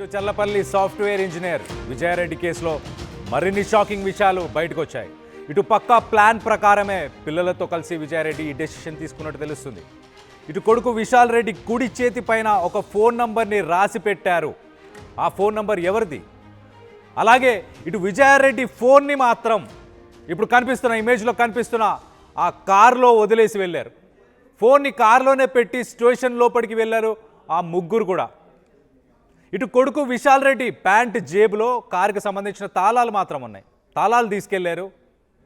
ఇటు Challapalli software engineer Vijaya Reddy కేసులో మరిన్ని షాకింగ్ విషయాలు బయటకు వచ్చాయి. ఇటు పక్కా ప్లాన్ ప్రకారమే పిల్లలతో కలిసి విజయారెడ్డి ఈ డెసిషన్ తీసుకున్నట్టు తెలుస్తుంది. ఇటు కొడుకు విశాల్ రెడ్డి కుడి చేతి పైన ఒక ఫోన్ నంబర్ని రాసి పెట్టారు. ఆ ఫోన్ నంబర్ ఎవరిది? అలాగే ఇటు విజయారెడ్డి ఫోన్ని మాత్రం ఇప్పుడు కనిపిస్తున్న ఇమేజ్లో కనిపిస్తున్న ఆ కారులో వదిలేసి వెళ్ళారు. ఫోన్ని కారులోనే పెట్టి స్టేషన్ లోపలికి వెళ్ళారు ఆ ముగ్గురు కూడా. ఇటు కొడుకు విశాల్ రెడ్డి ప్యాంట్ జేబులో కారుకి సంబంధించిన తాళాలు మాత్రం ఉన్నాయి. తాళాలు తీసుకెళ్లారు.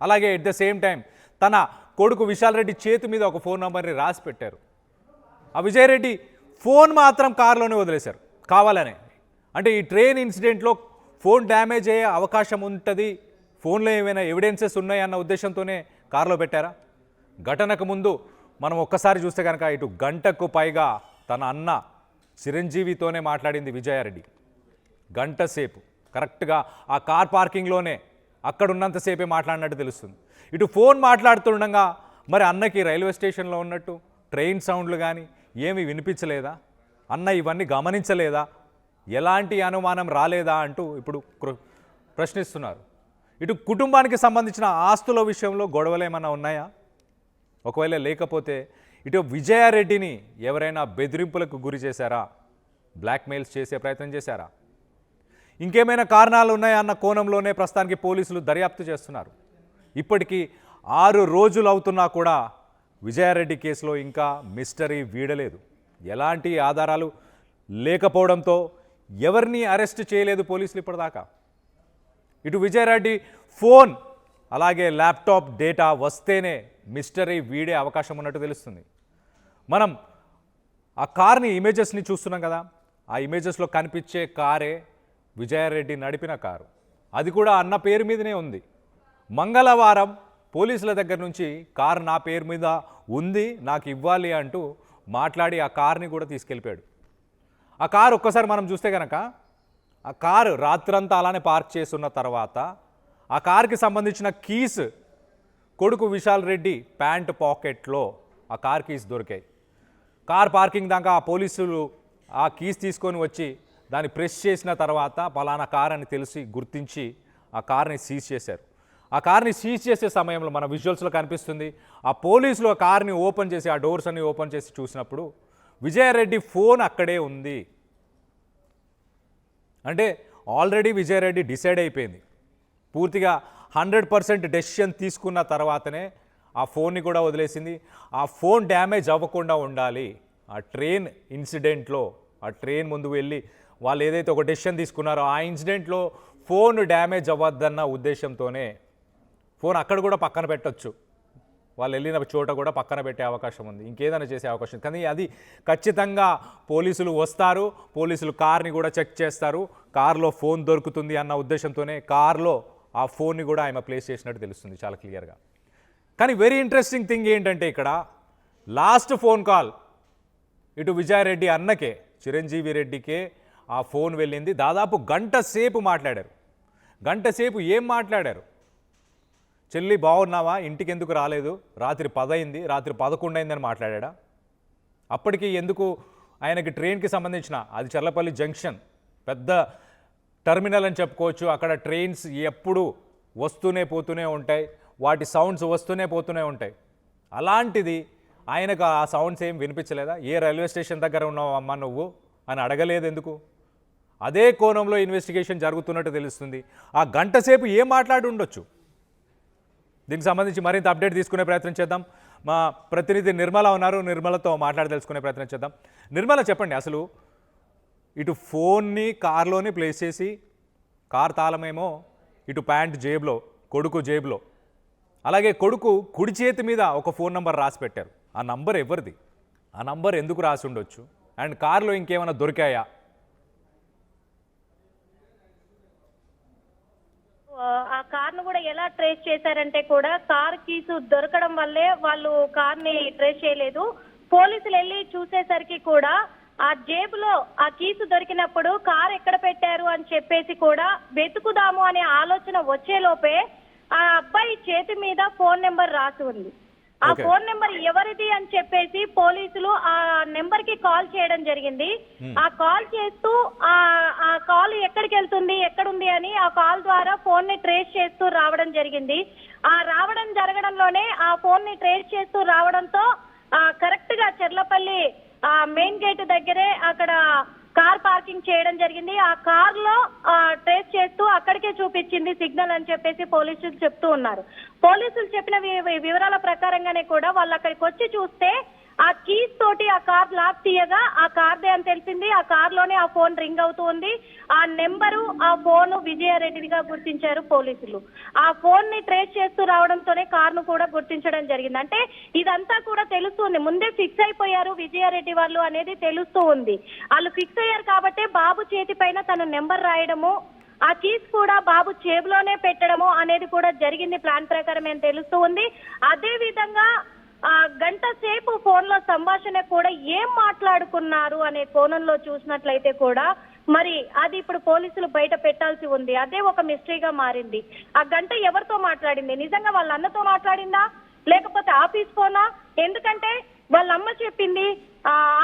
అలాగే ఎట్ ద సేమ్ టైం తన కొడుకు విశాల్ రెడ్డి చేతి మీద ఒక ఫోన్ నెంబర్ని రాసి పెట్టారు. ఆ విజయరెడ్డి ఫోన్ మాత్రం కారులోనే వదిలేశారు కావాలనే. అంటే ఈ ట్రైన్ ఇన్సిడెంట్లో ఫోన్ డ్యామేజ్ అయ్యే అవకాశం ఉంటుంది, ఫోన్లో ఏమైనా ఎవిడెన్సెస్ ఉన్నాయన్న ఉద్దేశంతోనే కారులో పెట్టారా? ఘటనకు ముందు మనం ఒక్కసారి చూస్తే కనుక ఇటు గంటకు పైగా తన అన్న చిరంజీవితోనే మాట్లాడింది విజయారెడ్డి. గంట సేపు కరెక్ట్గా ఆ కార్ పార్కింగ్లోనే అక్కడ ఉన్నంతసేపే మాట్లాడినట్టు తెలుస్తుంది. ఇటు ఫోన్ మాట్లాడుతుండగా మరి అన్నకి రైల్వే స్టేషన్లో ఉన్నట్టు ట్రైన్ సౌండ్లు కానీ ఏమీ వినిపించలేదా? అన్న ఇవన్నీ గమనించలేదా? ఎలాంటి అనుమానం రాలేదా అంటూ ఇప్పుడు ప్రశ్నిస్తున్నారు. ఇటు కుటుంబానికి సంబంధించిన ఆస్తుల విషయంలో గొడవలు ఏమన్నా ఉన్నాయా? ఒకవేళ లేకపోతే ఇటు విజయారెడ్డిని ఎవరైనా బెదిరింపులకు గురి చేశారా? బ్లాక్మెయిల్స్ చేసే ప్రయత్నం చేశారా? ఇంకేమైనా కారణాలు ఉన్నాయా అన్న కోణంలోనే ప్రస్తుతానికి పోలీసులు దర్యాప్తు చేస్తున్నారు. ఇప్పటికీ 6 రోజులు అవుతున్నా కూడా విజయారెడ్డి కేసులో ఇంకా మిస్టరీ వీడలేదు. ఎలాంటి ఆధారాలు లేకపోవడంతో ఎవరిని అరెస్ట్ చేయలేదు పోలీసులు ఇప్పటిదాకా. ఇటు విజయారెడ్డి ఫోన్ అలాగే ల్యాప్టాప్ డేటా వస్తేనే మిస్టరీ వీడే అవకాశం ఉన్నట్టు తెలుస్తుంది. మనం ఆ కార్ని ఇమేజెస్ని చూస్తున్నాం కదా, ఆ ఇమేజెస్లో కనిపించే కారే విజయారెడ్డి నడిపిన కారు. అది కూడా అన్న పేరు మీదనే ఉంది. మంగళవారం పోలీసుల దగ్గర నుంచి కారు నా పేరు మీద ఉంది, నాకు ఇవ్వాలి అంటూ మాట్లాడి ఆ కార్ని కూడా తీసుకెళ్ళిపోయాడు. ఆ కారు ఒక్కసారి మనం చూస్తే కనుక ఆ కారు రాత్రంతా అలానే పార్క్ చేస్తున్న తర్వాత ఆ కారుకి సంబంధించిన కీస్ కొడుకు విశాల్ రెడ్డి ప్యాంట్ పాకెట్లో ఆ కార్ కీస్ దొరికాయి. కార్ పార్కింగ్ దాకా ఆ పోలీసులు ఆ కీస్ తీసుకొని వచ్చి దాన్ని ప్రెస్ చేసిన తర్వాత పలానా కార్ అని తెలిసి గుర్తించి ఆ కార్ని సీజ్ చేశారు. ఆ కార్ని సీజ్ చేసే సమయంలో మన విజువల్స్లో కనిపిస్తుంది ఆ పోలీసులు ఆ కార్ని ఓపెన్ చేసి ఆ డోర్స్ అన్ని ఓపెన్ చేసి చూసినప్పుడు విజయారెడ్డి ఫోన్ అక్కడే ఉంది. అంటే ఆల్రెడీ విజయారెడ్డి డిసైడ్ అయిపోయింది. పూర్తిగా 100% డెసిషన్ తీసుకున్న తర్వాతనే ఆ ఫోన్ని కూడా వదిలేసింది. ఆ ఫోన్ డ్యామేజ్ అవ్వకుండా ఉండాలి. ఆ ట్రైన్ ఇన్సిడెంట్లో ఆ ట్రైన్ ముందు వెళ్ళి వాళ్ళు ఏదైతే ఒక డెసిషన్ తీసుకున్నారో ఆ ఇన్సిడెంట్లో ఫోన్ డ్యామేజ్ అవ్వద్దన్న ఉద్దేశంతోనే ఫోన్ అక్కడ కూడా పక్కన పెట్టచ్చు, వాళ్ళు వెళ్ళిన చోట కూడా పక్కన పెట్టే అవకాశం ఉంది, ఇంకేదైనా చేసే అవకాశం. కానీ అది ఖచ్చితంగా పోలీసులు వస్తారు, పోలీసులు కార్ని కూడా చెక్ చేస్తారు, కార్లో ఫోన్ దొరుకుతుంది అన్న ఉద్దేశంతోనే కార్లో ఆ ఫోన్ని కూడా ఆయన ప్లేస్ చేసినట్టు తెలుస్తుంది చాలా క్లియర్గా. కానీ వెరీ ఇంట్రెస్టింగ్ థింగ్ ఏంటంటే ఇక్కడ లాస్ట్ ఫోన్ కాల్ ఇటు విజయారెడ్డి అన్నకే చిరంజీవి రెడ్డికే ఆ ఫోన్ వెళ్ళింది. దాదాపు గంట సేపు మాట్లాడారు. గంట సేపు ఏం మాట్లాడారు? చెల్లి బాగున్నావా, ఇంటికి ఎందుకు రాలేదు, రాత్రి 10 అయింది, రాత్రి 11 అయిందని మాట్లాడా? అప్పటికి ఎందుకు ఆయనకి ట్రైన్కి సంబంధించిన అది చర్లపల్లి జంక్షన్ పెద్ద టర్మినల్ అని చెప్పుకోవచ్చు. అక్కడ ట్రైన్స్ ఎప్పుడు వస్తూనే పోతూనే ఉంటాయి, వాటి సౌండ్స్ వస్తూనే పోతూనే ఉంటాయి. అలాంటిది ఆయనకు ఆ సౌండ్స్ ఏం వినిపించలేదా? ఏ రైల్వే స్టేషన్ దగ్గర ఉన్నావు అమ్మ నువ్వు అని అడగలేదు ఎందుకు? అదే కోణంలో ఇన్వెస్టిగేషన్ జరుగుతున్నట్టు తెలుస్తుంది. ఆ గంట సేపు ఏం మాట్లాడి ఉండొచ్చు? దీనికి సంబంధించి మరింత అప్డేట్ తీసుకునే ప్రయత్నం చేద్దాం. మా ప్రతినిధి నిర్మల ఉన్నారు, నిర్మలతో మాట్లాడి తెలుసుకునే ప్రయత్నం చేద్దాం. నిర్మల చెప్పండి, అసలు ఇటు ఫోన్ని కార్లోనే ప్లేస్ చేసి కార్ తాళమేమో ఇటు ప్యాంట్ జేబులో, కొడుకు జేబులో, అలాగే కొడుకు కుడి చేతి మీద ఒక ఫోన్ నంబర్ రాసి పెట్టారు. ఆ నంబర్ ఎవరిది? ఆ నంబర్ ఎందుకు రాసి ఉండొచ్చు? అండ్ కార్లో ఇంకేమైనా దొరికాయా? ఆ కార్ను కూడా ఎలా ట్రేస్ చేశారంటే కూడా కార్ కీస్ దొరకడం వల్లే వాళ్ళు కార్ని ట్రేస్ చేయలేదు. పోలీసులు వెళ్ళి చూసేసరికి కూడా ఆ జేబులో ఆ కీసు దొరికినప్పుడు కార్ ఎక్కడ పెట్టారు అని చెప్పేసి కూడా వెతుకుదాము అనే ఆలోచన వచ్చేలోపే ఆ అబ్బాయి చేతి మీద ఫోన్ నెంబర్ రాసి ఉంది. ఆ Okay. ఫోన్ నెంబర్ ఎవరిది అని చెప్పేసి పోలీసులు ఆ నెంబర్ కి కాల్ చేయడం జరిగింది. ఆ కాల్ చేస్తూ ఆ కాల్ ఎక్కడికి వెళ్తుంది, ఎక్కడుంది అని ఆ కాల్ ద్వారా ఫోన్ ని ట్రేస్ చేస్తూ రావడం జరిగింది. ఆ రావడం జరగడంలోనే ఆ ఫోన్ ని ట్రేస్ చేస్తూ రావడంతో కరెక్ట్ గా చెర్లపల్లి మెయిన్ గేట్ దగ్గరే అక్కడ కార్ పార్కింగ్ చేయడం జరిగింది. ఆ కార్ లో ట్రేస్ చేస్తూ అక్కడికే చూపించింది సిగ్నల్ అని చెప్పేసి పోలీసులు చెప్తూ ఉన్నారు. పోలీసులు చెప్పిన వివరాల ప్రకారంగానే కూడా వాళ్ళు అక్కడికి వచ్చి చూస్తే ఆ కీస్ తోటి ఆ కార్ లాక్ తీయగా ఆ కార్దే అని తెలిసింది. ఆ కార్ లోనే ఆ ఫోన్ రింగ్ అవుతూ ఉంది. ఆ నెంబరు ఆ ఫోన్ విజయారెడ్డిగా గుర్తించారు పోలీసులు. ఆ ఫోన్ ని ట్రేస్ చేస్తూ రావడంతోనే కార్ ను కూడా గుర్తించడం జరిగింది. అంటే ఇదంతా కూడా తెలుస్తుంది, ముందే ఫిక్స్ అయిపోయారు విజయారెడ్డి వాళ్ళు అనేది తెలుస్తూ ఉంది. వాళ్ళు ఫిక్స్ అయ్యారు కాబట్టి బాబు చేతి పైన తన నెంబర్ రాయడము, ఆ కీస్ కూడా బాబు జేబులోనే పెట్టడము అనేది కూడా జరిగింది ప్లాన్ ప్రకారం ఏం తెలుస్తూ ఉంది. అదే విధంగా గంట సేపు ఫోన్ లో సంభాషణ కూడా ఏం మాట్లాడుకున్నారు అనే కోణంలో చూసినట్లయితే కూడా మరి అది ఇప్పుడు పోలీసులు బయట పెట్టాల్సి ఉంది. అదే ఒక మిస్టరీగా మారింది. ఆ గంట ఎవరితో మాట్లాడింది, నిజంగా వాళ్ళ అన్నతో మాట్లాడిందా లేకపోతే ఆఫీస్ ఫోనా? ఎందుకంటే వాళ్ళ అమ్మ చెప్పింది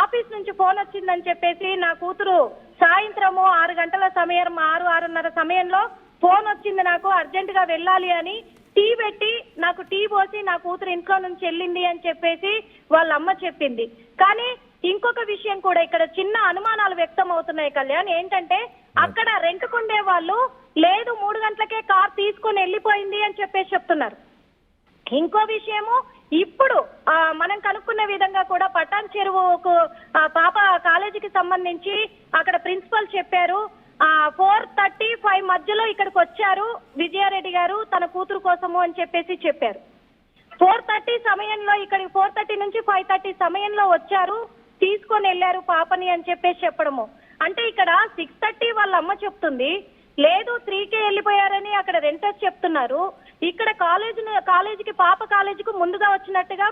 ఆఫీస్ నుంచి ఫోన్ వచ్చిందని చెప్పేసి నా కూతురు సాయంత్రము 6 గంటల సమయం 6-6:30 సమయంలో ఫోన్ వచ్చింది, నాకు అర్జెంట్ గా వెళ్ళాలి అని టీ పెట్టి నాకు టీ పోసి నా కూతురు ఇంట్లో నుంచి వెళ్ళింది అని చెప్పేసి వాళ్ళ అమ్మ చెప్పింది. కానీ ఇంకొక విషయం కూడా ఇక్కడ చిన్న అనుమానాలు వ్యక్తం అవుతున్నాయి కళ్యాణ్. ఏంటంటే అక్కడ రెంట్కుండే వాళ్ళు లేదు 3 గంటలకే కార్ తీసుకొని వెళ్ళిపోయింది అని చెప్పేసి చెప్తున్నారు. ఇంకో విషయము ఇప్పుడు మనం కనుక్కున్న విధంగా కూడా పటాన్ చెరువుకు పాప కాలేజీకి సంబంధించి అక్కడ ప్రిన్సిపల్ చెప్పారు 4:35 మధ్యలో ఇక్కడికి వచ్చారు విజయారెడ్డి గారు తన కూతురు కోసము అని చెప్పేసి చెప్పారు. 4:30 సమయంలో ఇక్కడికి 4:30 నుంచి 5:30 సమయంలో వచ్చారు, తీసుకొని వెళ్ళారు పాపని అని చెప్పేసి చెప్పడము. అంటే ఇక్కడ 6:30 వాళ్ళ అమ్మ చెప్తుంది, లేదు 3కే వెళ్ళిపోయారని అక్కడ రెంటర్స్ చెప్తున్నారు. ఇక్కడ కాలేజీకి పాప కాలేజీకి ముందుగా వచ్చినట్టుగా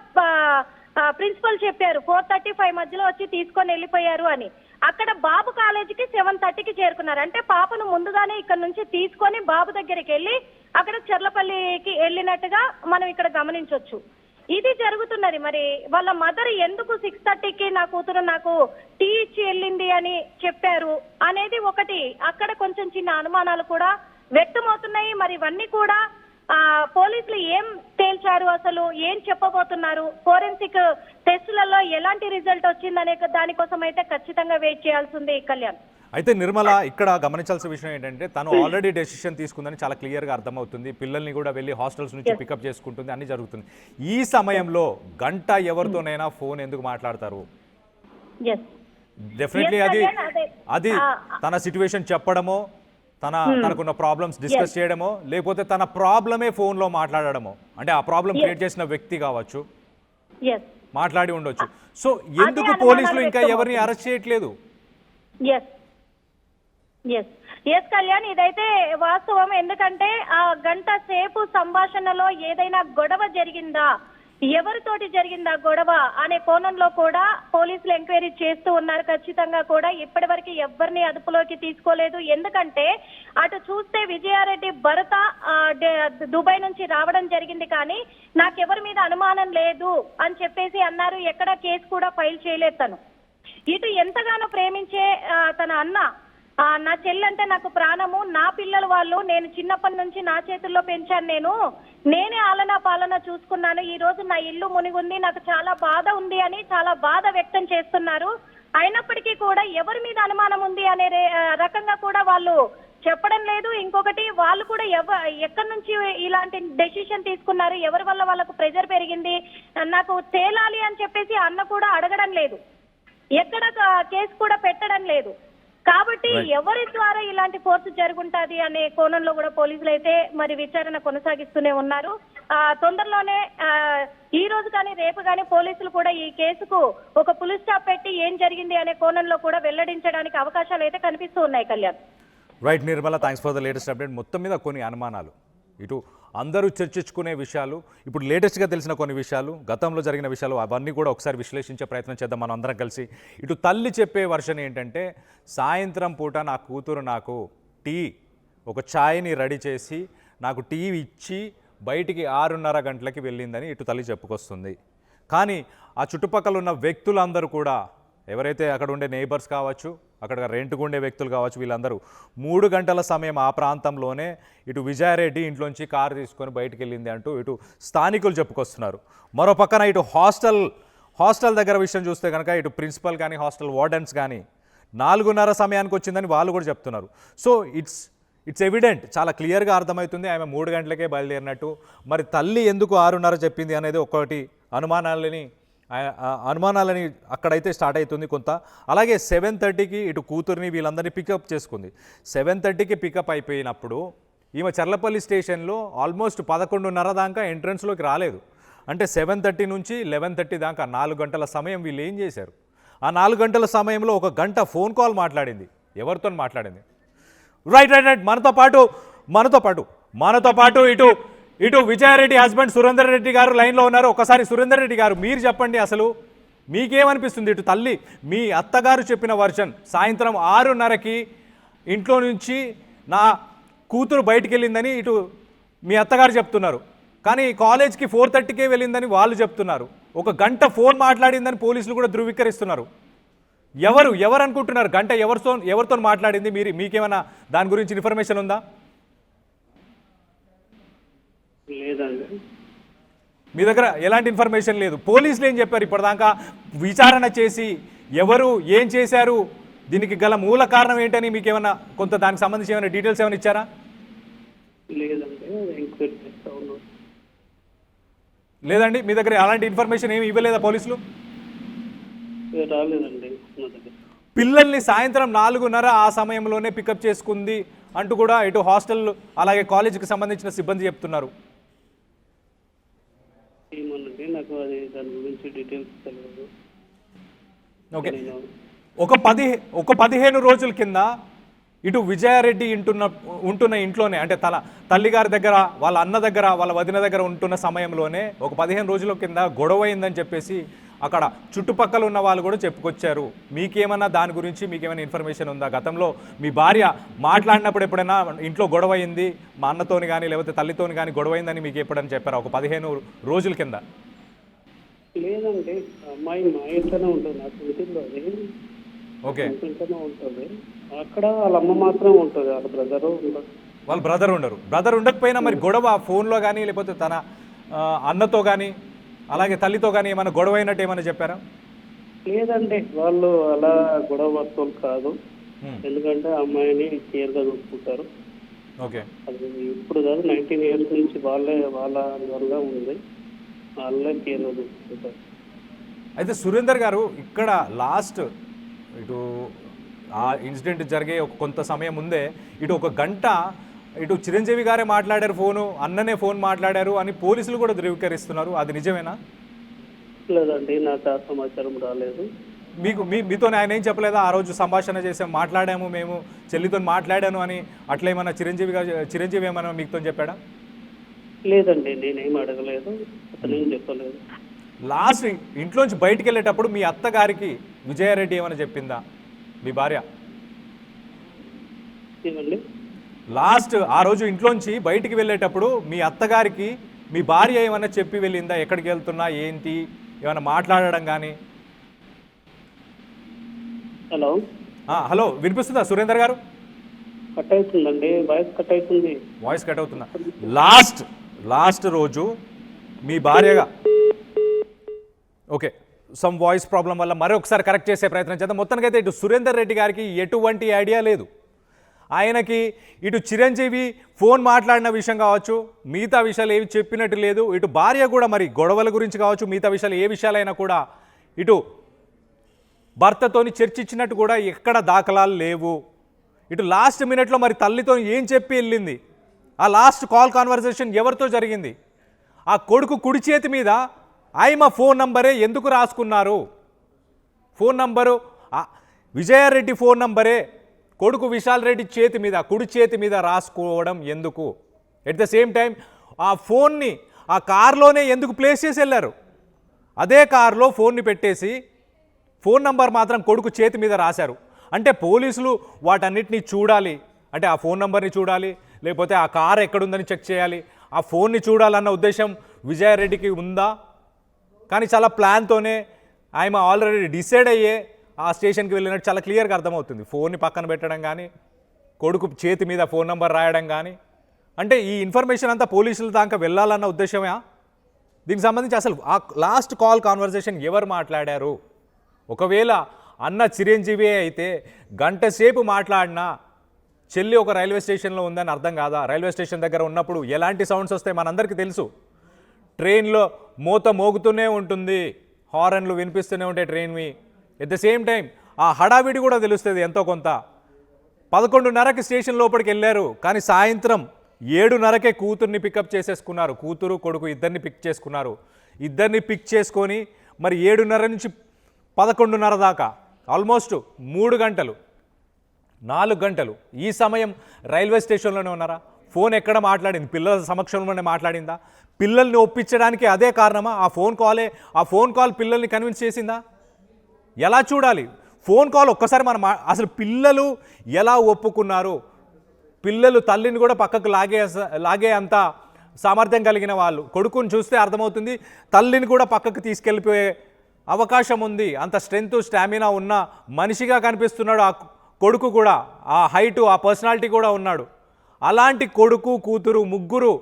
ప్రిన్సిపల్ చెప్పారు 4:35 మధ్యలో వచ్చి తీసుకొని వెళ్ళిపోయారు అని. అక్కడ బాబు కాలేజీకి 7:30కి చేరుకున్నారు. అంటే పాపను ముందుగానే ఇక్కడ నుంచి తీసుకొని బాబు దగ్గరికి వెళ్ళి అక్కడ చెర్లపల్లికి వెళ్ళినట్టుగా మనం ఇక్కడ గమనించవచ్చు. ఇది జరుగుతున్నది. మరి వాళ్ళ మదర్ ఎందుకు 6:30కి నా కూతురు నాకు టీ ఇచ్చి వెళ్ళింది అని చెప్పారు అనేది ఒకటి. అక్కడ కొంచెం చిన్న అనుమానాలు కూడా వ్యక్తమవుతున్నాయి. మరి ఇవన్నీ కూడా పోలీసులు ఏం తేల్చారు, అసలు ఏం చెప్పబోతున్నారు, ఫోరెన్సిక్ టెస్టులలో ఎలాంటి రిజల్ట్ వచ్చిందనే దానికోసం అయితే ఖచ్చితంగా వెయిట్ చేయాల్సింది కళ్యాణ్. అయితే నిర్మల, ఇక్కడ గమనించాల్సిన విషయం ఏంటంటే తను ఆల్రెడీ డెసిషన్ తీసుకుందని చాలా క్లియర్గా అర్థమవుతుంది. పిల్లల్ని కూడా వెళ్ళి హాస్టల్స్ నుంచి పికప్ చేసుకుంటుంది, అన్ని జరుగుతుంది. ఈ సమయంలో గంట ఎవరితోనైనా ఫోన్ ఎందుకు మాట్లాడతారు? డెఫినెట్లీ అది తన సిచ్యువేషన్ చెప్పడమో, తనకున్న ప్రాబ్లమ్స్ డిస్కస్ చేయడమో, లేకపోతే తన ప్రాబ్లమే ఫోన్లో మాట్లాడడమో, అంటే ఆ ప్రాబ్లం క్రియేట్ చేసిన వ్యక్తి కావచ్చు, మాట్లాడి ఉండొచ్చు. సో ఎందుకు పోలీసులు ఇంకా ఎవరిని అరెస్ట్ చేయట్లేదు? ఎస్ కళ్యాణ్, ఇదైతే వాస్తవం. ఎందుకంటే ఆ గంట సేపు సంభాషణలో ఏదైనా గొడవ జరిగిందా, ఎవరితోటి జరిగిందా గొడవ అనే కోణంలో కూడా పోలీసులు ఎంక్వైరీ చేస్తూ ఉన్నారు. ఖచ్చితంగా కూడా ఇప్పటి వరకు ఎవరిని అదుపులోకి తీసుకోలేదు. ఎందుకంటే అటు చూస్తే విజయారెడ్డి భరత దుబాయ్ నుంచి రావడం జరిగింది, కానీ నాకెవరి మీద అనుమానం లేదు అని చెప్పేసి అన్నారు. ఎక్కడ కేసు కూడా ఫైల్ చేయలేదు తను. ఇటు ఎంతగానో ప్రేమించే తన అన్న, నా చెల్లంటే నాకు ప్రాణము, నా పిల్లలు వాళ్ళు, నేను చిన్నప్పటి నుంచి నా చేతుల్లో పెంచాను, నేనే ఆలనా పాలన చూసుకున్నాను, ఈ రోజు నా ఇల్లు మునిగుంది, నాకు చాలా బాధ ఉంది అని చాలా బాధ వ్యక్తం చేస్తున్నారు. అయినప్పటికీ కూడా ఎవరి మీద అనుమానం ఉంది అనే రకంగా కూడా వాళ్ళు చెప్పడం లేదు. ఇంకొకటి, వాళ్ళు కూడా ఎక్కడి నుంచి ఇలాంటి డెసిషన్ తీసుకున్నారు, ఎవరి వల్ల వాళ్ళకు ప్రెజర్ పెరిగింది, నాకు తేలాలి అని చెప్పేసి అన్న కూడా అడగడం లేదు, ఎక్కడ కేసు కూడా పెట్టడం లేదు. కాబట్టి ఎవరి ద్వారా ఇలాంటి ఫోర్స్ జరుగుంటది అనే కోణంలో కూడా పోలీసులు అయితే మరి విచారణ కొనసాగిస్తూనే ఉన్నారు. తొందరలోనే ఈ రోజు కానీ రేపు కానీ పోలీసులు కూడా ఈ కేసుకు ఒక ఫుల్ స్టాప్ పెట్టి ఏం జరిగింది అనే కోణంలో కూడా వెల్లడించడానికి అవకాశాలు అయితే కనిపిస్తూ ఉన్నాయి Kalyan. Right Nirmala, thanks for the latest update. మొత్తం మీద కొన్ని అనుమానాలు, ఇటు అందరూ చర్చించుకునే విషయాలు, ఇప్పుడు లేటెస్ట్గా తెలిసిన కొన్ని విషయాలు, గతంలో జరిగిన విషయాలు, అవన్నీ కూడా ఒకసారి విశ్లేషించే ప్రయత్నం చేద్దాం మనం అందరం కలిసి. ఇటు తల్లి చెప్పే వర్షన్ ఏంటంటే, సాయంత్రం పూట నా కూతురు నాకు ఒక ఛాయ్ని రెడీ చేసి నాకు టీ ఇచ్చి బయటికి 6:30 గంటలకి వెళ్ళిందని ఇటు తల్లి చెప్పుకొస్తుంది. కానీ ఆ చుట్టుపక్కల ఉన్న వ్యక్తులందరూ కూడా, ఎవరైతే అక్కడ ఉండే నేబర్స్ కావచ్చు, అక్కడ రెంట్కు ఉండే వ్యక్తులు కావచ్చు, వీళ్ళందరూ 3 గంటల సమయం ఆ ప్రాంతంలోనే ఇటు విజయారెడ్డి ఇంట్లోంచి కారు తీసుకొని బయటికి వెళ్ళింది అంటూ ఇటు స్థానికులు చెప్పుకొస్తున్నారు. మరో పక్కన ఇటు హాస్టల్ దగ్గర విషయం చూస్తే కనుక ఇటు ప్రిన్సిపల్ కానీ హాస్టల్ వార్డెన్స్ కానీ 4:30 సమయానికి వచ్చిందని వాళ్ళు కూడా చెప్తున్నారు. సో ఇట్స్ ఎవిడెంట్, చాలా క్లియర్గా అర్థమవుతుంది ఆమె 3 గంటలకే బయలుదేరినట్టు. మరి తల్లి ఎందుకు 6:30 చెప్పింది అనేది ఒకటి అనుమానాలని అక్కడైతే స్టార్ట్ అవుతుంది కొంత. అలాగే 7:30కి ఇటు కూతుర్ని వీళ్ళందరినీ పికప్ చేసుకుంది. 7:30కి పికప్ అయిపోయినప్పుడు ఈమె చర్లపల్లి స్టేషన్లో ఆల్మోస్ట్ 11:30 దాకా ఎంట్రన్స్లోకి రాలేదు. అంటే 7:30 నుంచి 11:30 దాకా 4 గంటల సమయం వీళ్ళు ఏం చేశారు? ఆ 4 గంటల సమయంలో 1 గంట ఫోన్ కాల్ మాట్లాడింది. ఎవరితో మాట్లాడింది? రైట్ మనతో పాటు ఇటు విజయారెడ్డి హస్బెండ్ సురేందర్ రెడ్డి గారు లైన్లో ఉన్నారు. ఒకసారి సురేందర్ రెడ్డి గారు మీరు చెప్పండి, అసలు మీకేమనిపిస్తుంది? ఇటు తల్లి మీ అత్తగారు చెప్పిన వర్షన్, సాయంత్రం 6:30కి ఇంట్లో నుంచి నా కూతురు బయటికి వెళ్ళిందని ఇటు మీ అత్తగారు చెప్తున్నారు. కానీ కాలేజ్కి 4:30కే వెళ్ళిందని వాళ్ళు చెప్తున్నారు. 1 గంట ఫోన్ మాట్లాడిందని పోలీసులు కూడా ధృవీకరిస్తున్నారు. ఎవరు అనుకుంటున్నారు? గంట ఎవరితో మాట్లాడింది? మీకేమైనా దాని గురించి ఇన్ఫర్మేషన్ ఉందా? లేదండి, మీ దగ్గర ఎలాంటి ఇన్ఫర్మేషన్ లేదు. పోలీసులు ఏం చెప్పారు ఇప్పటిదాకా? విచారణ చేసి ఎవరు ఏం చేశారు, దీనికి గల మూల కారణం ఏంటని మీకేమైనా కొంత దానికి సంబంధించి ఏమైనా డీటెయిల్స్ ఏమైనా ఇచ్చారా? లేదండి, ఎంక్వైరీ చేస్తా ఉన్నాం. లేదండి, మీ దగ్గర అలాంటి ఇన్ఫర్మేషన్ ఏమి ఇవ్వలేదా పోలీసులు? రాలేదండి నా దగ్గర. పిల్లల్ని సాయంత్రం 4:30 ఆ సమయంలోనే పికప్ చేసుకుంది అంటూ కూడా ఇటు హాస్టల్ అలాగే కాలేజీకి సంబంధించిన సిబ్బంది చెప్తున్నారు. ఏమోనండి, నాకు అది దాని గురించి డీటెయిల్స్ తెలియదు. ఓకే, ఒక 15 రోజుల కింద ఇటు విజయారెడ్డి ఉంటున్న ఇంట్లోనే, అంటే తల్లిగారి దగ్గర, వాళ్ళ అన్న దగ్గర, వాళ్ళ వదిన దగ్గర ఉంటున్న సమయంలోనే ఒక 15 రోజుల కింద గొడవ అయిందని చెప్పేసి అక్కడ చుట్టుపక్కల ఉన్న వాళ్ళు కూడా చెప్పుకొచ్చారు. మీకేమన్నా దాని గురించి మీకేమైనా ఇన్ఫర్మేషన్ ఉందా? గతంలో మీ భార్య మాట్లాడినప్పుడు ఎప్పుడైనా ఇంట్లో గొడవ అయింది, మా అన్నతోని కానీ లేకపోతే తల్లితోని కానీ గొడవ అయిందని మీకు ఎప్పుడైనా చెప్పారా ఒక 15 రోజుల కింద? లేదండి, అమ్మాయి మా ఇంట్లోనే ఉంటుంది, నాకు ఇంటిలో అది. ఓకే, ఇంట్లోనే ఉంటుంది. అక్కడ వాళ్ళ అమ్మ మాత్రం ఉంటుంది, వాళ్ళ బ్రదర్ ఉండరు. బ్రదర్ ఉండకపోయినా మరి గొడవ ఫోన్లో కానీ లేకపోతే తన అన్నతో కానీ అలాగే తల్లితో కానీ ఏమైనా గొడవ అయినట్టు ఏమైనా చెప్పారా? లేదండి, వాళ్ళు అలా గొడవ వస్తువులు కాదు. ఎందుకంటే అమ్మాయిని కేర్గా చూసుకుంటారు. ఓకే, అది ఇప్పుడు కాదు, 19 years నుంచి వాళ్ళ ఉంది, వాళ్ళే కేర్గా చూసుకుంటారు. అయితే సురేందర్ గారు, ఇక్కడ లాస్ట్ ఇటు ఆ ఇన్సిడెంట్ జరిగే కొంత సమయం ముందే ఇటు 1 గంట ఇటు చిరంజీవి గారే మాట్లాడారు, అన్ననే ఫోన్ మాట్లాడారు అని పోలీసులు కూడా ధృవీకరిస్తున్నారు. అది నిజమేనా? లేదండి, నాకు ఆ సమాచారం రాలేదు. మీతో ఆయన ఏం చెప్పలేదా? ఆ రోజు సంభాషణ చేసాం, మాట్లాడాము, మేము చెల్లితో మాట్లాడాను అని అట్లా ఏమన్నా చిరంజీవి ఏమన్నా మీతో చెప్పాడా? లేదండి, నేనేం అడగలేదు, అతను ఏం చెప్పలేదు. లాస్ట్ ఇంట్లోంచి బయటికి వెళ్ళేటప్పుడు మీ అత్తగారికి విజయారెడ్డి ఏమైనా చెప్పిందా మీ భార్య? ఏమండి, లాస్ట్ ఆ రోజు ఇంట్లోంచి బయటికి వెళ్ళేటప్పుడు మీ అత్తగారికి మీ భార్య ఏమైనా చెప్పి వెళ్ళిందా? ఎక్కడికి వెళ్తున్నా ఏంటి ఏమైనా మాట్లాడడం కానీ? హలో, వినిపిస్తుందా సురేందర్ గారు? కట్ అవుతుందండి, వాయిస్ కట్ అవుతుందా? లాస్ట్ రోజు మీ భార్యగా, ఓకే, సమ్ వాయిస్ ప్రాబ్లం వల్ల మరొకసారి కరెక్ట్ చేసే ప్రయత్నం చేద్దాం. మొత్తానికైతే ఇటు సురేందర్ రెడ్డి గారికి ఎటువంటి ఐడియా లేదు. ఆయనకి ఇటు చిరంజీవి ఫోన్ మాట్లాడిన విషయం కావచ్చు, మిగతా విషయాలు ఏవి చెప్పినట్టు లేదు. ఇటు భార్య కూడా మరి గొడవల గురించి కావచ్చు, మిగతా విషయాలు ఏ విషయాలైనా కూడా ఇటు భర్తతోని చర్చించినట్టు కూడా ఎక్కడ దాఖలాలు లేవు. ఇటు లాస్ట్ మినిట్లో మరి తల్లితో ఏం చెప్పి వెళ్ళింది? ఆ లాస్ట్ కాల్ కాన్వర్సేషన్ ఎవరితో జరిగింది? ఆ కొడుకు కుడి చేతి మీద ఆయమ ఫోన్ నంబరే ఎందుకు రాసుకున్నారు? ఫోన్ నంబరు విజయారెడ్డి ఫోన్ నంబరే కొడుకు విశాల్ రెడ్డి చేతి మీద, కుడి చేతి మీద రాసుకోవడం ఎందుకు? ఎట్ ద సేమ్ టైం ఆ ఫోన్ని ఆ కార్లోనే ఎందుకు ప్లేస్ చేసి వెళ్ళారు? అదే కార్లో ఫోన్ని పెట్టేసి ఫోన్ నంబర్ మాత్రం కొడుకు చేతి మీద రాశారు. అంటే పోలీసులు వాటన్నిటినీ చూడాలి, అంటే ఆ ఫోన్ నంబర్ని చూడాలి, లేకపోతే ఆ కార్ ఎక్కడుందని చెక్ చేయాలి, ఆ ఫోన్ని చూడాలన్న ఉద్దేశం విజయారెడ్డికి ఉందా? కానీ చాలా ప్లాన్తోనే ఆమె ఆల్రెడీ డిసైడ్ అయ్యే ఆ స్టేషన్కి వెళ్ళినట్టు చాలా క్లియర్గా అర్థమవుతుంది. ఫోన్ని పక్కన పెట్టడం కానీ, కొడుకు చేతి మీద ఫోన్ నెంబర్ రాయడం కానీ, అంటే ఈ ఇన్ఫర్మేషన్ అంతా పోలీసుల దాకా వెళ్ళాలన్న ఉద్దేశమే. దీనికి సంబంధించి అసలు ఆ లాస్ట్ కాల్ కాన్వర్జేషన్ ఎవరు మాట్లాడారు? ఒకవేళ అన్న చిరంజీవి అయితే గంట సేపు మాట్లాడినా చెల్లి ఒక రైల్వే స్టేషన్లో ఉందని అర్థం కాదా? రైల్వే స్టేషన్ దగ్గర ఉన్నప్పుడు ఎలాంటి సౌండ్స్ వస్తాయి మనందరికీ తెలుసు. ట్రైన్లో మూత మోగుతూనే ఉంటుంది, హారన్లు వినిపిస్తూనే ఉంటాయి ట్రైన్వి. ఎట్ ద సేమ్ టైం ఆ హడావిడి కూడా తెలుస్తుంది ఎంతో కొంత. 11:30కి స్టేషన్ లోపలికి వెళ్ళారు, కానీ సాయంత్రం 7:30కే కూతుర్ని పికప్ చేసేసుకున్నారు. కూతురు కొడుకు ఇద్దరిని పిక్ చేసుకున్నారు. ఇద్దరిని పిక్ చేసుకొని మరి 7:30 నుంచి 11:30 దాకా ఆల్మోస్ట్ 3 గంటలు 4 గంటలు ఈ సమయం రైల్వే స్టేషన్లోనే ఉన్నారా? ఫోన్ ఎక్కడ మాట్లాడింది? పిల్లల సమక్షంలోనే మాట్లాడిందా? పిల్లల్ని ఒప్పించడానికి అదే కారణమా? ఆ ఫోన్ కాల్ పిల్లల్ని కన్విన్స్ చేసిందా? ఎలా చూడాలి ఫోన్ కాల్? ఒక్కసారి మనం అసలు పిల్లలు ఎలా ఒప్పుకున్నారు? పిల్లలు తల్లిని కూడా పక్కకు లాగే అంత సామర్థ్యం కలిగిన వాళ్ళు. కొడుకుని చూస్తే అర్థమవుతుంది, తల్లిని కూడా పక్కకు తీసుకెళ్ళిపోయే అవకాశం ఉంది. అంత స్ట్రెంగ్త్ స్టామినా ఉన్న మనిషిగా కనిపిస్తున్నాడు ఆ కొడుకు కూడా. ఆ హైటు ఆ పర్సనాలిటీ కూడా ఉన్నాడు. అలాంటి కొడుకు కూతురు ముగ్గురు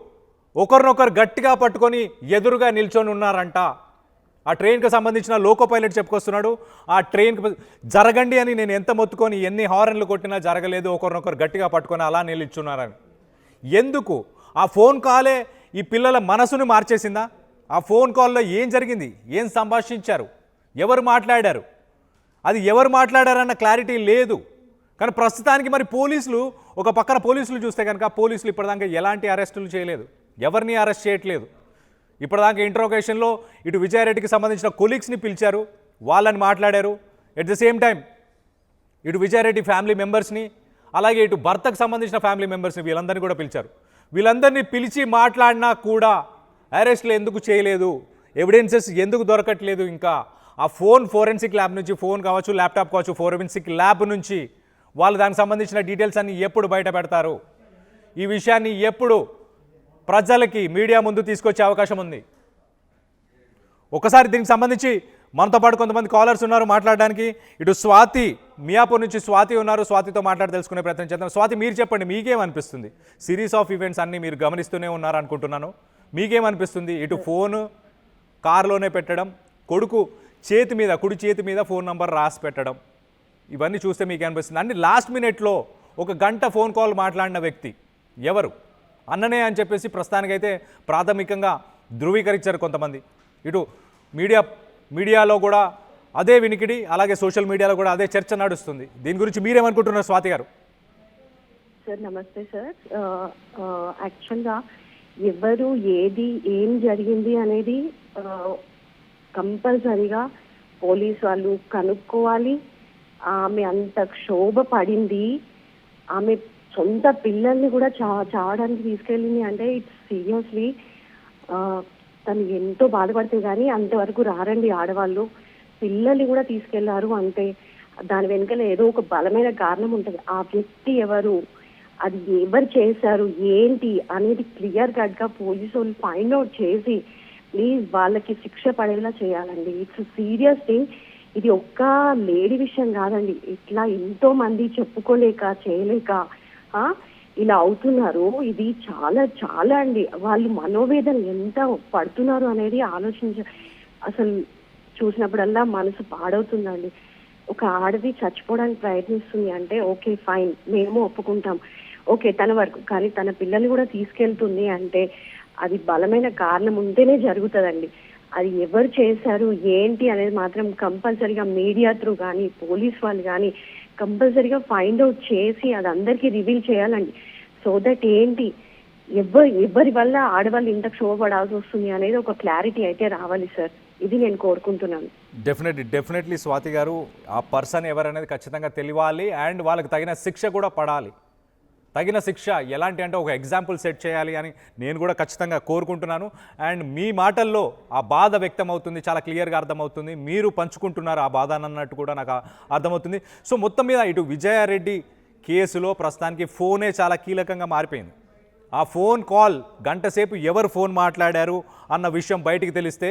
ఒకరినొకరు గట్టిగా పట్టుకొని ఎదురుగా నిల్చొని ఉన్నారంట. ఆ ట్రైన్కి సంబంధించిన లోకో పైలట్ చెప్పుకొస్తున్నాడు, ఆ ట్రైన్కి జరగండి అని నేను ఎంత మొత్తుకొని ఎన్ని హారన్లు కొట్టినా జరగలేదు, ఒకరినొకరు గట్టిగా పట్టుకొని అలా నిల్చున్నారని. ఎందుకు? ఆ ఫోన్ కాలే ఈ పిల్లల మనసును మార్చేసిందా? ఆ ఫోన్ కాల్లో ఏం జరిగింది? ఏం సంభాషించారు? ఎవరు మాట్లాడారు? అది ఎవరు మాట్లాడారన్న క్లారిటీ లేదు. కానీ ప్రస్తుతానికి మరి పోలీసులు, ఒక పక్కన పోలీసులు చూస్తే కనుక పోలీసులు ఇప్పటిదాకా ఎలాంటి అరెస్టులు చేయలేదు, ఎవరిని అరెస్ట్ చేయట్లేదు. ఇప్పటిదాకా ఇంట్రోగేషన్లో ఇటు విజయారెడ్డికి సంబంధించిన కొలీగ్స్ని పిలిచారు, వాళ్ళని మాట్లాడారు. ఎట్ ద సేమ్ టైం ఇటు విజయారెడ్డి ఫ్యామిలీ మెంబర్స్ని, అలాగే ఇటు భర్తకు సంబంధించిన ఫ్యామిలీ మెంబర్స్ని, వీళ్ళందరినీ కూడా పిలిచారు. వీళ్ళందరినీ పిలిచి మాట్లాడినా కూడా అరెస్ట్లు ఎందుకు చేయలేదు? ఎవిడెన్సెస్ ఎందుకు దొరకట్లేదు? ఇంకా ఆ ఫోరెన్సిక్ ల్యాబ్ నుంచి, ఫోన్ కావచ్చు, ల్యాప్టాప్ కావచ్చు, ఫోరెన్సిక్ ల్యాబ్ నుంచి వాళ్ళు దానికి సంబంధించిన డీటెయిల్స్ అన్ని ఎప్పుడు బయట పెడతారు? ఈ విషయాన్ని ఎప్పుడు ప్రజలకి మీడియా ముందు తీసుకొచ్చే అవకాశం ఉంది? ఒకసారి దీనికి సంబంధించి మనతో పాటు కొంతమంది కాలర్స్ ఉన్నారు మాట్లాడడానికి. ఇటు స్వాతి, మియాపూర్ నుంచి స్వాతి ఉన్నారు. స్వాతితో మాట్లాడి తెలుసుకునే ప్రయత్నం చేద్దాం. స్వాతి, మీరు చెప్పండి, మీకేమనిపిస్తుంది? సిరీస్ ఆఫ్ ఈవెంట్స్ అన్నీ మీరు గమనిస్తూనే ఉన్నారు అనుకుంటున్నాను. మీకేమనిపిస్తుంది? ఇటు ఫోను కారులోనే పెట్టడం, కొడుకు చేతి మీద, కుడి చేతి మీద ఫోన్ నంబర్ రాసి పెట్టడం, ఇవన్నీ చూస్తే మీకేమనిపిస్తుంది? అన్ని లాస్ట్ మినిట్లో ఒక గంట ఫోన్ కాల్ మాట్లాడిన వ్యక్తి ఎవరు? అన్ననే అని చెప్పేసి ప్రస్తుతానికైతే ప్రాథమికంగా ధృవీకరించారు కొంతమంది. ఇటు మీడియాలో కూడా అదే వినికిడి, అలాగే సోషల్ మీడియాలో కూడా అదే చర్చ నడుస్తుంది. దీని గురించి మీరేమనుకుంటున్నారు స్వాతి గారు? సార్ నమస్తే సార్. యాక్చువల్గా ఎవరు ఏం జరిగింది అనేది కంపల్సరీగా పోలీసు వాళ్ళు కనుక్కోవాలి. ఆమె అంత క్షోభ పడింది, ఆమె సొంత పిల్లల్ని కూడా చావడానికి తీసుకెళ్ళింది అంటే ఇట్స్ సీరియస్లీ తను ఎంతో బాధపడుతుంది. కానీ అంతవరకు రారండి ఆడవాళ్ళు. పిల్లల్ని కూడా తీసుకెళ్లారు అంటే దాని వెనుకల ఏదో ఒక బలమైన కారణం ఉంటుంది. ఆ వ్యక్తి ఎవరు, అది ఎవరు చేశారు, ఏంటి అనేది క్లియర్ కట్గా పోలీసు వాళ్ళు ఫైండ్ అవుట్ చేసి ప్లీజ్ వాళ్ళకి శిక్ష పడేలా చేయాలండి. It's serious thing. ఇది ఒక్క లేడీ విషయం కాదండి, ఇట్లా ఎంతో మంది చెప్పుకోలేక చేయలేక ఇలా అవుతున్నారు. ఇది చాలా చాలా అండి. వాళ్ళు మనోవేదన ఎంత పడుతున్నారు అనేది అసలు చూసినప్పుడల్లా మనసు పాడవుతుందండి. ఒక ఆడది చచ్చిపోవడానికి ప్రయత్నిస్తుంది అంటే ఓకే ఫైన్, మేము ఒప్పుకుంటాం, ఓకే తన వరకు. కానీ తన పిల్లల్ని కూడా తీసుకెళ్తుంది అంటే అది బలమైన కారణం ఉంటేనే జరుగుతుందండి. అది ఎవరు చేశారు ఏంటి అనేది మాత్రం కంపల్సరీగా మీడియా త్రూ కానీ పోలీస్ వాళ్ళు కానీ కంపల్సరీగా ఫైండ్ అవుట్ చేసి అది అందరికీ రివీల్ చేయాలండి. సో దట్ ఏంటి ఎవరి వల్ల ఆడవాళ్ళు ఇంత క్షోభపడాల్సి వస్తుంది అనేది ఒక క్లారిటీ అయితే రావాలి సార్. ఇది నేను కోరుకుంటున్నాను. డెఫినెట్లీ స్వాతి గారు, ఆ పర్సన్ ఎవరనేది ఖచ్చితంగా తెలియాలి అండ్ వాళ్ళకి తగిన శిక్ష కూడా పడాలి. తగిన శిక్ష ఎలాంటి అంటే ఒక ఎగ్జాంపుల్ సెట్ చేయాలి అని నేను కూడా ఖచ్చితంగా కోరుకుంటున్నాను. అండ్ మీ మాటల్లో ఆ బాధ వ్యక్తం అవుతుంది, చాలా క్లియర్గా అర్థమవుతుంది. మీరు పంచుకుంటున్నారు ఆ బాధ అన్నట్టు కూడా నాకు అర్థమవుతుంది. సో మొత్తం మీద ఇటు విజయారెడ్డి కేసులో ప్రస్తుతానికి ఫోనే చాలా కీలకంగా మారిపోయింది. ఆ ఫోన్ కాల్ గంట సేపు ఎవరు ఫోన్ మాట్లాడారు అన్న విషయం బయటికి తెలిస్తే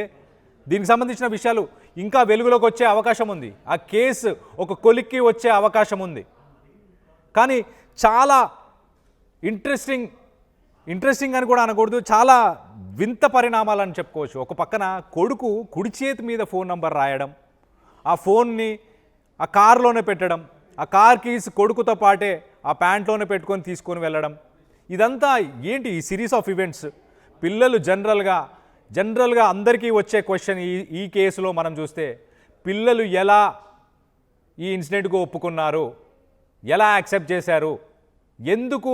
దీనికి సంబంధించిన విషయాలు ఇంకా వెలుగులోకి వచ్చే అవకాశం ఉంది. ఆ కేసు ఒక కొలిక్కి వచ్చే అవకాశం ఉంది. కానీ చాలా ఇంట్రెస్టింగ్ అని కూడా అనకూడదు, చాలా వింత పరిణామాలని చెప్పుకోవచ్చు. ఒక పక్కన కొడుకు కుడి చేతి మీద ఫోన్ నంబర్ రాయడం, ఆ ఫోన్ని ఆ కార్లోనే పెట్టడం, ఆ కార్ కీస్ కొడుకుతో పాటే ఆ ప్యాంట్లోనే పెట్టుకొని తీసుకొని వెళ్ళడం, ఇదంతా ఏంటి ఈ సిరీస్ ఆఫ్ ఈవెంట్స్? పిల్లలు జనరల్గా అందరికీ వచ్చే క్వశ్చన్ ఈ కేసులో మనం చూస్తే, పిల్లలు ఎలా ఈ ఇన్సిడెంట్కు ఒప్పుకున్నారు, ఎలా యాక్సెప్ట్ చేశారు, ఎందుకు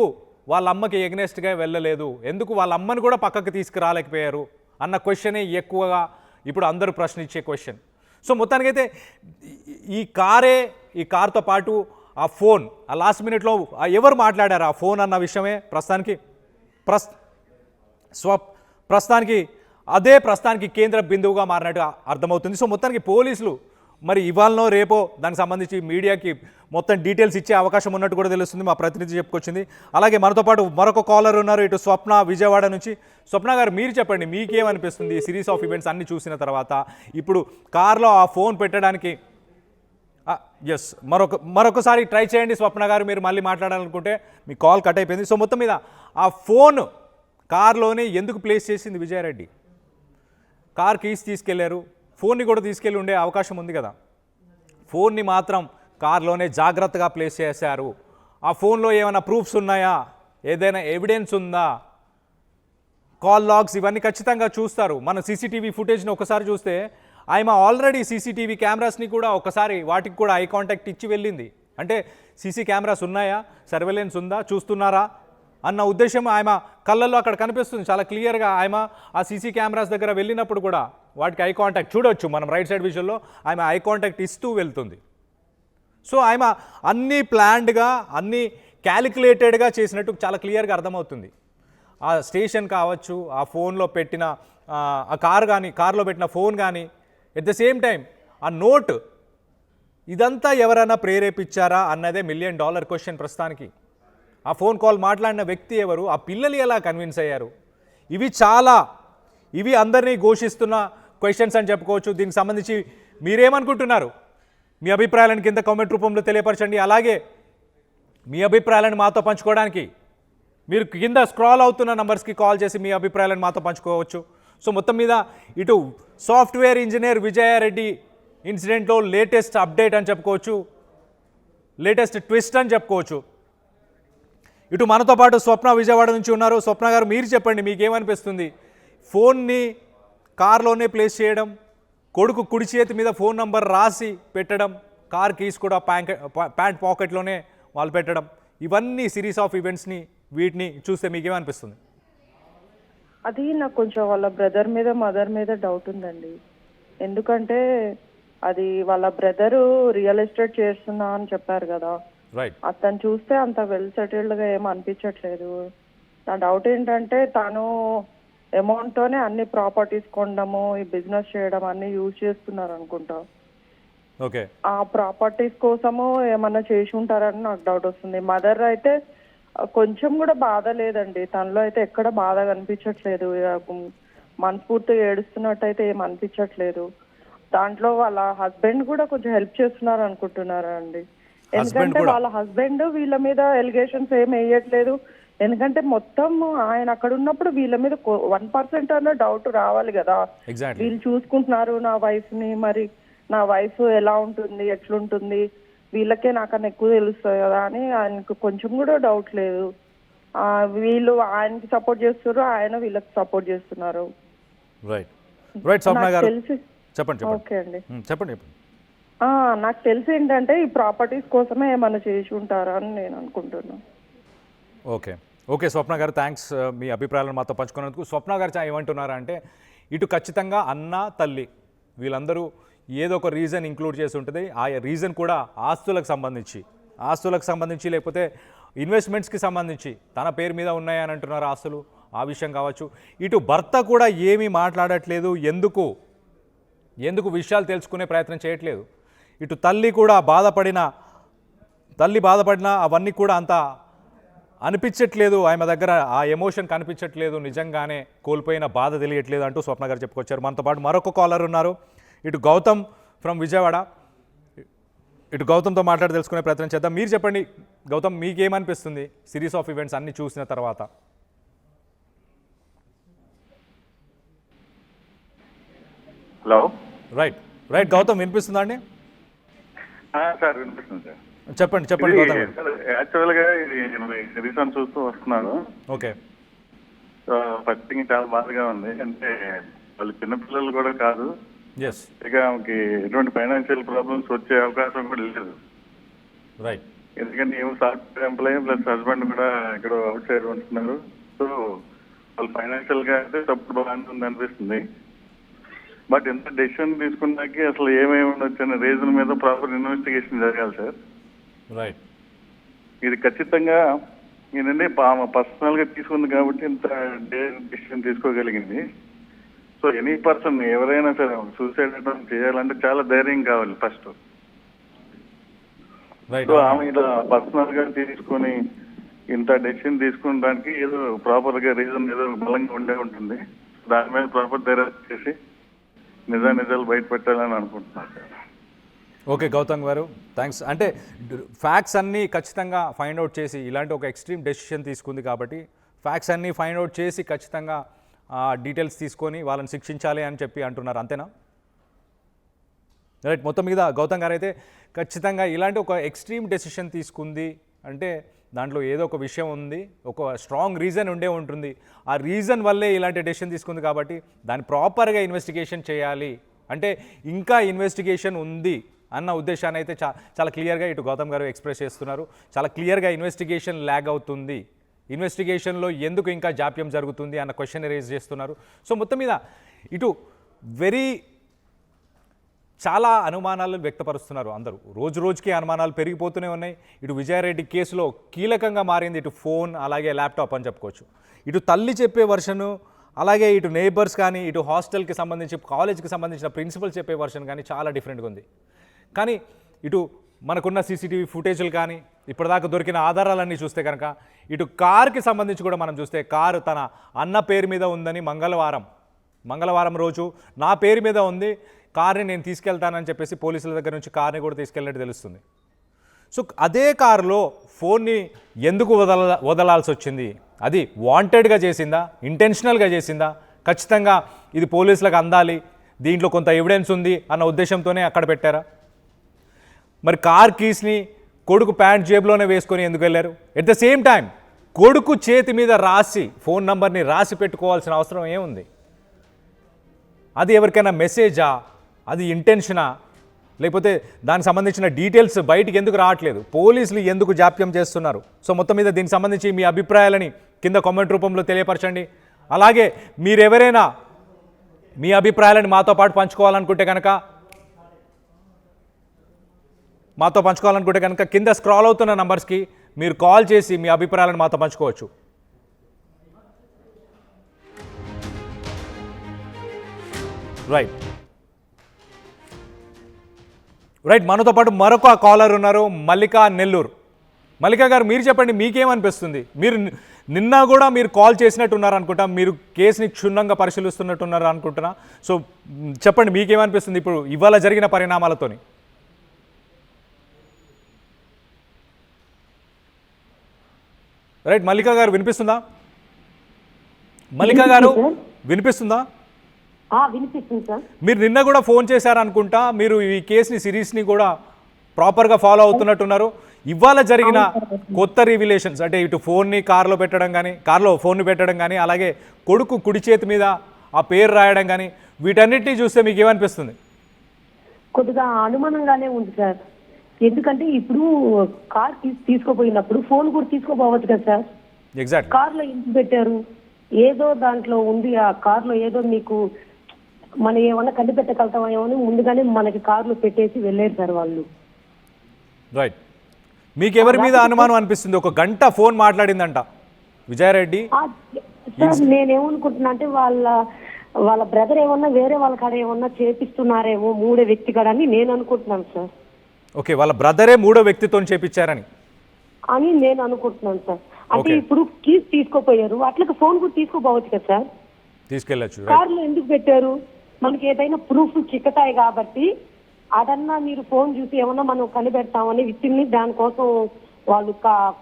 వాళ్ళ అమ్మకి ఎగ్నెస్ట్గా వెళ్ళలేదు, ఎందుకు వాళ్ళ అమ్మని కూడా పక్కకు తీసుకురాలేకపోయారు అన్న క్వశ్చనే ఎక్కువగా ఇప్పుడు అందరూ ప్రశ్నించే క్వశ్చన్. సో మొత్తానికైతే ఈ కార్తో పాటు ఆ ఫోన్, ఆ లాస్ట్ మినిట్లో ఎవరు మాట్లాడారు ఆ ఫోన్ అన్న విషయమే ప్రస్తుతానికి కేంద్ర బిందువుగా మారినట్టు అర్థమవుతుంది. సో మొత్తానికి పోలీసులు మరి ఇవాళనో రేపో దానికి సంబంధించి మీడియాకి మొత్తం డీటెయిల్స్ ఇచ్చే అవకాశం ఉన్నట్టు కూడా తెలుస్తుంది, మా ప్రతినిధి చెప్పుకొచ్చింది. అలాగే మనతో పాటు మరొక కాలర్ ఉన్నారు, ఇటు స్వప్న విజయవాడ నుంచి. స్వప్న గారు, మీరు చెప్పండి, మీకేమనిపిస్తుంది ఈ సిరీస్ ఆఫ్ ఈవెంట్స్ అన్ని చూసిన తర్వాత? ఇప్పుడు కార్లో ఆ ఫోన్ పెట్టడానికి ఎస్ మరొకసారి ట్రై చేయండి స్వప్న గారు, మీరు మళ్ళీ మాట్లాడాలనుకుంటే మీ కాల్ కట్ అయిపోయింది. సో మొత్తం మీద ఆ ఫోన్ కార్లోనే ఎందుకు ప్లేస్ చేసింది విజయారెడ్డి? కార్ కీస్ తీసుకెళ్లారు, ఫోన్ని కూడా తీసుకెళ్ళి ఉండే అవకాశం ఉంది కదా. ఫోన్ని మాత్రం కార్లోనే జాగ్రత్తగా ప్లేస్ చేశారు. ఆ ఫోన్లో ఏమైనా ప్రూఫ్స్ ఉన్నాయా, ఏదైనా ఎవిడెన్స్ ఉందా, కాల్ లాగ్స్ ఇవన్నీ ఖచ్చితంగా చూస్తారు. మన సీసీటీవీ ఫుటేజ్ని ఒకసారి చూస్తే ఆయన ఆల్రెడీ సీసీటీవీ కెమెరాస్ని కూడా ఒకసారి వాటికి కూడా ఐ కాంటాక్ట్ ఇచ్చి వెళ్ళింది. అంటే సీసీ కెమెరాస్ ఉన్నాయా, సర్వేలెన్స్ ఉందా, చూస్తున్నారా అన్న ఉద్దేశం ఆయన కళ్ళల్లో అక్కడ కనిపిస్తుంది చాలా క్లియర్గా. ఆయన ఆ సీసీ కెమెరాస్ దగ్గర వెళ్ళినప్పుడు కూడా వాటికి ఐ కాంటాక్ట్ చూడవచ్చు మనం రైట్ సైడ్ విజువల్లో, ఆయన ఐ కాంటాక్ట్ ఇస్తూ వెళ్తుంది. సో ఆయన అన్నీ ప్లాన్డ్గా, అన్నీ క్యాలిక్యులేటెడ్గా చేసినట్టు చాలా క్లియర్గా అర్థమవుతుంది. ఆ స్టేషన్ కావచ్చు, ఆ ఫోన్లో పెట్టిన ఆ కార్లో పెట్టిన ఫోన్ కానీ, ఎట్ ద సేమ్ టైం ఆ నోట్, ఇదంతా ఎవరైనా ప్రేరేపించారా అన్నదే $1 మిలియన్ క్వశ్చన్ ప్రస్తుతానికి. ఆ ఫోన్ కాల్ మాట్లాడిన వ్యక్తి ఎవరు, ఆ పిల్లలు ఎలా కన్విన్స్ అయ్యారు, ఇవి అందరినీ ఘోషిస్తున్న క్వశ్చన్స్ అని చెప్పుకోవచ్చు. దీనికి సంబంధించి మీరేమనుకుంటున్నారు? మీ అభిప్రాయాలను కింద కామెంట్ రూపంలో తెలియపరచండి. అలాగే మీ అభిప్రాయాలను మాతో పంచుకోవడానికి మీరు కింద స్క్రాల్ అవుతున్న నంబర్స్కి కాల్ చేసి మీ అభిప్రాయాలను మాతో పంచుకోవచ్చు. సో మొత్తం మీద ఇటు సాఫ్ట్వేర్ ఇంజనీర్ విజయారెడ్డి ఇన్సిడెంట్లో లేటెస్ట్ అప్డేట్ అని చెప్పుకోవచ్చు, లేటెస్ట్ ట్విస్ట్ అని చెప్పుకోవచ్చు. ఇటు మనతో పాటు స్వప్న విజయవాడ నుంచి ఉన్నారు. స్వప్న గారు, మీరు చెప్పండి, మీకేమనిపిస్తుంది? ఫోన్ని కార్లోనే ప్లేస్ చేయడం, కొడుకు కుడి చేతి మీద ఫోన్ నంబర్ రాసి పెట్టడం, కార్ కీస్ కూడా ప్యాంట్ పాకెట్లోనే వాళ్ళు పెట్టడం, ఇవన్నీ సిరీస్ ఆఫ్ ఈవెంట్స్ని వీటిని చూస్తే మీకేమనిపిస్తుంది? అది నాకు కొంచెం వాళ్ళ బ్రదర్ మీద మదర్ మీద డౌట్ ఉందండి. ఎందుకంటే అది వాళ్ళ బ్రదరు రియల్ ఎస్టేట్ చేస్తున్నా అని చెప్పారు కదా, అతను చూస్తే అంత వెల్ సెటిల్డ్గా ఏం అనిపించట్లేదు. నా డౌట్ ఏంటంటే తను అమౌంట్ తోనే అన్ని ప్రాపర్టీస్ కొనడము, ఈ బిజినెస్ చేయడం అన్ని యూజ్ చేస్తున్నారు అనుకుంటా. ఓకే, ఆ ప్రాపర్టీస్ కోసము ఏమన్నా చేసి ఉంటారని నాకు డౌట్ వస్తుంది. మదర్ అయితే కొంచెం కూడా బాధ లేదండి, తనలో అయితే ఎక్కడ బాధ కనిపించట్లేదు, మనస్ఫూర్తిగా ఏడుస్తున్నట్టు అయితే ఏం అనిపించట్లేదు. దాంట్లో వాళ్ళ హస్బెండ్ కూడా కొంచెం హెల్ప్ చేస్తున్నారు అనుకుంటున్నారా అండి? ఎందుకంటే వాళ్ళ హస్బెండ్ వీళ్ళ మీద ఎలిగేషన్స్ ఏం వేయట్లేదు. ఎందుకంటే మొత్తం ఆయన అక్కడ ఉన్నప్పుడు వీళ్ళ మీద 1% అన్న డౌట్ రావాలి కదా. వీళ్ళు చూసుకుంటున్నారు నా వైఫ్ ని, మరి నా వైఫ్ ఎలా ఉంటుంది, ఎట్లుంటుంది, వీళ్ళకే నాకన్నా ఎక్కువ తెలుస్తుంది కదా అని ఆయనకు కొంచెం కూడా డౌట్ లేదు. వీళ్ళు ఆయనకి సపోర్ట్ చేస్తున్నారు, ఆయన వీళ్ళకి సపోర్ట్ చేస్తున్నారు. ఓకే అండి, చెప్పండి. నాకు తెలిసి ఏంటంటే ఈ ప్రాపర్టీస్ కోసమే ఏమన్నా చేసి ఉంటారా అని నేను అనుకుంటున్నాను. ఓకే స్వప్న గారు, థ్యాంక్స్ మీ అభిప్రాయాలను మాతో పంచుకున్నందుకు. స్వప్న గారు ఏమంటున్నారా అంటే, ఇటు ఖచ్చితంగా అన్న తల్లి వీళ్ళందరూ ఏదో ఒక రీజన్ ఇంక్లూడ్ చేసి ఉంటుంది. ఆ రీజన్ కూడా ఆస్తులకు సంబంధించి లేకపోతే ఇన్వెస్ట్మెంట్స్కి సంబంధించి తన పేరు మీద ఉన్నాయని అంటున్నారు ఆస్తులు, ఆ విషయం కావచ్చు. ఇటు భర్త కూడా ఏమీ మాట్లాడట్లేదు, ఎందుకు విషయాలు తెలుసుకునే ప్రయత్నం చేయట్లేదు. ఇటు తల్లి బాధపడినా అవన్నీ కూడా అంత అనిపించట్లేదు, ఆమె దగ్గర ఆ ఎమోషన్ కనిపించట్లేదు, నిజంగానే కోల్పోయిన బాధ తెలియట్లేదు అంటూ స్వప్న గారు చెప్పుకొచ్చారు. మనతో పాటు మరొక కాలర్ ఉన్నారు, ఇటు గౌతమ్ ఫ్రమ్ విజయవాడ. ఇటు గౌతమ్తో మాట్లాడి తెలుసుకునే ప్రయత్నం చేద్దాం. మీరు చెప్పండి గౌతమ్, మీకేమనిపిస్తుంది సిరీస్ ఆఫ్ ఈవెంట్స్ అన్ని చూసిన తర్వాత? హలో, రైట్ గౌతమ్, వినిపిస్తుందా అండి? సార్ వినిపిస్తుంది సార్. చెప్పండి గౌతమ్ గారు. యాక్చువల్గా ఇది నేను సిరీస్ అని చూస్తూ వస్తున్నాను. ఓకే. సో ఫస్ట్ థింగ్ చాలా బాధగా ఉంది. అంటే వాళ్ళు చిన్నపిల్లలు కూడా కాదు, ఎస్, ఇక ఆమెకి ఎటువంటి ఫైనాన్షియల్ ప్రాబ్లమ్స్ వచ్చే అవకాశం కూడా లేదు. రైట్. ఎందుకంటే ఏమో సాఫ్ట్వేర్ ఎంప్లాయీ ప్లస్ హస్బెండ్ కూడా ఇక్కడ అవుట్ సైడ్ ఉంటున్నారు. సో వాళ్ళు ఫైనాన్షియల్గా అయితే తప్పుడు బాగానే ఉంది అనిపిస్తుంది. బట్ ఎంత డెసిషన్ తీసుకున్నాకి అసలు ఏమేమి ఉండొచ్చు రీజన్ మీద ప్రాపర్ ఇన్వెస్టిగేషన్ జరగాలి సార్. రైట్. ఇది ఖచ్చితంగా ఏంటంటే పర్సనల్ గా తీసుకుంది కాబట్టి ఇంత డెసిషన్ తీసుకోగలిగింది. సో ఎనీ పర్సన్ ఎవరైనా సరే సూసైడ్ అటెంప్ట్ చేయాలంటే చాలా ధైర్యం కావాలి ఫస్ట్. సో ఆమె ఇలా పర్సనల్ గా తీసుకొని ఇంత డెసిషన్ తీసుకోవడానికి ఏదో ప్రాపర్ గా రీజన్ ఏదో బలంగా ఉండే ఉంటుంది. దాని మీద ప్రాపర్ దర్యాప్తు చేసి నిజాలు బయట పెట్టాలని అనుకుంటున్నాను సార్. ఓకే గౌతమ్ గారు, థ్యాంక్స్. అంటే ఫ్యాక్ట్స్ అన్నీ ఖచ్చితంగా ఫైండ్ అవుట్ చేసి, ఇలాంటి ఒక ఎక్స్ట్రీమ్ డెసిషన్ తీసుకుంది కాబట్టి ఫ్యాక్ట్స్ అన్నీ ఫైండ్ అవుట్ చేసి ఖచ్చితంగా డీటెయిల్స్ తీసుకొని వాళ్ళని శిక్షించాలి అని చెప్పి అంటున్నారు, అంతేనా? రైట్. మొత్తం మీద గౌతమ్ గారు అయితే ఖచ్చితంగా ఇలాంటి ఒక ఎక్స్ట్రీమ్ డెసిషన్ తీసుకుంది అంటే దాంట్లో ఏదో ఒక విషయం ఉంది, ఒక స్ట్రాంగ్ రీజన్ ఉండే ఉంటుంది. ఆ రీజన్ వల్లే ఇలాంటి డెసిషన్ తీసుకుంది కాబట్టి దాన్ని ప్రాపర్గా ఇన్వెస్టిగేషన్ చేయాలి. అంటే ఇంకా ఇన్వెస్టిగేషన్ ఉంది అన్న ఉద్దేశాన్ని అయితే చాలా క్లియర్గా ఇటు గౌతమ్ గారు ఎక్స్ప్రెస్ చేస్తున్నారు. చాలా క్లియర్గా ఇన్వెస్టిగేషన్ ల్యాగ్ అవుతుంది, ఇన్వెస్టిగేషన్లో ఎందుకు ఇంకా జాప్యం జరుగుతుంది అన్న క్వశ్చన్ రేజ్ చేస్తున్నారు. సో మొత్తం మీద ఇటు చాలా అనుమానాలు వ్యక్తపరుస్తున్నారు అందరూ. రోజు రోజుకి అనుమానాలు పెరిగిపోతూనే ఉన్నాయి. ఇటు విజయారెడ్డి కేసులో కీలకంగా మారింది ఇటు ఫోన్ అలాగే ల్యాప్టాప్ అని చెప్పుకోవచ్చు. ఇటు తల్లి చెప్పే వర్షను, అలాగే ఇటు నేబర్స్ కానీ, ఇటు హాస్టల్కి సంబంధించి కాలేజ్కి సంబంధించిన ప్రిన్సిపల్ చెప్పే వర్షన్ కానీ చాలా డిఫరెంట్గా ఉంది. కానీ ఇటు మనకున్న సీసీటీవీ ఫుటేజ్లు కానీ ఇప్పటిదాకా దొరికిన ఆధారాలన్నీ చూస్తే కనుక ఇటు కార్కి సంబంధించి కూడా మనం చూస్తే కారు తన అన్న పేరు మీద ఉందని మంగళవారం రోజు నా పేరు మీద ఉంది, కార్ని నేను తీసుకెళ్తానని చెప్పేసి పోలీసుల దగ్గర నుంచి కార్ని కూడా తీసుకెళ్ళినట్టు తెలుస్తుంది. సో అదే కారులో ఫోన్ని ఎందుకు వదలాల్సి వచ్చింది? అది వాంటెడ్గా చేసిందా, ఇంటెన్షనల్గా చేసిందా? ఖచ్చితంగా ఇది పోలీసులకు అందాలి, దీంట్లో కొంత ఎవిడెన్స్ ఉంది అన్న ఉద్దేశంతోనే అక్కడ పెట్టారా? మరి కార్ కీస్ని కొడుకు ప్యాంట్ జేబులోనే వేసుకొని ఎందుకు వెళ్ళారు? ఎట్ ద సేమ్ టైం కొడుకు చేతి మీద రాసి ఫోన్ నంబర్ని రాసి పెట్టుకోవాల్సిన అవసరం ఏముంది? అది ఎవరికైనా మెసేజా, అది ఇంటెన్షనా, లేకపోతే దానికి సంబంధించిన డీటెయిల్స్ బయటికి ఎందుకు రావట్లేదు? పోలీసులు ఎందుకు జాప్యం చేస్తున్నారు? సో మొత్తం మీద దీనికి సంబంధించి మీ అభిప్రాయాలని కింద కామెంట్ రూపంలో తెలియపరచండి. అలాగే మీరెవరైనా మీ అభిప్రాయాలని మాతో పాటు పంచుకోవాలనుకుంటే కనుక కింద స్క్రాల్ అవుతున్న నంబర్స్కి మీరు కాల్ చేసి మీ అభిప్రాయాలను మాతో పంచుకోవచ్చు. రైట్ మనతో పాటు మరొక కాలర్ ఉన్నారు, మల్లిక, నెల్లూరు. మల్లిక గారు, మీరు చెప్పండి, మీకేమనిపిస్తుంది? మీరు నిన్న కూడా మీరు కాల్ చేసినట్టున్నారు అనుకుంటా, మీరు కేసుని క్షుణ్ణంగా పరిశీలిస్తున్నట్టున్నారు అనుకుంటున్నా. సో చెప్పండి, మీకేమనిపిస్తుంది ఇప్పుడు ఇవాళ జరిగిన పరిణామాలతోని? రైట్ మల్లిక గారు, వినిపిస్తుందా? వినిపిస్తుందా? వినిపిస్తుంది సార్. మీరు నిన్న కూడా ఫోన్ చేశారనుకుంటా, మీరు ఈ కేసుని సిరీస్ని కూడా ప్రాపర్గా ఫాలో అవుతున్నట్టున్నారు. ఇవాళ జరిగిన కొత్త రివిలేషన్స్ అంటే ఇటు ఫోన్ని కార్లో పెట్టడం కానీ అలాగే కొడుకు కుడి చేతి మీద ఆ పేరు రాయడం కానీ వీటన్నిటినీ చూస్తే మీకు ఏమనిపిస్తుంది? కొద్దిగా అనుమానంగానే ఉంది సార్. ఎందుకంటే ఇప్పుడు కార్ తీసుకోపోయినప్పుడు ఫోన్ కూడా తీసుకోపోవచ్చు కదా సార్. ఎగ్జాక్ట్. కార్లో ఎందుకు పెట్టారు? ఏదో దాంట్లో ఉంది, ఆ కార్లో ఏదో మీకు మనం ఏమన్నా కనిపెట్టగలుగుతామో ఏమని ముందుగానే మనకి కార్లో పెట్టేసి వెళ్ళారు సార్ వాళ్ళు. రైట్. మీకు ఎవరి మీద అనుమానం అనిపిస్తుంది? ఒక గంట ఫోన్ మాట్లాడిందంట విజయారెడ్డి. సార్ నేనేమనుకుంటున్నా అంటే వాళ్ళ బ్రదర్ ఏమన్నా వేరే వాళ్ళ కాడ ఏమన్నా చేపిస్తున్నారేమో మూడో వ్యక్తి కాడ అని నేను అనుకుంటున్నాను సార్. ఓకే, వాళ్ళ బ్రదరే మూడో వ్యక్తితో చేపించారని నేను అనుకుంటున్నాను సార్. అంటే Okay. ఇప్పుడు కీస్ తీసుకోపోయారు, అట్లా ఫోన్ కూడా తీసుకోపోవచ్చు కదా సార్. తీసుకెళ్ళచ్చు. కార్లో ఎందుకు పెట్టారు? మనకి ఏదైనా ప్రూఫ్ చిక్కతాయి కాబట్టి అదన్నా మీరు ఫోన్ చూసి ఏమన్నా మనం కనిపెడతామని విత్తిని దానికోసం వాళ్ళు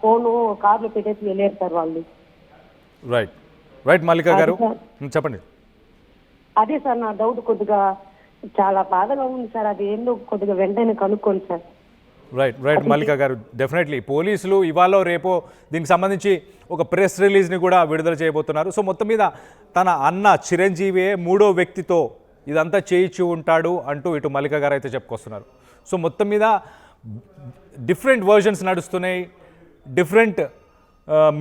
ఫోను కార్లో పెట్టేసి వెళ్ళారు సార్ వాళ్ళు. రైట్ రైట్ మల్లిక గారు అది సార్. చెప్పండి. అదే సార్ నా డౌట్, కొద్దిగా చాలా బాధగా ఉంది సార్. అది ఏందో కొద్దిగా వెంటనే కనుక్కోండి సార్. రైట్ రైట్ మల్లిక గారు, డెఫినెట్లీ పోలీసులు ఇవాళ రేపో దీనికి సంబంధించి ఒక ప్రెస్ రిలీజ్ని కూడా విడుదల చేయబోతున్నారు. సో మొత్తం మీద తన అన్న చిరంజీవి మూడో వ్యక్తితో ఇదంతా చేయించి ఉంటాడు అంటూ ఇటు మల్లిక గారు అయితే చెప్పుకొస్తున్నారు. సో మొత్తం మీద డిఫరెంట్ వర్జన్స్ నడుస్తున్నాయి, డిఫరెంట్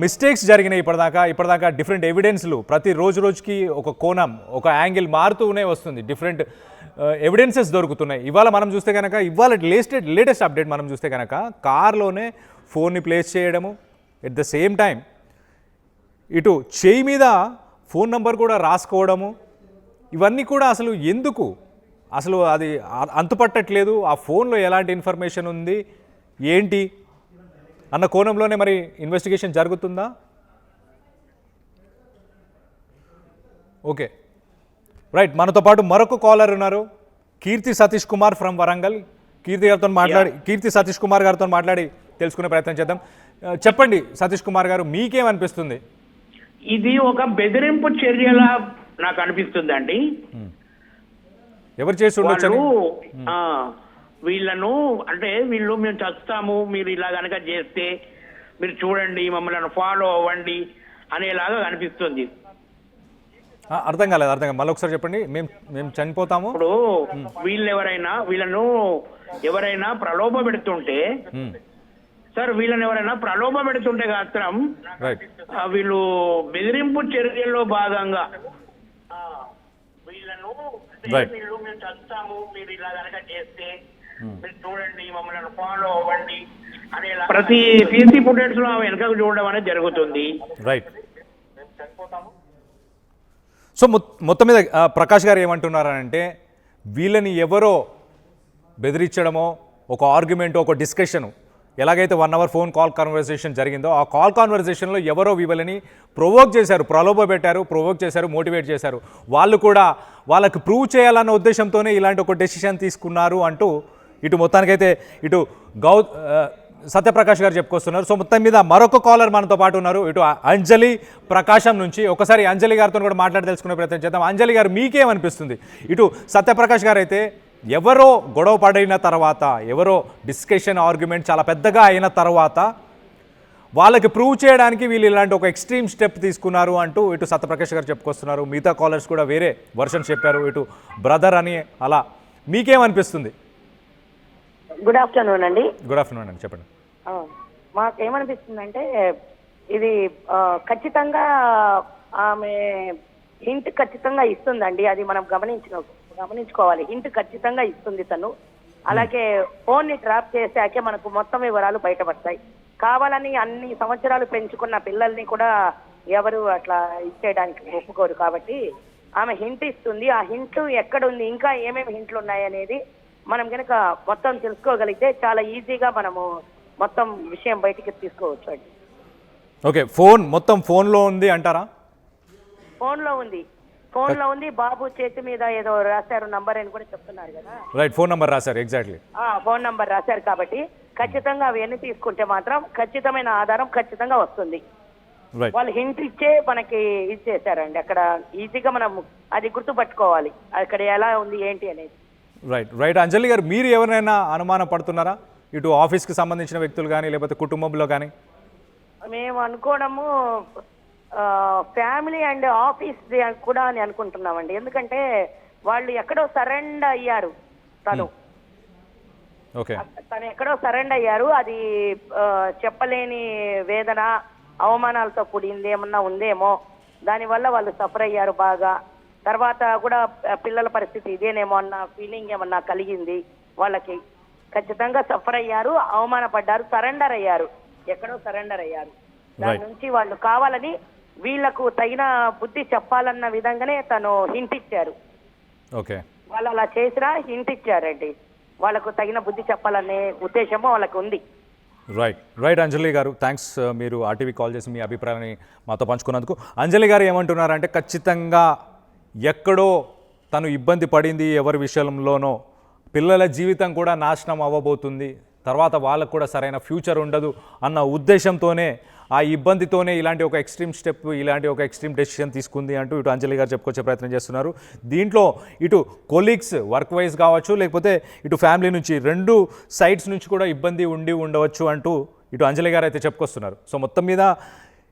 మిస్టేక్స్ జరిగినాయి ఇప్పటిదాకా డిఫరెంట్ ఎవిడెన్స్లు ప్రతి రోజుకి ఒక కోణం ఒక యాంగిల్ మారుతూనే వస్తుంది, డిఫరెంట్ ఎవిడెన్సెస్ దొరుకుతున్నాయి. ఇవాళ మనం చూస్తే కనుక ఇవాళ లేటెస్ట్ అప్డేట్ మనం చూస్తే కనుక కార్లోనే ఫోన్ని ప్లేస్ చేయడము, ఎట్ ద సేమ్ టైం ఇటు చేయి మీద ఫోన్ నంబర్ కూడా రాసుకోవడము, ఇవన్నీ కూడా అసలు ఎందుకు, అసలు అది అంతుపట్టట్లేదు. ఆ ఫోన్లో ఎలాంటి ఇన్ఫర్మేషన్ ఉంది ఏంటి అన్న కోణంలోనే మరి ఇన్వెస్టిగేషన్ జరుగుతుందా? ఓకే రైట్, మనతో పాటు మరొక కాలర్ ఉన్నారు, కీర్తి సతీష్ కుమార్ ఫ్రమ్ వరంగల్. కీర్తి సతీష్ కుమార్ గారితో మాట్లాడి తెలుసుకునే ప్రయత్నం చేద్దాం. చెప్పండి సతీష్ కుమార్ గారు, మీకేమనిపిస్తుంది? ఇది ఒక బెదిరింపు చర్యలా నాకు అనిపిస్తుందండి. ఎవరు చేసి ఉండొచ్చు? వీళ్ళను అంటే వీళ్ళు మేము చస్తాము, మీరు ఇలా కనుక చేస్తే మీరు చూడండి, మమ్మల్ని ఫాలో అవ్వండి అనేలాగా అనిపిస్తుంది. అర్థం కాలేదు, మళ్ళీ ఒకసారి చెప్పండి. మేము చనిపోతాము. ఇప్పుడు వీళ్ళను ఎవరైనా ప్రలోభ పెడుతుంటే సార్, వీళ్ళని ఎవరైనా ప్రలోభ పెడుతుంటే మాత్రం వీళ్ళు బెదిరింపు చర్యల్లో భాగంగా వీళ్ళను వీళ్ళు మేము చస్తాము, మీరు ఇలా కనుక చేస్తే మీరు చూడండి, మమ్మల్ని ఫాలో అవ్వండి అనేలా ప్రతి సీసీ ఫుటేజ్ లో వెనకకు చూడడం అనేది జరుగుతుంది. రైట్. సో మొత్తం మీద ప్రకాష్ గారు ఏమంటున్నారంటే వీళ్ళని ఎవరో బెదిరించడమో, ఒక ఆర్గ్యుమెంట్, ఒక డిస్కషను, ఎలాగైతే 1 hour ఫోన్ కాల్ కాన్వర్సేషన్ జరిగిందో ఆ కాల్ కాన్వర్సేషన్లో ఎవరో వీళ్ళని ప్రొవోక్ చేశారు, ప్రలోభ పెట్టారు, ప్రొవోక్ చేశారు, మోటివేట్ చేశారు. వాళ్ళు కూడా వాళ్ళకి ప్రూవ్ చేయాలన్న ఉద్దేశంతోనే ఇలాంటి ఒక డెసిషన్ తీసుకున్నారు అంటూ ఇటు మొత్తానికైతే ఇటు సత్యప్రకాష్ గారు చెప్పుకొస్తున్నారు. సో మొత్తం మీద మరొక కాలర్ మనతో పాటు ఉన్నారు, ఇటు అంజలి ప్రకాశం నుంచి. ఒకసారి అంజలి గారితో కూడా మాట్లాడి తెలుసుకునే ప్రయత్నం చేద్దాం. అంజలి గారు, మీకేమనిపిస్తుంది? ఇటు సత్యప్రకాష్ గారు అయితే ఎవరో గొడవ పడిన తర్వాత, ఎవరో డిస్కషన్ ఆర్గ్యుమెంట్ చాలా పెద్దగా అయిన తర్వాత వాళ్ళకి ప్రూవ్ చేయడానికి వీళ్ళు ఇలాంటి ఒక ఎక్స్ట్రీమ్ స్టెప్ తీసుకున్నారు అంటూ ఇటు సత్యప్రకాష్ గారు చెప్పుకొస్తున్నారు. మిగతా కాలర్స్ కూడా వేరే వర్షన్ చెప్పారు, ఇటు బ్రదర్ అని. అలా మీకేమనిపిస్తుంది? గుడ్ ఆఫ్టర్నూన్ అండి. గుడ్ ఆఫ్టర్నూన్ అండి, చెప్పండి. మాకేమనిపిస్తుందంటే ఇది ఖచ్చితంగా ఆమె హింట్ ఖచ్చితంగా ఇస్తుందండి. అది మనం గమనించుకోవాలి. హింట్ ఖచ్చితంగా ఇస్తుంది తను. అలాగే ఫోన్ ని ట్రాప్ చేశాకే మనకు మొత్తం వివరాలు బయటపడతాయి. కావాలని అన్ని సంవత్సరాలు పెంచుకున్న పిల్లల్ని కూడా ఎవరు అట్లా ఇచ్చేయడానికి ఒప్పుకోరు. కాబట్టి ఆమె హింట్ ఇస్తుంది. ఆ హింట్ ఎక్కడుంది, ఇంకా ఏమేమి హింట్లు ఉన్నాయనేది మనం కనుక మొత్తం తెలుసుకోగలిగితే చాలా ఈజీగా మనము మొత్తం విషయం బయటికి తీసుకోవచ్చు అండి. ఓకే, మొత్తం ఫోన్లో ఉంది అంటారా? ఫోన్లో ఉంది. బాబు చేతి మీద ఏదో రాశారు నంబర్ అని కూడా చెప్తున్నారు కదా. రైట్, ఫోన్ నంబర్ రాశారు. ఎగ్జాక్ట్లీ ఫోన్ నంబర్ రాశారు కాబట్టి ఖచ్చితంగా అవన్నీ తీసుకుంటే మాత్రం ఖచ్చితమైన ఆధారం ఖచ్చితంగా వస్తుంది. వాళ్ళు హింట్ ఇచ్చే మనకి ఇచ్చేసారండి. అక్కడ ఈజీగా మనం అది గుర్తుపట్టుకోవాలి, అక్కడ ఎలా ఉంది ఏంటి అనేది. రైట్ అంజలి గారు, మీరు ఎవరైనా అనుమానం పడుతున్నారా? ఇటు ఆఫీస్కి సంబంధించిన వ్యక్తులు కానీ లేకపోతే కుటుంబంలో కానీ? మేము అనుకోవడము ఫ్యామిలీ అండ్ ఆఫీస్ కూడా అని అనుకుంటున్నామండి. ఎందుకంటే వాళ్ళు ఎక్కడో సరెండర్ అయ్యారు. తను ఎక్కడో సరెండర్ అయ్యారు. అది చెప్పలేని వేదన, అవమానాలతో కూడింది ఏమన్నా ఉందేమో, దానివల్ల వాళ్ళు సఫర్ అయ్యారు బాగా. తర్వాత కూడా పిల్లల పరిస్థితి ఇదేనేమో అన్న ఫీలింగ్ ఏమన్నా కలిగింది వాళ్ళకి. ఖచ్చితంగా సఫర్ అయ్యారు, అవమానపడ్డారు, సరెండర్ అయ్యారు, ఎక్కడో సరెండర్ అయ్యారు. దాని నుంచి వాళ్ళు కావాలని వీళ్లకు తగిన బుద్ధి చెప్పాలన్న విధంగానే తను హింట్ ఇచ్చారు. వాళ్ళు అలా చేసినా హింట్ ఇచ్చారండి. వాళ్ళకు తగిన బుద్ధి చెప్పాలనే ఉద్దేశము వాళ్ళకు ఉంది. రైట్ అంజలి గారు, థ్యాంక్స్ మీరు ఆర్టీవీ కాల్ చేసి మీ అభిప్రాయాన్ని మాతో పంచుకున్నందుకు. అంజలి గారు ఏమంటున్నారంటే ఖచ్చితంగా ఎక్కడో తను ఇబ్బంది పడింది ఎవరి విషయంలోనో, పిల్లల జీవితం కూడా నాశనం అవ్వబోతుంది, తర్వాత వాళ్ళకు కూడా సరైన ఫ్యూచర్ ఉండదు అన్న ఉద్దేశంతోనే, ఆ ఇబ్బందితోనే ఇలాంటి ఒక ఎక్స్ట్రీమ్ స్టెప్, ఇలాంటి ఒక ఎక్స్ట్రీమ్ డెసిషన్ తీసుకుంది అంటూ ఇటు అంజలి గారు చెప్పుకొచ్చే ప్రయత్నం చేస్తున్నారు. దీంట్లో ఇటు కొలీగ్స్ వర్క్ వైజ్ కావచ్చు, లేకపోతే ఇటు ఫ్యామిలీ నుంచి, రెండు సైడ్స్ నుంచి కూడా ఇబ్బంది ఉండవచ్చు అంటూ ఇటు అంజలి గారు అయితే చెప్పుకొస్తున్నారు. సో మొత్తం మీద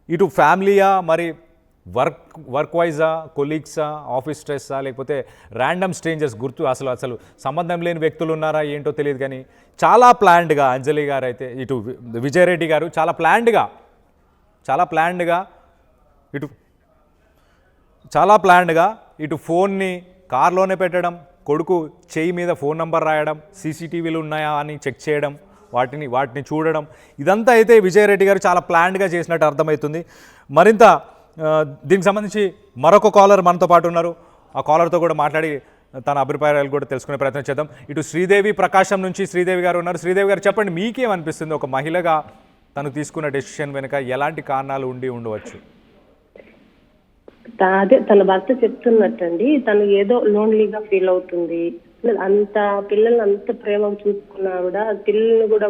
ఇటు ఫ్యామిలీయా, మరి వర్క్ వైజా, కొలీగ్సా, ఆఫీస్ స్ట్రెస్సా, లేకపోతే ర్యాండమ్ స్ట్రేంజర్స్, అసలు సంబంధం లేని వ్యక్తులు ఉన్నారా ఏంటో తెలియదు, కానీ చాలా ప్లాన్డ్గా అంజలి గారు అయితే, ఇటు విజయరెడ్డి గారు చాలా ప్లాన్డ్గా ఇటు ఫోన్ని కార్లోనే పెట్టడం, కొడుకు చేయి మీద ఫోన్ నంబర్ రాయడం, సీసీటీవీలు ఉన్నాయా అని చెక్ చేయడం, వాటిని చూడడం, ఇదంతా అయితే విజయరెడ్డి గారు చాలా ప్లాన్డ్గా చేసినట్టు అర్థమవుతుంది. మరింత దీనికి సంబంధించి మరొక కాలర్ మనతో పాటు ఉన్నారు. ఆ కాలర్తో కూడా మాట్లాడి తన అభిప్రాయాలు కూడా తెలుసుకునే ప్రయత్నం చేద్దాం. ఇటు శ్రీదేవి ప్రకాశం నుంచి శ్రీదేవి గారు ఉన్నారు. శ్రీదేవి గారు చెప్పండి, మీకేమనిపిస్తుంది ఒక మహిళగా తను తీసుకున్న డెసిషన్ వెనుక ఎలాంటి కారణాలు ఉండవచ్చు? అదే తన భర్త చెప్తున్నట్టండి, తను ఏదో లోన్లీగా ఫీల్ అవుతుంది. అంత పిల్లల్ని అంత ప్రేమగా చూసుకున్నా కూడా పిల్లల్ని కూడా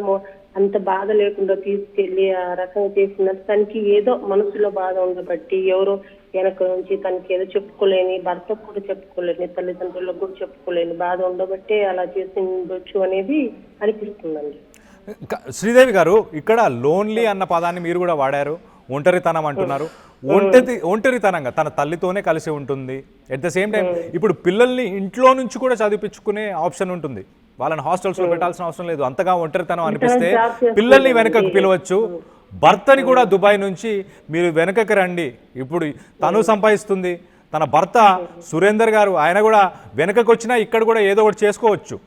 అంత బాధ లేకుండా తీసుకెళ్లి ఆ రకంగా చేసినట్టు తనకి ఏదో మనసులో బాధ ఉండబట్టి, ఎవరో వెనక నుంచి తనకి ఏదో చెప్పుకోలేని, భర్తకు కూడా చెప్పుకోలేని, తల్లిదండ్రులకు కూడా చెప్పుకోలేని బాధ ఉండబట్టే అలా చేసి ఉండొచ్చు అనేది అనిపిస్తుందండి. శ్రీదేవి గారు, ఇక్కడ లోన్లీ అన్న పదాన్ని మీరు కూడా వాడారు, ఒంటరితనం అంటున్నారు. ఒంటరితనంగా తన తల్లితోనే కలిసి ఉంటుంది. ఎట్ ద సేమ్ టైం ఇప్పుడు పిల్లల్ని ఇంట్లో నుంచి కూడా చదివించుకునే ఆప్షన్ ఉంటుంది, వాళ్ళని హాస్టల్స్లో పెట్టాల్సిన అవసరం లేదు. అంతగా ఒంటరితనం అనిపిస్తే పిల్లల్ని వెనకకు పిలవచ్చు. భర్తని కూడా దుబాయ్ నుంచి మీరు వెనకకి రండి, ఇప్పుడు తను సంపాదిస్తుంది, తన భర్త సురేందర్ గారు ఆయన కూడా వెనకకు వచ్చినా ఇక్కడ కూడా ఏదో ఒకటి చేసుకోవచ్చు.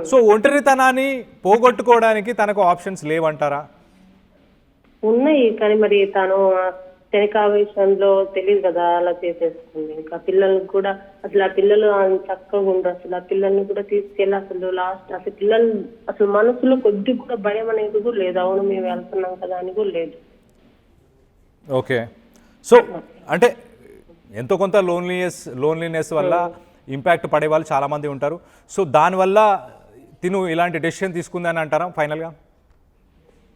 సో ఒంటరితనాన్ని పోగొట్టుకోవడానికి తనకు ఆప్షన్స్ లేవంటారా? ఉన్నాయి, కానీ మరి తను తెనికావేశంలో తెలియదు కదా, అలా చేసేస్తుంది. ఇంకా పిల్లలకు కూడా అసలు ఆ పిల్లలు చక్కగా ఉండరు, అసలు ఆ పిల్లల్ని కూడా తీసుకెళ్ళి అసలు అసలు పిల్లలు అసలు మనసులో కొద్దిగా కూడా భయం అనేది కూడా లేదు. అవును మేము వెళ్తున్నాం కదా అని కూడా లేదు. ఓకే, సో అంటే ఎంతో కొంత లోన్లీనెస్ వల్ల ఇంపాక్ట్ పడే వాళ్ళు చాలామంది ఉంటారు. సో దానివల్ల తిను ఇలాంటి డెసిషన్ తీసుకుందని అంటారా ఫైనల్గా?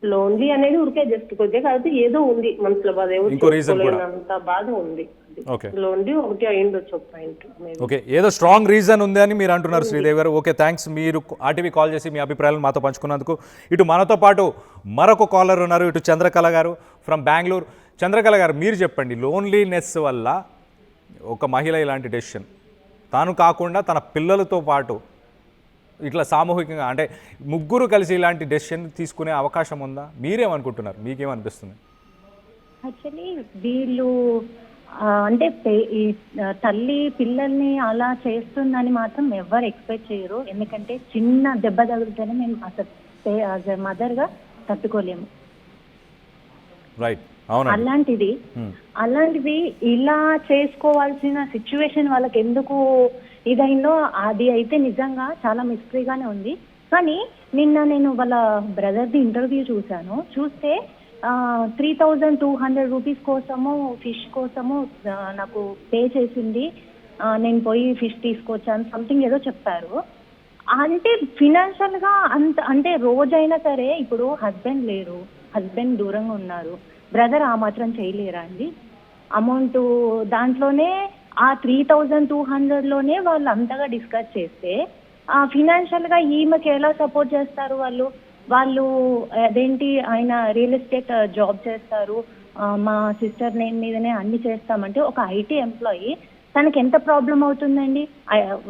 లోన్లీ అనేది ఊరికే జస్ట్ కొద్దిగా కాబట్టి ఏదో ఉంది మనసులో బాధ, ఇంకో రీజన్ కూడా అంత బాధ ఉంది. ఓకే, లోన్లీ ఒకటి అయ్యిండొచ్చు పాయింట్. ఓకే, ఏదో స్ట్రాంగ్ రీజన్ ఉంది అని మీరు అంటున్నారు శ్రీదేవి గారు. ఓకే, థ్యాంక్స్ మీరు ఆర్టీవీ కాల్ చేసి మీ అభిప్రాయాలను మాతో పంచుకున్నందుకు. ఇటు మనతో పాటు మరొక కాలర్ ఉన్నారు, ఇటు చంద్రకళ గారు ఫ్రమ్ బెంగళూరు. చంద్రకళ గారు, మీరు చెప్పండి, లోన్లీనెస్ వల్ల ఒక మహిళ ఇలాంటి డెసిషన్, తాను కాకుండా తన పిల్లలతో పాటు ఇట్లా సామూహికంగా అంటే ముగ్గురు కలిసి ఇలాంటి డెసిషన్ తీసుకునే అవకాశం ఉందా? మీరేమనుకుంటున్నారు, మీకేమనిపిస్తుంది? యాక్చువల్లీ వీళ్ళు అంటే ఈ తల్లి పిల్లల్ని అలా చేస్తుందని మాత్రం ఎవరు ఎక్స్పెక్ట్ చేయరు. ఎందుకంటే చిన్న దెబ్బ తగిలితేనే మేము అసలు మదర్గా తట్టుకోలేము. రైట్, అలాంటిది ఇలా చేసుకోవాల్సిన సిచ్యువేషన్ వాళ్ళకి ఎందుకు ఇదైందో అది అయితే నిజంగా చాలా మిస్టరీగానే ఉంది. కానీ నిన్న నేను వాళ్ళ బ్రదర్ది ఇంటర్వ్యూ చూస్తే 3,200 రూపీస్ కోసము ఫిష్ కోసము నాకు పే చేసింది, నేను పోయి ఫిష్ తీసుకొచ్చాను సంథింగ్ ఏదో చెప్పారు. అంటే ఫినాన్షియల్ గా అంటే రోజైనా సరే ఇప్పుడు హస్బెండ్ లేరు, హస్బెండ్ దూరంగా ఉన్నారు, బ్రదర్ ఆ మాత్రం చేయలేరా అండి? అమౌంట్ దాంట్లోనే ఆ 3,200లోనే వాళ్ళు అంతగా డిస్కస్ చేస్తే ఫినాన్షియల్ గా ఈమెకి ఎలా సపోర్ట్ చేస్తారు వాళ్ళు అదేంటి ఆయన రియల్ ఎస్టేట్ జాబ్ చేస్తారు, మా సిస్టర్ నేమ్ మీదనే అన్ని చేస్తామంటే ఒక ఐటీ ఎంప్లాయీ తనకి ఎంత ప్రాబ్లం అవుతుందండి?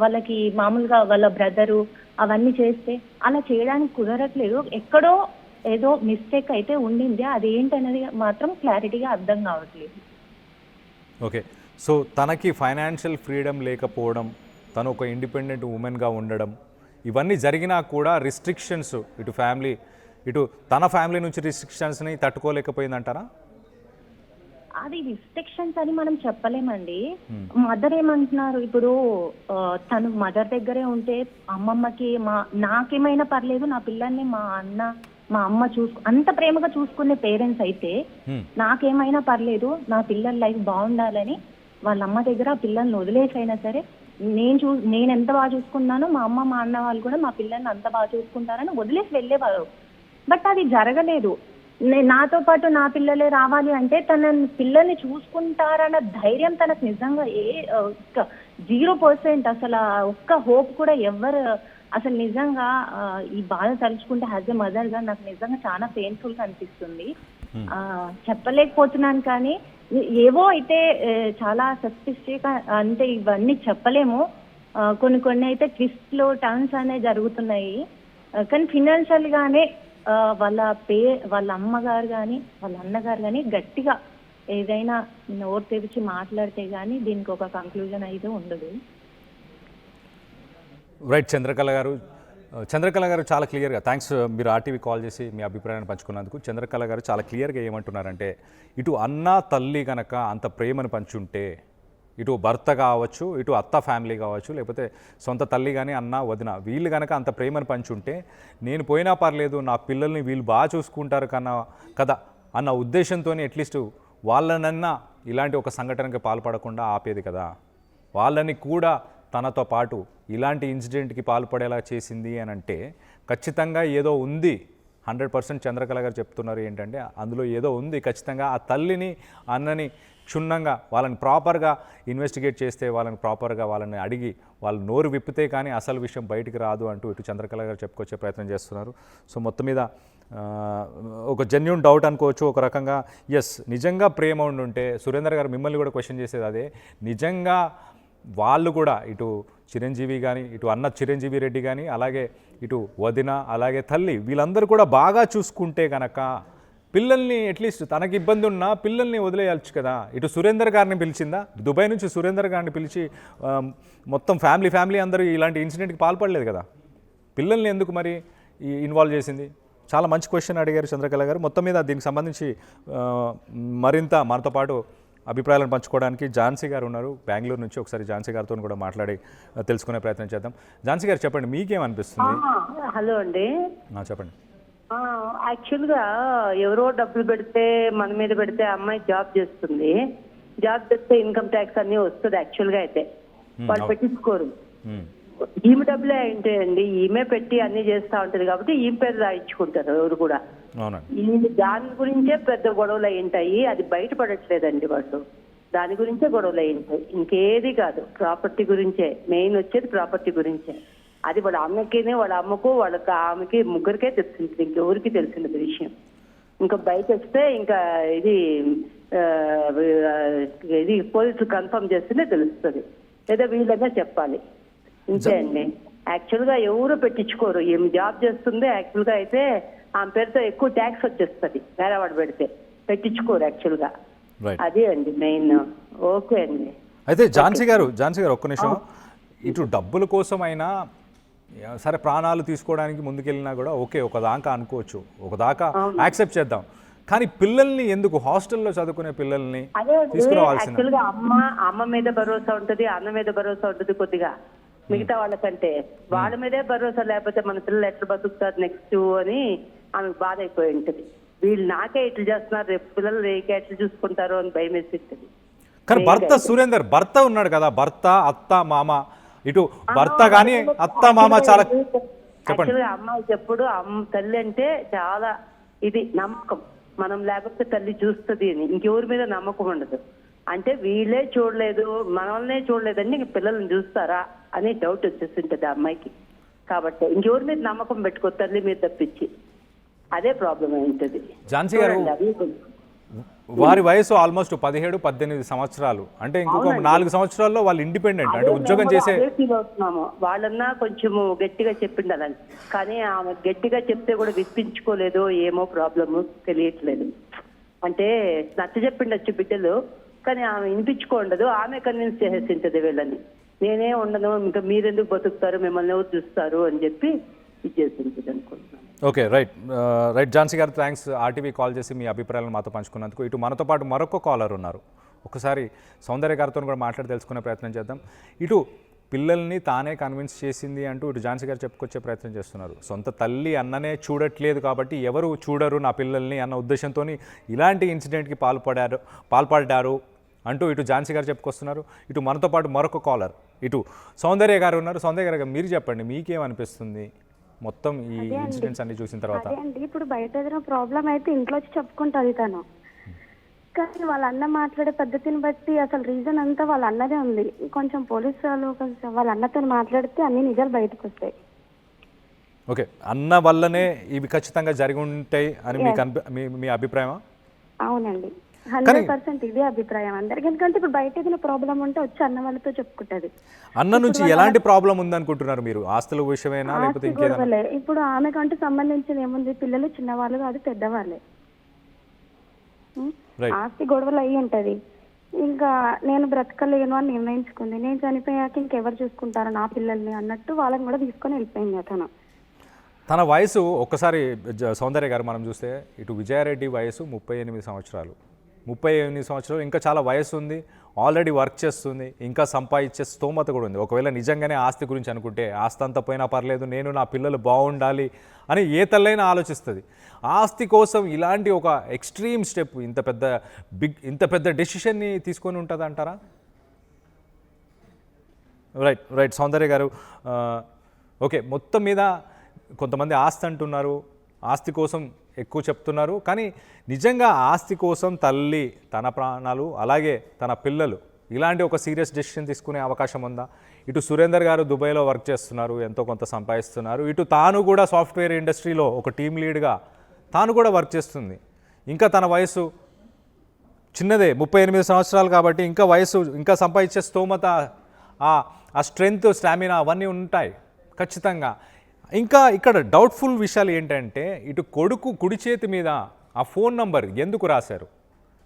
వాళ్ళకి మామూలుగా వాళ్ళ బ్రదరు అవన్నీ చేస్తే అలా చేయడానికి కుదరట్లేదు. ఎక్కడో ఏదో మిస్టేక్ అయితే ఉండింది, అదేంటనేది మాత్రం క్లారిటీగా అర్థం కావట్లేదు. ఓకే, సో తనకి ఫైనాన్షియల్ ఫ్రీడమ్ లేకపోవడం, తను ఒక ఇండిపెండెంట్ ఉమెన్గా ఉండడం, ఇవన్నీ జరిగినా కూడా రిస్ట్రిక్షన్స్ ఇటు తన ఫ్యామిలీ నుంచి రిస్ట్రిక్షన్స్ని తట్టుకోలేకపోయిందంటారా? అది రిస్ట్రిక్షన్స్ అని మనం చెప్పలేమండి. మదర్ ఏమంటున్నారు, ఇప్పుడు తను మదర్ దగ్గరే ఉంటే అమ్మమ్మకి నాకేమైనా పర్లేదు, నా పిల్లల్ని మా అన్న మా అమ్మ అంత ప్రేమగా చూసుకునే పేరెంట్స్ అయితే నాకేమైనా పర్లేదు, నా పిల్లల లైఫ్ బాగుండాలని వాళ్ళ అమ్మ దగ్గర ఆ పిల్లల్ని వదిలేసైనా సరే నేను ఎంత బాగా చూసుకున్నానో మా అమ్మ మా అన్న వాళ్ళు కూడా మా పిల్లల్ని అంత బాగా చూసుకుంటారని వదిలేసి వెళ్ళేవారు. బట్ అది జరగలేదు. నాతో పాటు నా పిల్లలే రావాలి అంటే తన పిల్లల్ని చూసుకుంటారన్న ధైర్యం తనకు నిజంగా 0%. అసలు ఒక్క హోప్ కూడా ఎవరు అసలు నిజంగా ఈ బాధ తలుచుకుంటే యాజ్ ఎ మదర్ గా నాకు నిజంగా చాలా పెయిన్ఫుల్ గా అనిపిస్తుంది. చెప్పలేకపోతున్నాను, కానీ ఏవో అయితే చాలా సస్పిషియస్ అంటే ఇవన్నీ చెప్పలేము. కొన్ని అయితే ట్విస్ట్లు టర్న్స్ అనేవి జరుగుతున్నాయి. కానీ ఫినాన్షియల్ గానే వాళ్ళ అమ్మగారు కానీ వాళ్ళ అన్నగారు కానీ గట్టిగా ఏదైనా నోరు తెరిచి మాట్లాడితే కానీ దీనికి ఒక కంక్లూజన్ అయితే ఉండదు. రైట్ చంద్రకళ గారు చాలా క్లియర్గా థ్యాంక్స్. మీరు ఆర్టీవీ కాల్ చేసి మీ అభిప్రాయాన్ని పంచుకున్నందుకు. చంద్రకళ గారు చాలా క్లియర్గా ఏమంటున్నారంటే, ఇటు అన్న తల్లి కనుక అంత ప్రేమను పంచుంటే, ఇటు భర్త కావచ్చు, ఇటు అత్త ఫ్యామిలీ కావచ్చు, లేకపోతే సొంత తల్లి కానీ అన్న వదిన వీళ్ళు కనుక అంత ప్రేమను పంచుంటే, నేను పోయినా పర్లేదు నా పిల్లల్ని వీళ్ళు బాగా చూసుకుంటారు కదా అన్న ఉద్దేశంతో అట్లీస్ట్ వాళ్ళనన్నా ఇలాంటి ఒక సంఘటనకి పాల్పడకుండా ఆపేది కదా. వాళ్ళని కూడా తనతో పాటు ఇలాంటి ఇన్సిడెంట్కి పాల్పడేలా చేసింది అని అంటే ఖచ్చితంగా ఏదో ఉంది. 100% చంద్రకళ గారు చెప్తున్నారు ఏంటంటే అందులో ఏదో ఉంది ఖచ్చితంగా. ఆ తల్లిని అన్నని క్షుణ్ణంగా వాళ్ళని ప్రాపర్గా ఇన్వెస్టిగేట్ చేస్తే, వాళ్ళని ప్రాపర్గా వాళ్ళని అడిగి వాళ్ళు నోరు విప్పితే కానీ అసలు విషయం బయటికి రాదు అంటూ ఇటు చంద్రకళ గారు చెప్పుకొచ్చే ప్రయత్నం చేస్తున్నారు. సో మొత్తం మీద ఒక జెన్యూన్ డౌట్ అనుకోవచ్చు ఒక రకంగా. ఎస్, నిజంగా ప్రేమ ఉండుంటే సురేందర్ గారు మిమ్మల్ని కూడా క్వశ్చన్ చేసేది అదే. నిజంగా వాళ్ళు కూడా ఇటు చిరంజీవి కానీ, ఇటు అన్న చిరంజీవి రెడ్డి కానీ, అలాగే ఇటు వదిన, అలాగే తల్లి వీళ్ళందరూ కూడా బాగా చూసుకుంటే కనుక పిల్లల్ని అట్లీస్ట్ తనకి ఇబ్బంది ఉన్నా పిల్లల్ని వదిలేయచ్చు కదా. ఇటు సురేందర్ గారిని పిలిచిందా, దుబాయ్ నుంచి సురేందర్ గారిని పిలిచి మొత్తం ఫ్యామిలీ అందరూ ఇలాంటి ఇన్సిడెంట్కి పాల్పడలేదు కదా. పిల్లల్ని ఎందుకు మరి ఇన్వాల్వ్ చేసింది? చాలా మంచి క్వశ్చన్ అడిగారు చంద్రకళ గారు. మొత్తం మీద దీనికి సంబంధించి మరింత మనతో పాటు అభిప్రాయాలను పంచుకోవడానికి ఝాన్సీ గారు ఉన్నారు బెంగళూరు నుంచి. ఒకసారి ఝాన్సీ గారితో కూడా మాట్లాడి తెలుసుకునే ప్రయత్నం చేద్దాం. ఝాన్సీ గారు చెప్పండి, మీకేమనిపిస్తుంది? హలో అండి, చెప్పండి. యాక్చువల్గా ఎవరో డబ్బులు పెడితే మన మీద పెడితే అమ్మాయి జాబ్ చేస్తుంది. జాబ్ చేస్తే ఇన్కమ్ ట్యాక్స్ అన్నీ వస్తుంది. యాక్చువల్గా అయితే వాళ్ళు పెట్టించుకోరు. ఈమె డబ్బులే అంటే అండి, ఈమె పెట్టి అన్ని చేస్తా ఉంటది కాబట్టి ఈమె పేరు రాయించుకుంటారు ఎవరు కూడా. దాని గురించే పెద్ద గొడవలు అయ్యింటాయి. అది బయటపడట్లేదండి వాళ్ళు. దాని గురించే గొడవలు అయ్యింటాయి, ఇంకేది కాదు. ప్రాపర్టీ గురించే మెయిన్ వచ్చేది, ప్రాపర్టీ గురించే. అది వాళ్ళ అమ్మకినే, వాళ్ళ అమ్మకు, వాళ్ళకి ఆమెకి ముగ్గురికే తెలిసింది, ఇంకెవరికి తెలిసింది విషయం. ఇంకా బయట వస్తే ఇంకా ఇది పోలీసులు కన్ఫర్మ్ చేస్తేనే తెలుస్తుంది, లేదా వీళ్ళనే చెప్పాలి. ఇంతే అండి. యాక్చువల్గా ఎవరు పెట్టించుకోరు. ఏం జాబ్ చేస్తుంది యాక్చువల్గా అయితే ఆమె పేరుతో ఎక్కువ ట్యాక్స్ వచ్చేస్తుంది. వేరే వాడు పెడితే పెట్టించుకోరు యాక్చువల్గా. అదే అండి మెయిన్. ఓకే అండి. అయితే ఝాన్సీ గారు ఒక్క నిమిషం. ఇటు డబ్బుల కోసమైనా సరే ప్రాణాలు తీసుకోవడానికి ముందుకెళ్ళినా కూడా ఓకే, ఒక దాకా అనుకోవచ్చు, ఒక దాకా యాక్సెప్ట్ చేద్దాం. కానీ పిల్లల్ని ఎందుకు హాస్టల్లో చదువుకునే పిల్లల్ని తీసుకురావాల్సింది? అమ్మ మీద భరోసా ఉంటుంది, అన్న మీద భరోసా ఉంటుంది కొద్దిగా. మిగతా వాళ్ళకంటే వాళ్ళ మీదే భరోసా లేకపోతే మన పిల్లలు ఎట్లా బతుకుతారు నెక్స్ట్ అని ఆమెకు బాధ అయిపోయి ఉంటుంది. వీళ్ళు నాకే ఇట్లా చేస్తున్నారు, రేపు పిల్లలు రేకే ఎట్లా చూసుకుంటారు అని భయం వేస్తుంది. కానీ భర్త సురేందర్ భర్త ఉన్నాడు కదా, భర్త అత్త మామ, ఇటు భర్త కానీ అత్త మామ చాలా చెప్పండి. అమ్మాయి చెప్పుడు తల్లి అంటే చాలా ఇది నమ్మకం. మనం లేకపోతే తల్లి చూస్తుంది అని ఇంకెవరి మీద నమ్మకం ఉండదు. అంటే వీళ్ళే చూడలేదు, మనల్నే చూడలేదండి ఇంక పిల్లల్ని చూస్తారా అని డౌట్ వచ్చేస్తుంటది ఆ అమ్మాయికి. కాబట్టి ఇంకెవరి మీద నమ్మకం పెట్టుకో, తల్లి మీద తప్పించి. అదే ప్రాబ్లం ఏంటది. ఝాన్సీ గారు వారి వయసు ఆల్మోస్ట్ 17-18 సంవత్సరాలు. అంటే ఇంకొక 4 సంవత్సరాల్లో వాళ్ళు ఇండిపెండెంట్, అంటే ఉద్యోగం చేసే ఫీల్ అవుతున్నాము. వాళ్ళన్నా కొంచెము గట్టిగా చెప్పిండాలని, కానీ ఆమె గట్టిగా చెప్తే కూడా వినిపించుకోలేదు. ఏమో ప్రాబ్లము తెలియట్లేదు. అంటే నచ్చ చెప్పిండొచ్చు బిడ్డలు, కానీ ఆమె వినిపించుకోండదు. ఆమె కన్విన్స్ చేసేసింటది వీళ్ళని. నేనే ఉండను, ఇంకా మీరెందుకు బతుకుతారు, మిమ్మల్ని ఎవరు చూస్తారు అని చెప్పి ఇచ్చేసింటది అనుకుంటున్నాను. ఓకే, రైట్ ఝాన్సీ గారు, థ్యాంక్స్ ఆర్టీవీ కాల్ చేసి మీ అభిప్రాయాలను మాతో పంచుకున్నందుకు. ఇటు మనతో పాటు మరొక కాలర్ ఉన్నారు, ఒకసారి సౌందర్య గారితో కూడా మాట్లాడి తెలుసుకునే ప్రయత్నం చేద్దాం. ఇటు పిల్లల్ని తానే కన్విన్స్ చేసింది అంటూ ఇటు ఝాన్సీ గారు చెప్పుకొచ్చే ప్రయత్నం చేస్తున్నారు. సొంత తల్లి అన్ననే చూడట్లేదు కాబట్టి ఎవరు చూడరు నా పిల్లల్ని అన్న ఉద్దేశంతో ఇలాంటి ఇన్సిడెంట్కి పాల్పడ్డారు అంటూ ఇటు ఝాన్సీ గారు చెప్పుకొస్తున్నారు. ఇటు మనతో పాటు మరొక కాలర్ ఇటు సౌందర్య గారు ఉన్నారు. సౌందర్య గారు మీరు చెప్పండి, మీకేమనిపిస్తుంది మొత్తం ఈ ఇన్సిడెంట్స్ అన్ని చూసిన తర్వాత? అదే అండి, ఇప్పుడు బయట ఏదైనా ప్రాబ్లం అయితే ఇంట్లో వచ్చి చెప్పుకుంటుంది తను, కానీ వాళ్ళ అన్న మాట్లాడే పద్ధతిని బట్టి అసలు రీజన్ అంతా వాళ్ళ అన్నదే ఉంది. కొంచెం పోలీసు వాళ్ళు కొంచెం వాళ్ళ అన్నతో మాట్లాడితే అన్ని నిజాలు బయటకు వస్తాయి. ఓకే, అన్న వల్లనే ఇవి ఖచ్చితంగా జరిగి ఉంటాయి అని మీకు మీ అభిప్రాయమా? అవునండి, 100% ఇదే అభిప్రాయం అందరికి. ఎందుకంటే ఇప్పుడు బయట ఏదైనా ప్రాబ్లం ఉంటే వచ్చి అన్న వాళ్ళతో చెప్పుకుంటది. అన్న నుంచి ఎలాంటి ప్రాబ్లం ఉందనుకుంటున్నారు మీరు? ఆస్తుల విషయమేనా లేకపోతే ఇంకేదైనా? ఇప్పుడు ఆమెకంటూ సంబంధించిన ఏముంది, పిల్లలు చిన్నవాళ్ళు కాదు పెద్దవాళ్ళే. ఆస్తి గొడవలు అయ్యి ఉంటది. ఇంకా నేను బ్రతకలేను అని నిర్ణయించుకుంది. నేను చనిపోయాక ఇంకెవరు చూసుకుంటారు నా పిల్లల్ని అన్నట్టు వాళ్ళని కూడా తీసుకొని వెళ్ళిపోయింది అతను. తన వయసు ఒక్కసారి సౌందర్య గారు మనం చూస్తే ఇటు విజయారెడ్డి వయసు 38 సంవత్సరాలు. 38 సంవత్సరాలు ఇంకా చాలా వయసు ఉంది, ఆల్రెడీ వర్క్ చేస్తుంది, ఇంకా సంపాదించే స్తోమత కూడా ఉంది. ఒకవేళ నిజంగానే ఆస్తి గురించి అనుకుంటే ఆస్తి అంతా పోయినా పర్లేదు, నేను నా పిల్లలు బాగుండాలి అని ఏ తల్లైనా ఆలోచిస్తుంది. ఆస్తి కోసం ఇలాంటి ఒక ఎక్స్ట్రీమ్ స్టెప్, ఇంత పెద్ద డెసిషన్ని తీసుకొని ఉంటుంది అంటారా? రైట్ సౌందర్య గారు, ఓకే, మొత్తం మీద కొంతమంది ఆస్తి అంటున్నారు, ఆస్తి కోసం ఎక్కువ చెప్తున్నారు, కానీ నిజంగా ఆస్తి కోసం తల్లి తన ప్రాణాలు అలాగే తన పిల్లలు ఇలాంటి ఒక సీరియస్ డెసిషన్ తీసుకునే అవకాశం ఉందా? ఇటు సురేందర్ గారు దుబాయ్లో వర్క్ చేస్తున్నారు, ఎంతో కొంత సంపాదిస్తున్నారు. ఇటు తాను కూడా సాఫ్ట్వేర్ ఇండస్ట్రీలో ఒక టీమ్ లీడ్గా తాను కూడా వర్క్ చేస్తుంది. ఇంకా తన వయసు చిన్నదే, 38 సంవత్సరాలు కాబట్టి ఇంకా వయసు, ఇంకా సంపాదించే స్తోమత, ఆ స్ట్రెంగ్త్, స్టామినా అవన్నీ ఉంటాయి ఖచ్చితంగా. ఇంకా ఇక్కడ డౌట్ఫుల్ విషయాలు ఏంటంటే ఇటు కొడుకు కుడి చేతి మీద ఆ ఫోన్ నంబర్ ఎందుకు రాశారు,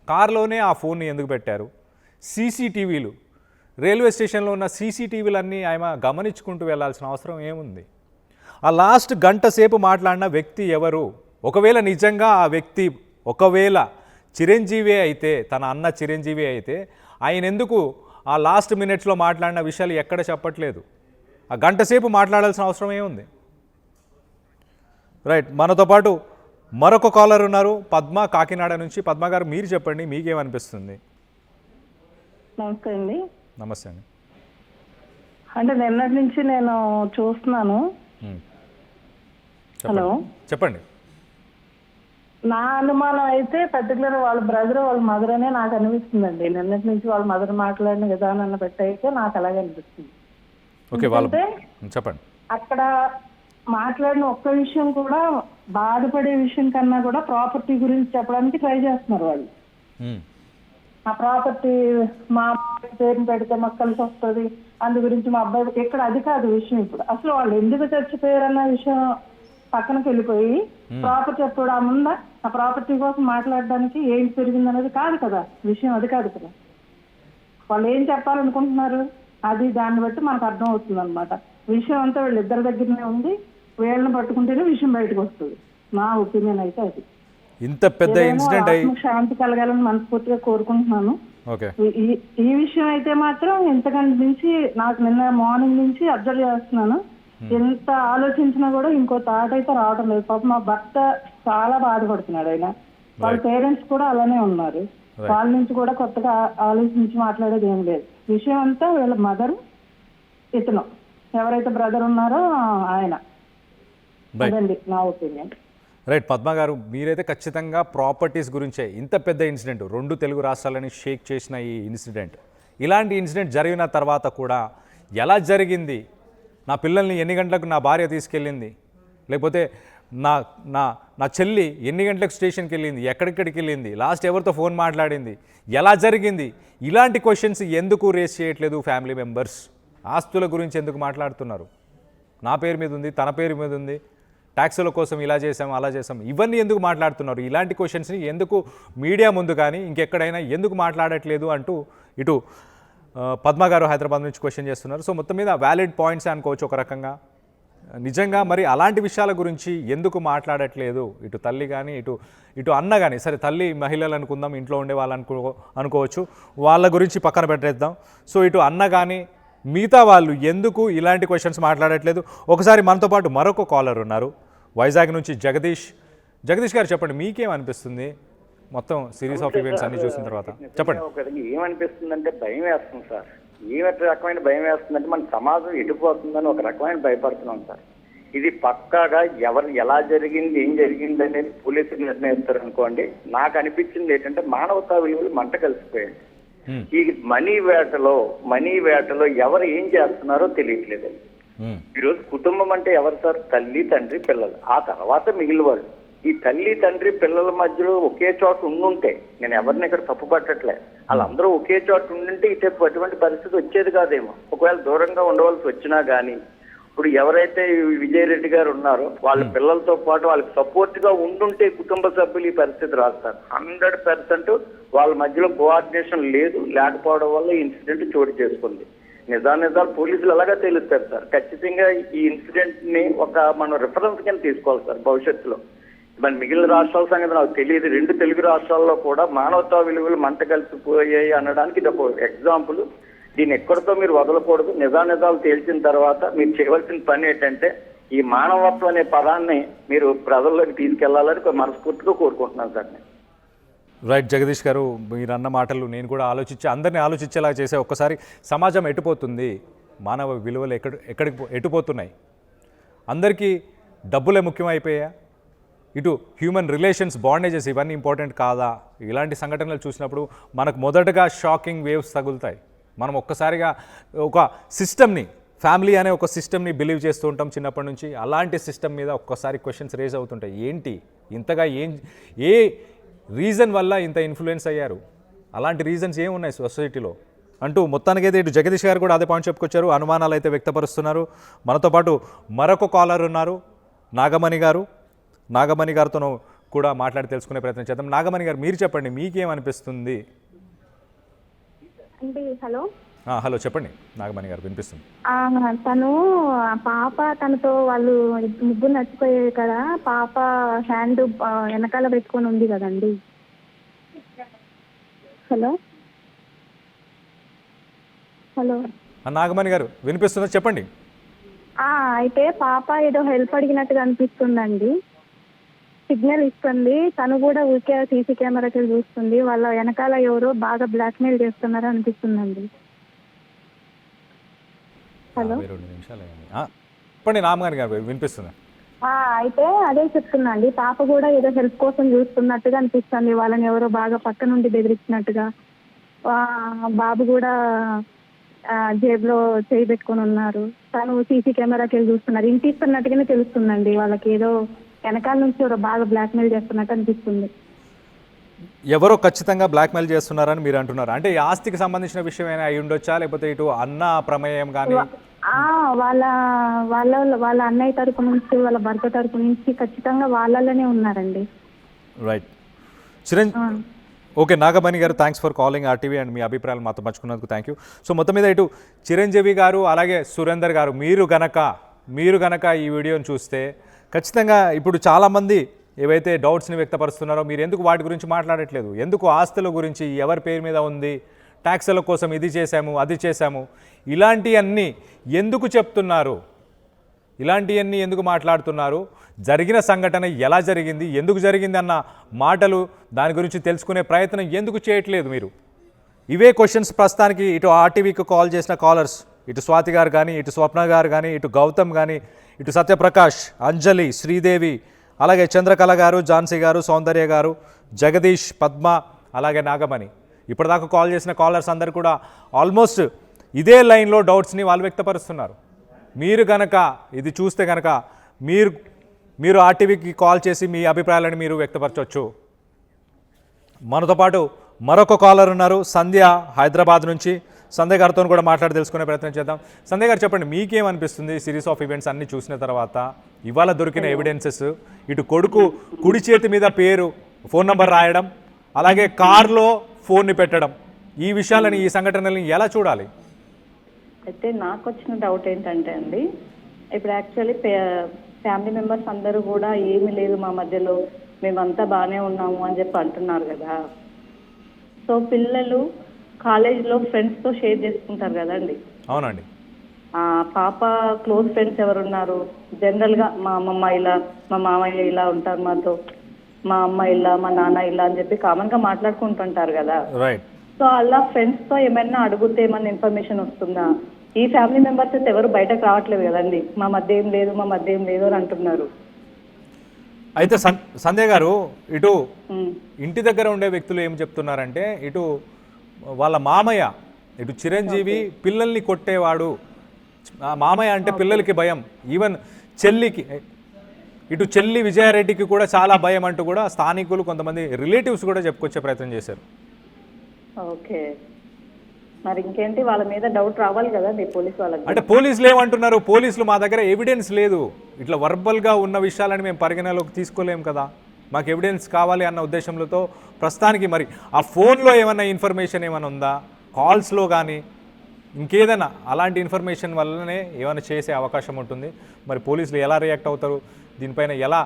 కార్లోనే ఆ ఫోన్ని ఎందుకు పెట్టారు, సీసీటీవీలు, రైల్వే స్టేషన్లో ఉన్న సీసీటీవీలన్నీ ఆమె గమనించుకుంటూ వెళ్ళాల్సిన అవసరం ఏముంది? ఆ లాస్ట్ గంట సేపు మాట్లాడిన వ్యక్తి ఎవరు? ఒకవేళ నిజంగా ఆ వ్యక్తి ఒకవేళ చిరంజీవి అయితే, తన అన్న చిరంజీవి అయితే ఆయన ఎందుకు ఆ లాస్ట్ మినిట్స్లో మాట్లాడిన విషయాలు ఎక్కడ చెప్పట్లేదు? ఆ గంట సేపు మాట్లాడాల్సిన అవసరం ఏముంది? రైట్, మనతో పాటు మరొక కాలర్ ఉన్నారు, పద్మ కాకినాడ నుంచి. పద్మ గారు మీరు చెప్పండి, మీకేమనిపిస్తుంది? నమస్తే అండి. నమస్తే అండి. అంటే నిన్నటి నుంచి నేను చూస్తున్నాను. హలో, చెప్పండి. నా అనుమానం అయితే పర్టికులర్ వాళ్ళ బ్రదర్ వాళ్ళ మదర్ అనే నాకు అనిపిస్తుందండి. నిన్నటి నుంచి వాళ్ళ మదర్ మాట్లాడిన విధానాన్ని బట్టి అయితే నాకు అలాగే అనిపిస్తుంది. చెప్పండి. అక్కడ మాట్లాడిన ఒక్క విషయం కూడా బాధపడే విషయం కన్నా కూడా ప్రాపర్టీ గురించి చెప్పడానికి ట్రై చేస్తున్నారు వాళ్ళు. ఆ ప్రాపర్టీ మా అబ్బాయి పేరుని పెడితే మాకు కలిసి వస్తుంది, అందు గురించి మా అబ్బాయి ఇక్కడ, అది కాదు విషయం. ఇప్పుడు అసలు వాళ్ళు ఎందుకు చచ్చిపోయారన్న విషయం పక్కనకి వెళ్ళిపోయి ప్రాపర్టీ ఎప్పుడు ముందా ఆ ప్రాపర్టీ కోసం మాట్లాడడానికి ఏంటి పెరిగింది అనేది కాదు కదా విషయం, అది కాదు కదా. వాళ్ళు ఏం చెప్పాలనుకుంటున్నారు అది దాన్ని బట్టి మనకు అర్థం అవుతుంది అనమాట. విషయం అంతా వీళ్ళిద్దరి దగ్గరనే ఉంది, వీళ్ళని పట్టుకుంటేనే విషయం బయటకు వస్తుంది. నా ఒపీనియన్ అయితే అది. ఇంత పెద్ద ఇన్సిడెంట్ శాంతి కలగాలని మనస్ఫూర్తిగా కోరుకుంటున్నాను. ఈ విషయం అయితే మాత్రం ఇంతకంటే నుంచి నాకు నిన్న మార్నింగ్ నుంచి అబ్జర్వ్ చేస్తున్నాను. ఎంత ఆలోచించినా కూడా ఇంకో థాట్ అయితే రావడం లేదు. పాపం మా భర్త చాలా బాధపడుతున్నాడు. ఆయన వాళ్ళ పేరెంట్స్ కూడా అలానే ఉన్నారు. వాళ్ళ నుంచి కూడా కొత్తగా ఆలోచించి మాట్లాడేది ఏం లేదు. విషయం అంతా వీళ్ళ మదర్, ఇతను ఎవరైతే బ్రదర్ ఉన్నారో ఆయన. అదండి నా ఒపీనియన్. రైట్ పద్మ గారు, మీరైతే ఖచ్చితంగా ప్రాపర్టీస్ గురించే, ఇంత పెద్ద ఇన్సిడెంట్, 2 తెలుగు రాష్ట్రాలని షేక్ చేసిన ఈ ఇన్సిడెంట్, ఇలాంటి ఇన్సిడెంట్ జరిగిన తర్వాత కూడా ఎలా జరిగింది, నా పిల్లల్ని ఎన్ని గంటలకు నా భార్య తీసుకెళ్ళింది, లేకపోతే నా నా నా చెల్లి ఎన్ని గంటలకు స్టేషన్కి వెళ్ళింది, ఎక్కడిక్కడికి వెళ్ళింది, లాస్ట్ ఎవరితో ఫోన్ మాట్లాడింది, ఎలా జరిగింది, ఇలాంటి క్వశ్చన్స్ ఎందుకు రేస్ చేయట్లేదు ఫ్యామిలీ మెంబర్స్? ఆస్తుల గురించి ఎందుకు మాట్లాడుతున్నారు? నా పేరు మీద ఉంది, తన పేరు మీద ఉంది, ట్యాక్సుల కోసం ఇలా చేసాం అలా చేసాం, ఇవన్నీ ఎందుకు మాట్లాడుతున్నారు? ఇలాంటి క్వశ్చన్స్ని ఎందుకు మీడియా ముందు కానీ ఇంకెక్కడైనా ఎందుకు మాట్లాడట్లేదు అంటూ ఇటు పద్మ గారు హైదరాబాద్ నుంచి క్వశ్చన్ చేస్తున్నారు. సో మొత్తం మీద వ్యాలిడ్ పాయింట్స్ అనుకోవచ్చు ఒక రకంగా. నిజంగా మరి అలాంటి విషయాల గురించి ఎందుకు మాట్లాడట్లేదు ఇటు తల్లి కానీ ఇటు అన్న కానీ? సరే, తల్లి మహిళలు అనుకుందాం, ఇంట్లో ఉండే వాళ్ళు అనుకోవచ్చు, వాళ్ళ గురించి పక్కన పెట్టేద్దాం. సో ఇటు అన్న కానీ మిగతా వాళ్ళు ఎందుకు ఇలాంటి క్వశ్చన్స్ మాట్లాడట్లేదు? ఒకసారి మనతో పాటు మరొక కాలర్ ఉన్నారు, వైజాగ్ నుంచి జగదీష్. జగదీష్ గారు చెప్పండి, మీకేమనిపిస్తుంది మొత్తం సిరీస్ ఆఫ్ ఈవెంట్స్ అన్ని చూసిన తర్వాత? చెప్పండి. ఏమనిపిస్తుంది అంటే భయం వేస్తుంది సార్. ఏ రకమైన భయం వేస్తుందంటే మన సమాజం ఎటుపోతుందని ఒక రకమైన భయపడుతున్నాం సార్. ఇది పక్కాగా ఎవరు ఎలా జరిగింది, ఏం జరిగింది అనేది పోలీసులు నిర్ణయిస్తారు అనుకోండి. నాకు అనిపించింది ఏంటంటే మానవతా విలువలు మంట కలిసిపోయాయి. ఈ మనీ వేటలో ఎవరు ఏం చేస్తున్నారో తెలియట్లేదు. ఈరోజు కుటుంబం అంటే ఎవరు సార్? తల్లి, తండ్రి, పిల్లలు, ఆ తర్వాత మిగిలిన వాళ్ళు. ఈ తల్లి, తండ్రి, పిల్లల మధ్యలో ఒకే చోట ఉండుంటే, నేను ఎవరిని ఇక్కడ తప్పు పట్టట్లే, వాళ్ళందరూ ఒకే చోట ఉండుంటే అటువంటి పరిస్థితి వచ్చేది కాదేమో. ఒకవేళ దూరంగా ఉండవలసి వచ్చినా కానీ ఇప్పుడు ఎవరైతే విజయరెడ్డి గారు ఉన్నారో వాళ్ళ పిల్లలతో పాటు వాళ్ళకి సపోర్ట్ గా ఉండుంటే కుటుంబ సభ్యులు ఈ పరిస్థితి రాస్తారు. 100% వాళ్ళ మధ్యలో కోఆర్డినేషన్ లేకపోవడం వల్ల ఈ ఇన్సిడెంట్ చోటు చేసుకుంది. నిజాలు పోలీసులు అలాగా తెలుస్తారు సార్. ఖచ్చితంగా ఈ ఇన్సిడెంట్ ని మనం రిఫరెన్స్ కింద తీసుకోవాలి సార్ భవిష్యత్తులో. మరి మిగిలిన రాష్ట్రాల సంగతి నాకు తెలియదు. 2 తెలుగు రాష్ట్రాల్లో కూడా మానవతా విలువలు మంట కలిసిపోయాయి అనడానికి ఇది ఒక ఎగ్జాంపుల్. దీన్ని ఎక్కడితో మీరు వదలకూడదు. నిజాలు తేల్చిన తర్వాత మీరు చేయవలసిన పని ఏంటంటే ఈ మానవత్వం అనే పదాన్ని మీరు ప్రజల్లోకి తీసుకెళ్లాలని మనస్ఫూర్తిగా కోరుకుంటున్నాను సార్ నేను. రైట్ జగదీష్ గారు, మీరు అన్న మాటలు నేను కూడా అందరినీ ఆలోచించేలా చేసే. ఒక్కసారి సమాజం ఎటుపోతుంది, మానవ విలువలు ఎటుపోతున్నాయి, అందరికీ డబ్బులే ముఖ్యమైపోయా, ఇటు హ్యూమన్ రిలేషన్స్, బాండేజెస్ ఇవన్నీ ఇంపార్టెంట్ కాదా? ఇలాంటి సంఘటనలు చూసినప్పుడు మనకు మొదటగా షాకింగ్ వేవ్స్ తగులుతాయి. మనం ఒక్కసారిగా ఒక సిస్టమ్ని, ఫ్యామిలీ అనే ఒక సిస్టమ్ని బిలీవ్ చేస్తూ ఉంటాం చిన్నప్పటి నుంచి. అలాంటి సిస్టమ్ మీద ఒక్కసారి క్వశ్చన్స్ రేజ్ అవుతుంటాయి. ఏంటి ఇంతగా ఏ రీజన్ వల్ల ఇంత ఇన్ఫ్లుయెన్స్ అయ్యారు, అలాంటి రీజన్స్ ఏమున్నాయి సొసైటీలో అంటూ మొత్తానికైతే ఇటు జగదీష్ గారు కూడా అదే పాయింట్ చెప్పుకొచ్చారు. అనుమానాలు అయితే వ్యక్తపరుస్తున్నారు. మనతో పాటు మరొక కాలర్ ఉన్నారు, నాగమణి గారు. నాగమణి గారితో కూడా మాట్లాడి తెలుసుకునే ప్రయత్నం చేద్దాం. నాగమణి గారు, మీరు చెప్పండి, మీకేమనిపిస్తుంది? హలో చెప్పండి నాగమణి గారు, వినిపిస్తుంది. తనతో వాళ్ళు ముగ్గురు నచ్చిపోయారు కదా, పాప హ్యాండ్ వెనకాల పెట్టుకొని ఉంది కదండి. హలో నాగమణి గారు వినిపిస్తుందా? చెప్పండి. అయితే పాప ఏదో హెల్ప్ అడిగినట్టుగా అనిపిస్తుందండి. సిగ్నల్ ఇస్తుంది, తను కూడా ఊరికే సీసీ కెమెరాకి చూస్తుంది. వాళ్ళ వెనకాల ఎవరో బాగా బ్లాక్మెయిల్ చేస్తున్నారు అనిపిస్తుందండి. హలో చెప్పండి నాగమణి గారు, వినిపిస్తుంది. అయితే అదే చెప్తున్నాండి, పాప కూడా ఏదో హెల్ప్ కోసం చూస్తున్నట్టుగా అనిపిస్తుంది. వాళ్ళని ఎవరో బాగా పక్క నుండి బెదిరించినట్టుగా. బాబు కూడా జేబులో చేయి పెట్టుకొని ఉన్నారు. తను సీసీ కెమెరాకి వెళ్ళి చూస్తున్నారు. ఇంటిస్తున్నట్టుగానే తెలుస్తుందండి. వాళ్ళకి ఏదో వెనకాల నుంచి ఎవరో బాగా బ్లాక్మెయిల్ చేస్తున్నట్టు అనిపిస్తుంది. ఎవరో ఖచ్చితంగా బ్లాక్మెయిల్ చేస్తున్నారని మీరు అంటున్నారు. అంటే ఈ ఆస్తికి సంబంధించిన విషయం అయినా అయి ఉండొచ్చా, లేకపోతే ఇటు అన్న ప్రమేయం కానీ? వాళ్ళ అన్నయ్య తరపు నుంచి, వాళ్ళ భర్త తరపు నుంచి ఖచ్చితంగా వాళ్ళలోనే ఉన్నారండి. రైట్. ఓకే నాగమణి గారు, thanks for calling RTV and మీ అభిప్రాయాలు మాతో పంచుకున్నందుకు థ్యాంక్ యూ. సో మొత్తం మీద ఇటు చిరంజీవి గారు అలాగే సురేందర్ గారు, మీరు గనక ఈ వీడియోని చూస్తే ఖచ్చితంగా ఇప్పుడు చాలామంది ఏవైతే డౌట్స్ని వ్యక్తపరుస్తున్నారో, మీరు ఎందుకు వాటి గురించి మాట్లాడట్లేదు, ఎందుకు ఆస్తుల గురించి, ఎవరి పేరు మీద ఉంది, ట్యాక్సుల కోసం ఇది చేశాము అది చేశాము, ఇలాంటివన్నీ ఎందుకు చెప్తున్నారు, ఇలాంటివన్నీ ఎందుకు మాట్లాడుతున్నారు, జరిగిన సంఘటన ఎలా జరిగింది, ఎందుకు జరిగింది అన్న మాటలు, దాని గురించి తెలుసుకునే ప్రయత్నం ఎందుకు చేయట్లేదు మీరు? ఇవే క్వశ్చన్స్ ప్రస్తుతానికి ఇటు ఆర్టీవీకి కాల్ చేసిన కాలర్స్, ఇటు స్వాతి గారు కానీ, ఇటు స్వప్న గారు కానీ, ఇటు గౌతమ్ కానీ, ఇటు సత్యప్రకాష్, అంజలి, శ్రీదేవి, అలాగే చంద్రకళ గారు, ఝాన్సీ గారు, సౌందర్య గారు, జగదీష్, పద్మ, అలాగే నాగమణి, ఇప్పటిదాకా కాల్ చేసిన కాలర్స్ అందరు కూడా ఆల్మోస్ట్ ఇదే లైన్లో డౌట్స్ని వాళ్ళు వ్యక్తపరుస్తున్నారు. మీరు గనక ఇది చూస్తే కనుక మీరు ఆర్టీవీకి కాల్ చేసి మీ అభిప్రాయాలను మీరు వ్యక్తపరచవచ్చు. మనతో పాటు మరొక కాలర్ ఉన్నారు, సంధ్య, హైదరాబాద్ నుంచి. సంధ్య గారితో కూడా మాట్లాడి తెలుసుకునే ప్రయత్నం చేద్దాం. సంధ్య గారు చెప్పండి, మీకేమనిపిస్తుంది సిరీస్ ఆఫ్ ఈవెంట్స్ అన్ని చూసిన తర్వాత? ఇవాళ దొరికిన ఎవిడెన్సెస్, ఇటు కొడుకు కుడి చేతి మీద పేరు, ఫోన్ నెంబర్ రాయడం, అలాగే కార్లో ఫోన్ని పెట్టడం, ఈ విషయాలని, ఈ సంఘటనల్ని ఎలా చూడాలి? అయితే నాకు వచ్చిన డౌట్ ఏంటంటే అండి, ఇప్పుడు యాక్చువల్లీ ఫ్యామిలీ మెంబర్స్ అందరూ కూడా ఏమీ లేదు మా మధ్యలో, మేమంతా బాగానే ఉన్నాము అని చెప్పి అంటున్నారు కదా. సో పిల్లలు కాలేజ్లో ఫ్రెండ్స్తో షేర్ చేసుకుంటారు కదండి. అవునండి. పాప క్లోజ్ ఫ్రెండ్స్ ఎవరున్నారు, జనరల్గా మా అమ్మమ్మ ఇలా, మా మామయ్య ఇలా ఉంటారు మాతో, మా అమ్మ ఇలా, మా నాన్న ఇలా అని చెప్పి కామన్గా మాట్లాడుకుంటుంటారు కదా. రైట్. సో అలా ఫ్రెండ్స్తో ఏమైనా అడిగితే ఏమన్నా ఇన్ఫర్మేషన్ వస్తుందా? ఈ ఫ్యామిలీ మెంబర్స్ అయితే ఎవరు బయటకు రావట్లేదు కదండి, మా మధ్య ఏం లేదు, మా మధ్య ఏం లేదు అని అంటున్నారు. అయితే సంధ్య గారు, ఇటు ఇంటి దగ్గర ఉండే వ్యక్తులు ఏం చెప్తున్నారంటే, ఇటు వాళ్ళ మామయ్య, ఇటు చిరంజీవి పిల్లల్ని కొట్టేవాడు, మామయ్య అంటే పిల్లలకి భయం, ఈవెన్ చెల్లికి, ఇటు చెల్లి విజయారెడ్డికి కూడా చాలా భయం అంటూ కూడా స్థానికులు కొంతమంది రిలేటివ్స్ కూడా చెప్పుకొచ్చే ప్రయత్నం చేశారు. ఓకే, మరి ఇంకేంటి, వాళ్ళ మీద డౌట్ రావాలి కదండి పోలీసు వాళ్ళకి. అంటే పోలీసులు ఏమంటున్నారు, పోలీసులు మా దగ్గర ఎవిడెన్స్ లేదు, ఇట్లా వర్బల్గా ఉన్న విషయాలని మేము పరిగణలోకి తీసుకోలేము కదా, మాకు ఎవిడెన్స్ కావాలి అన్న ఉద్దేశంతో ప్రస్తుతానికి మరి ఆ ఫోన్లో ఏమన్నా ఇన్ఫర్మేషన్ ఏమైనా ఉందా, కాల్స్లో కానీ ఇంకేదైనా అలాంటి ఇన్ఫర్మేషన్ వల్లనే ఏమైనా చేసే అవకాశం ఉంటుంది. మరి పోలీసులు ఎలా రియాక్ట్ అవుతారు, దీనిపైన ఎలా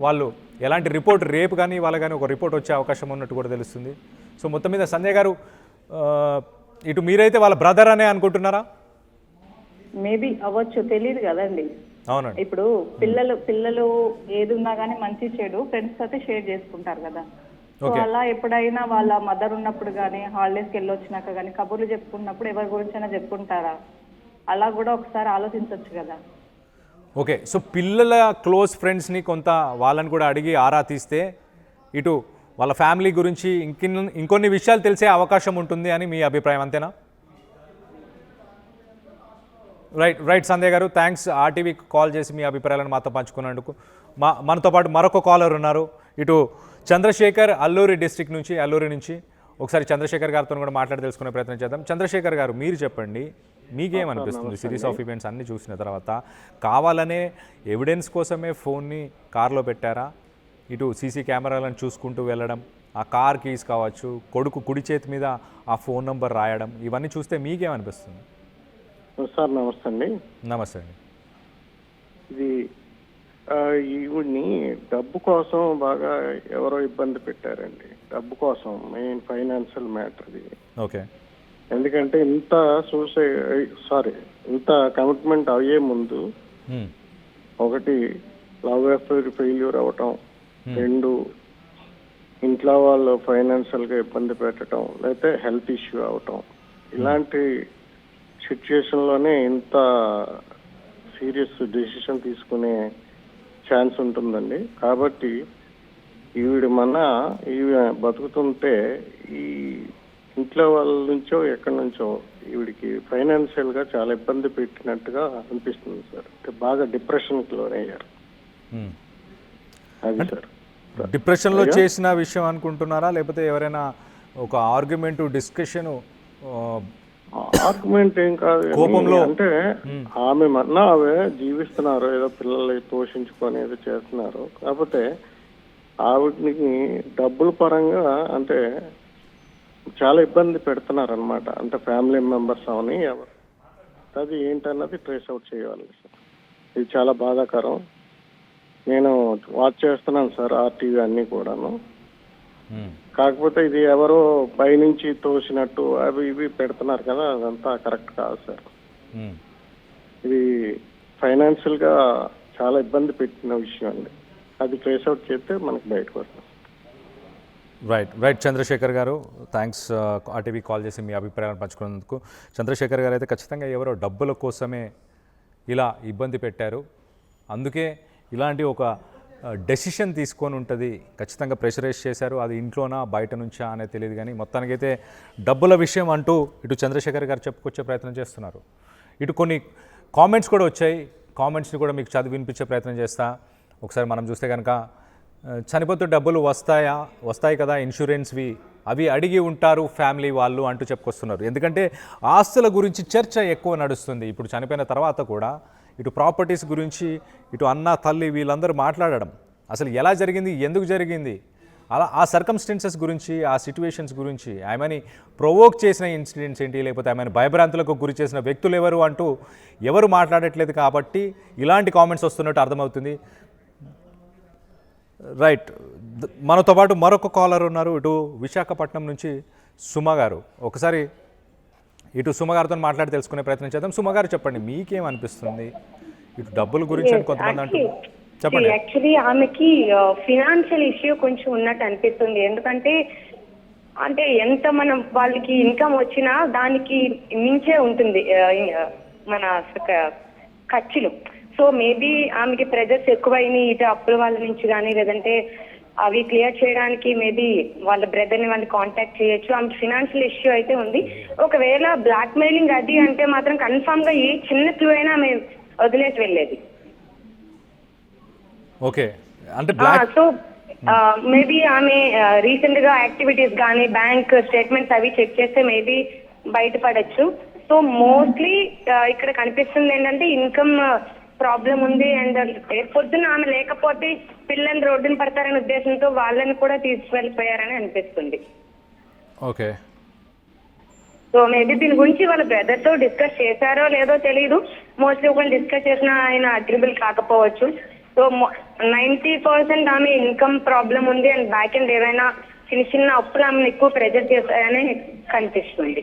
వాళ్ళు ఎలాంటి రిపోర్ట్, రేపు కానీ వాళ్ళ కానీ ఒక రిపోర్ట్ వచ్చే అవకాశం ఉన్నట్టు కూడా తెలుస్తుంది. సో మొత్తం మీద సంజయ్ గారు, ఇటు మీరైతే వాళ్ళ బ్రదర్ అనే అనుకుంటున్నారా? మేబీ అవ్వచ్చు, తెలియదు కదండి. అవునండి. ఇప్పుడు పిల్లలు ఏది ఉన్నా కానీ మంచి చెడు ఫ్రెండ్స్ అయితే షేర్ చేసుకుంటారు కదా. సో అలా ఎప్పుడైనా వాళ్ళ మదర్ ఉన్నప్పుడు కానీ, హాలిడేస్కి వెళ్ళి వచ్చినాక కానీ కబుర్లు చెప్పుకున్నప్పుడు ఎవరి గురించి అయినా చెప్పుకుంటారా? అలా కూడా ఒకసారి ఆలోచించవచ్చు కదా. ఓకే, సో పిల్లల క్లోజ్ ఫ్రెండ్స్ని కొంత వాళ్ళని కూడా అడిగి ఆరా తీస్తే ఇటు వాళ్ళ ఫ్యామిలీ గురించి ఇంకొన్ని విషయాలు తెలిసే అవకాశం ఉంటుంది అని మీ అభిప్రాయం, అంతేనా? రైట్ సంధ్య గారు, థ్యాంక్స్ ఆర్టీవీకి కాల్ చేసి మీ అభిప్రాయాలను మాతో పంచుకున్నందుకు. మనతో పాటు మరొక కాలర్ ఉన్నారు, ఇటు చంద్రశేఖర్, అల్లూరి డిస్ట్రిక్ట్ నుంచి, అల్లూరి నుంచి. ఒకసారి చంద్రశేఖర్ గారితో కూడా మాట్లాడి తెలుసుకునే ప్రయత్నం చేద్దాం. చంద్రశేఖర్ గారు, మీరు చెప్పండి, మీకేమనిపిస్తుంది సిరీస్ ఆఫ్ ఈవెంట్స్ అన్నీ చూసిన తర్వాత? కావాలనే ఎవిడెన్స్ కోసమే ఫోన్ని కార్లో పెట్టారా? ఇటు సీసీ కెమెరాలను చూసుకుంటూ వెళ్ళడం, ఆ కార్ కీస్ కావచ్చు, కొడుకు కుడి చేతి మీద ఆ ఫోన్ నంబర్ రాయడం, ఇవన్నీ చూస్తే మీకేమనిపిస్తుంది? సార్ నమస్తే అండి. నమస్తే అండి. ఇది ఈవిడ్ని డబ్బు కోసం బాగా ఎవరో ఇబ్బంది పెట్టారండి, డబ్బు కోసం, మెయిన్ ఫైనాన్షియల్ మ్యాటర్ ఇది. ఓకే. ఎందుకంటే ఇంత ఇంత కమిట్మెంట్ అయ్యే ముందు ఒకటి లవ్ అఫైర్ ఫెయిల్యూర్ అవటం, రెండు ఇంట్లో వాళ్ళు ఫైనాన్షియల్గా ఇబ్బంది పెట్టడం, లేకపోతే హెల్త్ ఇష్యూ అవటం, ఇలాంటి సిచ్యుయేషన్లోనే ఇంత సీరియస్ డెసిషన్ తీసుకునే ఛాన్స్ ఉంటుందండి. కాబట్టి ఈవిడ బతుకుతుంటే ఈ ఇంట్లో వాళ్ళ నుంచో ఎక్కడి నుంచో ఈవిడికి ఫైనాన్షియల్గా చాలా ఇబ్బంది పెట్టినట్టుగా అనిపిస్తుంది సార్. బాగా డిప్రెషన్కి లోనయ్యారు. అది సార్. డిప్రెషన్లో చేసిన విషయం అనుకుంటున్నారా, లేకపోతే ఎవరైనా ఒక ఆర్గ్యుమెంట్, డిస్కషన్? ఆర్గ్యుమెంట్ ఏం కాదు, కోపంలో అంటే ఆమె ఆమె జీవిస్తున్నారు, ఏదో పిల్లల్ని పోషించుకొని ఏదో చేస్తున్నారు. కాకపోతే ఆవిడని డబ్బుల పరంగా అంటే చాలా ఇబ్బంది పెడుతున్నారు అనమాట. అంటే ఫ్యామిలీ మెంబర్స్ అవని ఎవరు, అది ఏంటన్నది ట్రేస్ అవుట్ చేయాలి సార్. ఇది చాలా బాధాకరం. నేను వాచ్ చేస్తున్నాను సార్ ఆర్టీవీ అన్నీ కూడాను. కాకపోతే ఇది ఎవరో పైనుంచి తోసినట్టు అవి ఇవి పెడుతున్నారు కదా, అదంతా కరెక్ట్ కాదు సార్. ఇది ఫైనాన్షియల్గా చాలా ఇబ్బంది పెట్టిన విషయం అండి. అది ట్రేస్ అవుట్ చేస్తే మనకు బయటకు వస్తుంది. రైట్ చంద్రశేఖర్ గారు, థ్యాంక్స్ ఆర్టీవీ కాల్ చేసి మీ అభిప్రాయాలను పంచుకున్నందుకు. చంద్రశేఖర్ గారు అయితే ఖచ్చితంగా ఎవరో డబ్బుల కోసమే ఇలా ఇబ్బంది పెట్టారు, అందుకే ఇలాంటి ఒక డెసిషన్ తీసుకొని ఉంటుంది, ఖచ్చితంగా ప్రెషరైజ్ చేశారు. అది ఇంట్లోనా బయట నుంచా అనేది తెలియదు, కానీ మొత్తానికైతే డబ్బుల విషయం అంటూ ఇటు చంద్రశేఖర్ గారు చెప్పుకొచ్చే ప్రయత్నం చేస్తున్నారు. ఇటు కొన్ని కామెంట్స్ కూడా వచ్చాయి, కామెంట్స్ని కూడా మీకు చదివి వినిపించే ప్రయత్నం చేస్తా. ఒకసారి మనం చూస్తే కనుక, చనిపోతే డబ్బులు వస్తాయి కదా ఇన్సూరెన్స్వి, అవి అడిగి ఉంటారు ఫ్యామిలీ వాళ్ళు అంటూ చెప్పుకొస్తున్నారు. ఎందుకంటే ఆస్తుల గురించి చర్చ ఎక్కువ నడుస్తుంది. ఇప్పుడు చనిపోయిన తర్వాత కూడా ఇటు ప్రాపర్టీస్ గురించి, ఇటు అన్న తల్లి వీళ్ళందరూ మాట్లాడడం, అసలు ఎలా జరిగింది, ఎందుకు జరిగింది, అలా ఆ సర్కమ్స్టెన్సెస్ గురించి, ఆ సిచ్యువేషన్స్ గురించి, ఆమెని ప్రొవోక్ చేసిన ఇన్సిడెంట్స్ ఏంటి, లేకపోతే ఆమెను భయభ్రాంతులకు గురి చేసిన వ్యక్తులు ఎవరు అంటూ ఎవరు మాట్లాడట్లేదు. కాబట్టి ఇలాంటి కామెంట్స్ వస్తున్నట్టు అర్థమవుతుంది. రైట్, మనతో పాటు మరొక కాలర్ ఉన్నారు, ఇటు విశాఖపట్నం నుంచి సుమ గారు. ఒకసారి ఇటు సుమ గారితో మాట్లాడి తెలుసుకునే ప్రయత్నం చేద్దాం. సుమ గారు చెప్పండి, మీకేమనిపిస్తుంది? ఇటు డబ్బుల గురించి అని కొంతమంది అంటున్నారు. చెప్పండి. యాక్చువల్లీ ఆమెకి ఫినాన్షియల్ ఇష్యూ కొంచెం ఉన్నట్టు అనిపిస్తుంది. ఎందుకంటే అంటే ఎంత మనం వాళ్ళకి ఇన్కమ్ వచ్చినా దానికి మించే ఉంటుంది మన ఖర్చులు. సో మేబీ ఆమెకి ప్రెజర్స్ ఎక్కువైనాయి ఇటు అప్పుల వాళ్ళ నుంచి కానీ, లేదంటే అవి క్లియర్ చేయడానికి మేబీ వాళ్ళ బ్రదర్ని వాళ్ళు కాంటాక్ట్ చేయొచ్చు. ఆమెకి ఫినాన్షియల్ ఇష్యూ అయితే ఉంది. ఒకవేళ బ్లాక్ మెయిలింగ్ అది అంటే మాత్రం కన్ఫామ్ గా ఏ చిన్న క్లూ అయినా ఆమె వదిలేసి వెళ్ళేది. ఓకే, అంటే సో మేబీ ఆమె రీసెంట్ గా యాక్టివిటీస్ కానీ బ్యాంక్ స్టేట్మెంట్స్ అవి చెక్ చేస్తే మేబీ బయటపడచ్చు. సో మోస్ట్లీ ఇక్కడ కనిపిస్తుంది ఏంటంటే ఇన్కమ్ ప్రాబ్లం ఉంది. అండ్ పొద్దున్న ఆమె లేకపోతే పిల్లలు రోడ్డున పడతారనే ఉద్దేశంతో వాళ్ళని కూడా తీసుకువెళ్ళిపోయారని అనిపిస్తుంది. ఓకే, సో మేబీ దీని గురించి వాళ్ళ బ్రదర్ తో డిస్కస్ చేశారో లేదో తెలియదు. మోస్ట్లీ ఒకళ్ళు డిస్కస్ చేసినా ఆయన అగ్రిబుల్ కాకపోవచ్చు. సో 90% ఆమె ఇన్కమ్ ప్రాబ్లం ఉంది అండ్ బ్యాక్ అండ్ ఏమైనా చిన్న చిన్న అప్పులు ఆమెను ఎక్కువ ప్రెజర్ చేస్తాయని కనిపిస్తుంది.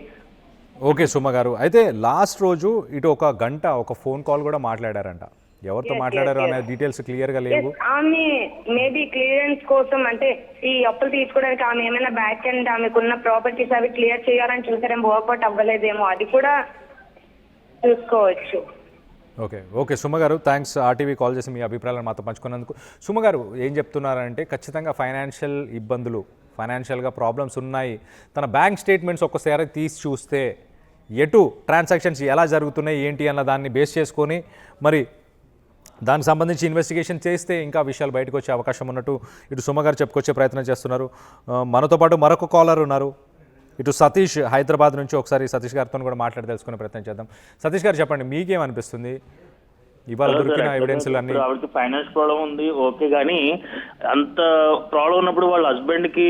ఓకే సుమ గారు, అయితే లాస్ట్ రోజు ఇటు ఒక గంట ఒక ఫోన్ కాల్ కూడా మాట్లాడారంట. ఎవరితో మాట్లాడారు అనే డీటెయిల్స్ క్లియర్ గా లేవు. ఆమె మేబీ క్లియరెన్స్ కోసం అంటే ఈ అప్పులు తీసుకోవడానికి ఆమె ఏమైనా బ్యాక్ అండ్ ఆమెకున్న ప్రాపర్టీస్ అవి క్లియర్ చేయాలని చూసారేమో, వర్కౌట్ అవ్వలేదేమో, అది కూడా చూసుకోవచ్చు. ఓకే ఓకే సుమ గారు, థ్యాంక్స్ ఆర్టీవీ కాల్ చేసి మీ అభిప్రాయాలను మాతో పంచుకున్నందుకు. సుమ గారు ఏం చెప్తున్నారంటే ఖచ్చితంగా ఫైనాన్షియల్ ఇబ్బందులు, ఫైనాన్షియల్గా ప్రాబ్లమ్స్ ఉన్నాయి. తన బ్యాంక్ స్టేట్మెంట్స్ ఒక్కసారి తీసి చూస్తే ఎటు ట్రాన్సాక్షన్స్ ఎలా జరుగుతున్నాయి ఏంటి అన్న దాన్ని బేస్ చేసుకొని మరి దానికి సంబంధించి ఇన్వెస్టిగేషన్ చేస్తే ఇంకా విషయాలు బయటకు వచ్చే అవకాశం ఉన్నట్టు ఇటు సుమ గారు చెప్పుకొచ్చే ప్రయత్నం చేస్తున్నారు. మనతో పాటు మరొక కాలర్ ఉన్నారు, ఇటు సతీష్ హైదరాబాద్ నుంచి. ఒకసారి సతీష్ గారితో కూడా మాట్లాడి తెలుసుకునే ప్రయత్నం చేద్దాం. సతీష్ గారు చెప్పండి, మీకేమనిపిస్తుంది ఇవాళ దొరికిన ఎవిడెన్స్ అన్ని? ఆవిడకి ఫైనాన్స్ ప్రాబ్లం ఉంది ఓకే, కానీ అంత ప్రాబ్లం ఉన్నప్పుడు వాళ్ళ హస్బెండ్ కి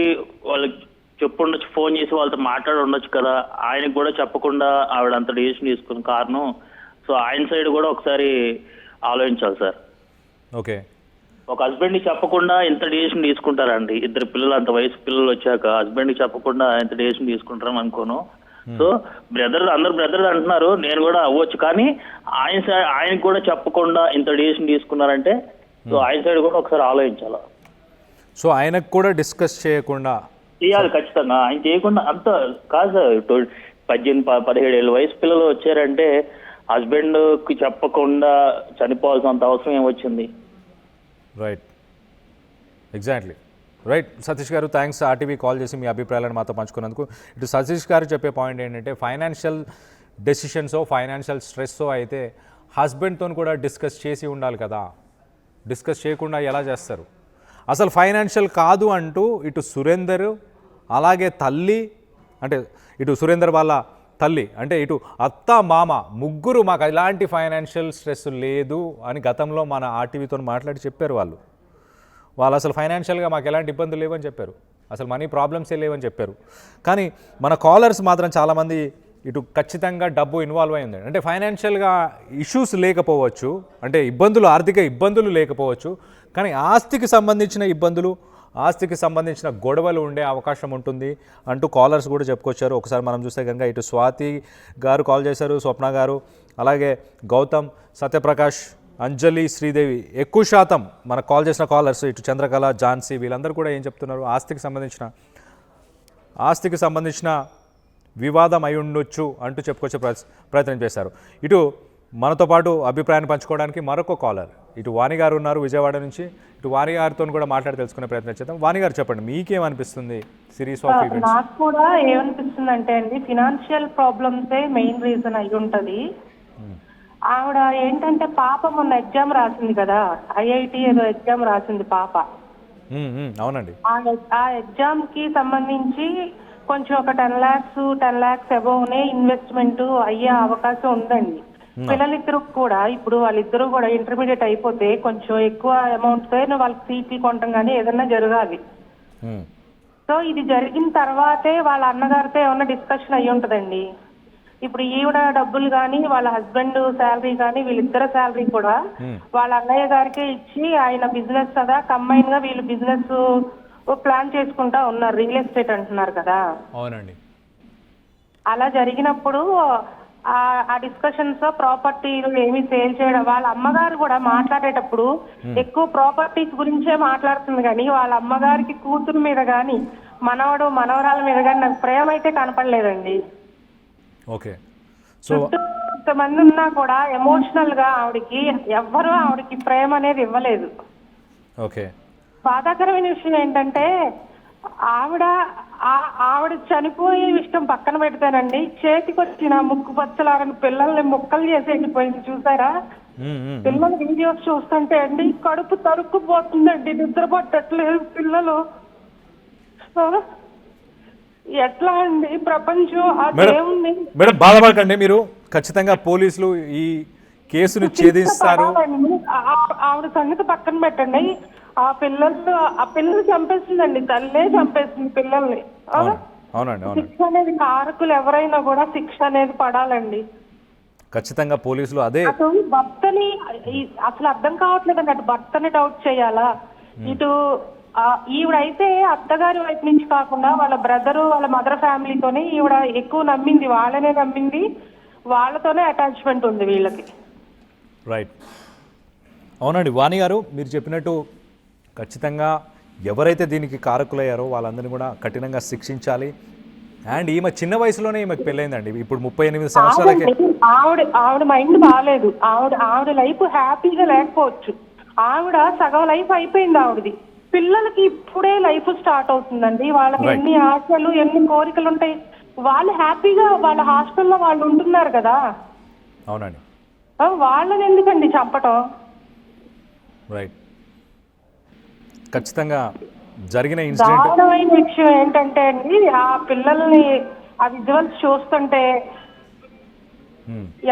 వాళ్ళకి చెప్పుండొచ్చు, ఫోన్ చేసి వాళ్ళతో మాట్లాడి ఉండొచ్చు కదా. ఆయనకు కూడా చెప్పకుండా ఆవిడ అంత డిసిషన్ తీసుకున్న కారణం. సో ఆయన సైడ్ కూడా ఒకసారి ఆలోచించాలి సార్. ఓకే, ఒక హస్బెండ్కి చెప్పకుండా ఎంత డిసిషన్ తీసుకుంటారండి? ఇద్దరు పిల్లలు, అంత వయసు పిల్లలు వచ్చాక హస్బెండ్కి చెప్పకుండా ఎంత డిసిషన్ తీసుకుంటారని అనుకోను. సో అందరు బ్రదర్ అంటున్నారు, నేను కూడా అవ్వచ్చు, కానీ ఆయనకు కూడా చెప్పకుండా ఇంత డిసిషన్ తీసుకున్నారంటే సో ఆయన సైడ్ కూడా ఒకసారి ఆలోచించాలి. సో ఆయనకు కూడా డిస్కస్ చేయకుండా చేయాలి ఖచ్చితంగా. ఆయన చేయకుండా అంత కాదు సార్. 18-17 ఏళ్ళ వయసు పిల్లలు వచ్చారంటే హస్బెండ్కి చెప్పకుండా చనిపోవాల్సినంత అవసరం ఏమొచ్చింది? Right, exactly right. సతీష్ గారు థ్యాంక్స్ ఆర్టీవీ కాల్ చేసి మీ అభిప్రాయాలను మాతో పంచుకున్నందుకు. ఇటు సతీష్ గారు చెప్పే పాయింట్ ఏంటంటే ఫైనాన్షియల్ డెసిషన్సో ఫైనాన్షియల్ స్ట్రెస్సో అయితే హస్బెండ్తో కూడా డిస్కస్ చేసి ఉండాలి కదా. డిస్కస్ చేయకుండా ఎలా చేస్తారు? అసలు ఫైనాన్షియల్ కాదు అంటూ ఇటు సురేందర్ అలాగే తల్లి, అంటే ఇటు సురేందర్ వాళ్ళ తల్లి, అంటే ఇటు అత్త మామ ముగ్గురు మాకు ఎలాంటి ఫైనాన్షియల్ స్ట్రెస్ లేదు అని గతంలో మన ఆర్టీవీతో మాట్లాడి చెప్పారు. వాళ్ళు అసలు ఫైనాన్షియల్గా మాకు ఎలాంటి ఇబ్బందులు లేవని చెప్పారు, అసలు మనీ ప్రాబ్లమ్సే లేవని చెప్పారు. కానీ మన కాలర్స్ మాత్రం చాలామంది ఇటు ఖచ్చితంగా డబ్బు ఇన్వాల్వ్ అయింది. అంటే ఫైనాన్షియల్గా ఇష్యూస్ లేకపోవచ్చు, అంటే ఇబ్బందులు, ఆర్థిక ఇబ్బందులు లేకపోవచ్చు, కానీ ఆస్తికి సంబంధించిన ఇబ్బందులు, ఆస్తికి సంబంధించిన గొడవలు ఉండే అవకాశం ఉంటుంది అంటూ కాలర్స్ కూడా చెప్పుకొచ్చారు. ఒకసారి మనం చూస్తే కనుక ఇటు స్వాతి గారు కాల్ చేశారు, స్వప్న గారు, అలాగే గౌతమ్, సత్యప్రకాష్, అంజలి, శ్రీదేవి. ఎక్కువ శాతం మనకు కాల్ చేసిన కాలర్స్ ఇటు చంద్రకళ, ఝాన్సీ వీళ్ళందరూ కూడా ఏం చెప్తున్నారు, ఆస్తికి సంబంధించిన వివాదం అయి ఉండొచ్చు అంటూ చెప్పుకొచ్చే ప్రయత్నం చేశారు. ఇటు మనతో పాటు అభిప్రాయాన్ని పంచుకోవడానికి మరొక కాలర్ ఇటు వాణి గారు ఉన్నారు విజయవాడ నుంచి. ఇటు వాణి గారితో కూడా మాట్లాడి తెలుసుకునే ప్రయత్నం చేద్దాం. వాణి గారు చెప్పండి, మీకేమనిపిస్తుంది సిరీస్ ఆఫ్ ఈవెంట్స్? నాకు కూడా ఏమనిపిస్తుంది అంటే అండి, ఫినాన్షియల్ ప్రాబ్లమ్సే మెయిన్ రీజన్ అయి ఉంటది. ఆవిడ ఏంటంటే పాప మొన్న ఎగ్జామ్ రాసింది కదా, ఐఐటి ఏదో ఎగ్జామ్ రాసింది పాప. అవునండి. ఆ ఎగ్జామ్ కి సంబంధించి కొంచెం ఒక 10 lakhs అబోవ్నే ఇన్వెస్ట్మెంట్ అయ్యే అవకాశం ఉందండి. పిల్లలిద్దరు కూడా ఇప్పుడు వాళ్ళిద్దరూ కూడా ఇంటర్మీడియట్ అయిపోతే కొంచెం ఎక్కువ అమౌంట్ తో వాళ్ళకి సీట్లు కొనటం కానీ ఏదన్నా జరగాలి. సో ఇది జరిగిన తర్వాతే వాళ్ళ అన్నగారితో ఏమన్నా డిస్కషన్ అయ్యి ఉంటదండి. ఇప్పుడు ఈవిడ డబ్బులు కానీ వాళ్ళ హస్బెండ్ శాలరీ కానీ వీళ్ళిద్దరు శాలరీ కూడా వాళ్ళ అన్నయ్య గారికే ఇచ్చి ఆయన బిజినెస్ కదా కంబైన్ గా వీళ్ళు బిజినెస్ ప్లాన్ చేసుకుంటా ఉన్నారు. రియల్ ఎస్టేట్ అంటున్నారు కదా. అవునండి. అలా జరిగినప్పుడు ఆ డిస్కషన్స్ ప్రాపర్టీలు ఏమి సేల్ చేయడం, వాళ్ళ అమ్మగారు కూడా మాట్లాడేటప్పుడు ఎక్కువ ప్రాపర్టీస్ గురించే మాట్లాడుతుంది కానీ వాళ్ళ అమ్మగారికి కూతురు మీద కానీ మనవడు మనవరాల మీద కానీ నాకు ప్రేమ అయితే కనపడలేదండి. ఓకే. సో కొంతమంది ఉన్నా కూడా ఎమోషనల్ గా ఆవిడకి ఎవ్వరూ ఆవిడకి ప్రేమ అనేది ఇవ్వలేదు. ఓకే. బాధాకరమైన విషయం ఏంటంటే ఆవిడ చనిపోయే విషయం పక్కన పెడతానండి, చేతికి వచ్చిన ముక్కు పచ్చలారని పిల్లల్ని ముక్కలు చేసి వెళ్ళిపోయింది చూసారా? పిల్లల వీడియోస్ చూస్తుంటే అండి కడుపు తరుక్కుపోతుందండి, నిద్ర పట్టట్లేదు పిల్లలు. ఎట్లా అండి ప్రపంచం ఆ దేవుణ్ణి. మేడం బాధపడకండి, మీరు ఖచ్చితంగా పోలీసులు ఈ కేసును ఛేదిస్తారు. ఆవిడ సంగతి పక్కన పెట్టండి, ఆ పిల్లలు చంపేస్తుందండి, తల్లే చంపేస్తుంది పిల్లల్ని. శిక్ష అనేది కారకులు ఎవరైనా కూడా శిక్ష అనేది పడాలండి. ఖచ్చితంగా పోలీసులు అదే అటు భర్తని అసలు అర్థం కావట్లేదండి, అటు భర్తని డౌట్ చేయాలా, ఇటు ఈవిడైతే అత్తగారి వైపు నుంచి కాకుండా వాళ్ళ బ్రదరు వాళ్ళ మదర్ ఫ్యామిలీతోనే ఈవిడ ఎక్కువ నమ్మింది, వాళ్ళనే నమ్మింది, వాళ్ళతోనే అటాచ్మెంట్ ఉంది వీళ్ళకి. రైట్. అవునండి వాణి గారు, మీరు చెప్పినట్టు ఖచ్చితంగా ఎవరైతే దీనికి కారకులయ్యారో వాళ్ళందరినీ కూడా కఠినంగా శిక్షించాలి. అండ్ ఈమె చిన్న వయసులోనే ఈమెకు పెళ్ళైందండి, ఇప్పుడు 38 సంవత్సరాలకే. ఆవిడ మైండ్ బాగాలేదు, ఆవిడ లైఫ్ హ్యాపీగా లేకపోవచ్చు, ఆవిడ సగం లైఫ్ అయిపోయింది ఆవిడది. పిల్లలకి ఇప్పుడే లైఫ్ స్టార్ట్ అవుతుందండి, వాళ్ళకి ఎన్ని ఆశలు ఎన్ని కోరికలు ఉంటాయి. వాళ్ళు హ్యాపీగా వాళ్ళ హాస్టల్లో వాళ్ళు ఉంటున్నారు కదా. అవునండి. వాళ్ళని ఎందుకండి చంపటం? రైట్. ఖచ్చితంగా జరిగిన ఇన్సిడెంట్. దారుణమైన విషయం ఏంటంటే అండి, ఆ పిల్లల్ని ఆ విజువల్స్ చూస్తుంటే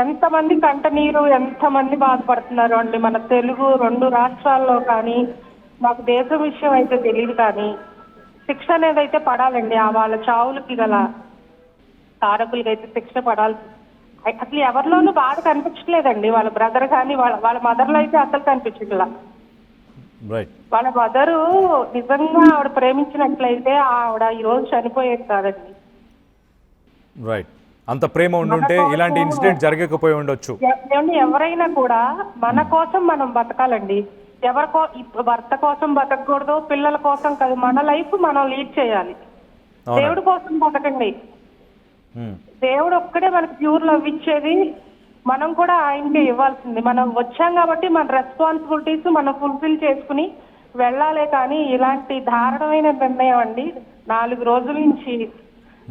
ఎంతమంది కంట నీరు, ఎంతమంది బాధపడుతున్నారు అండి. మన తెలుగు 2 రాష్ట్రాల్లో కానీ, మాకు దేశం విషయం అయితే తెలియదు కానీ శిక్ష అనేది అయితే పడాలండి. వాళ్ళ చావులకి గల కారకులకి అయితే శిక్ష పడాలి. అసలు ఎవరిలోనూ బాధ కనిపించట్లేదండి, వాళ్ళ బ్రదర్ కానీ వాళ్ళ మదర్లో అయితే అసలు కనిపించట్లా. వాళ్ళ మదరు నిజంగా ఆవిడ ప్రేమించినట్లయితే ఆవిడ ఈ రోజు చనిపోయేది కాదండి. రైట్. అంత ప్రేమ ఉండుంటే ఇలాంటి ఇన్సిడెంట్ జరగకపోయి ఉండొచ్చు. ఎవరైనా కూడా మన కోసం మనం బతకాలండి, భర్త కోసం బతకూడదు, పిల్లల కోసం కాదు, మన లైఫ్ మనం లీడ్ చేయాలి. దేవుడి కోసం బతకండి, దేవుడు ఒక్కడే మనకి ప్యూర్ లవ్ ఇచ్చేది, మనం కూడా ఆయనకే ఇవ్వాల్సింది. మనం వచ్చాం కాబట్టి మన రెస్పాన్సిబిలిటీస్ మనం ఫుల్ఫిల్ చేసుకుని వెళ్ళాలే కానీ ఇలాంటి దారుణమైన నిర్ణయం అండి 4 రోజుల నుంచి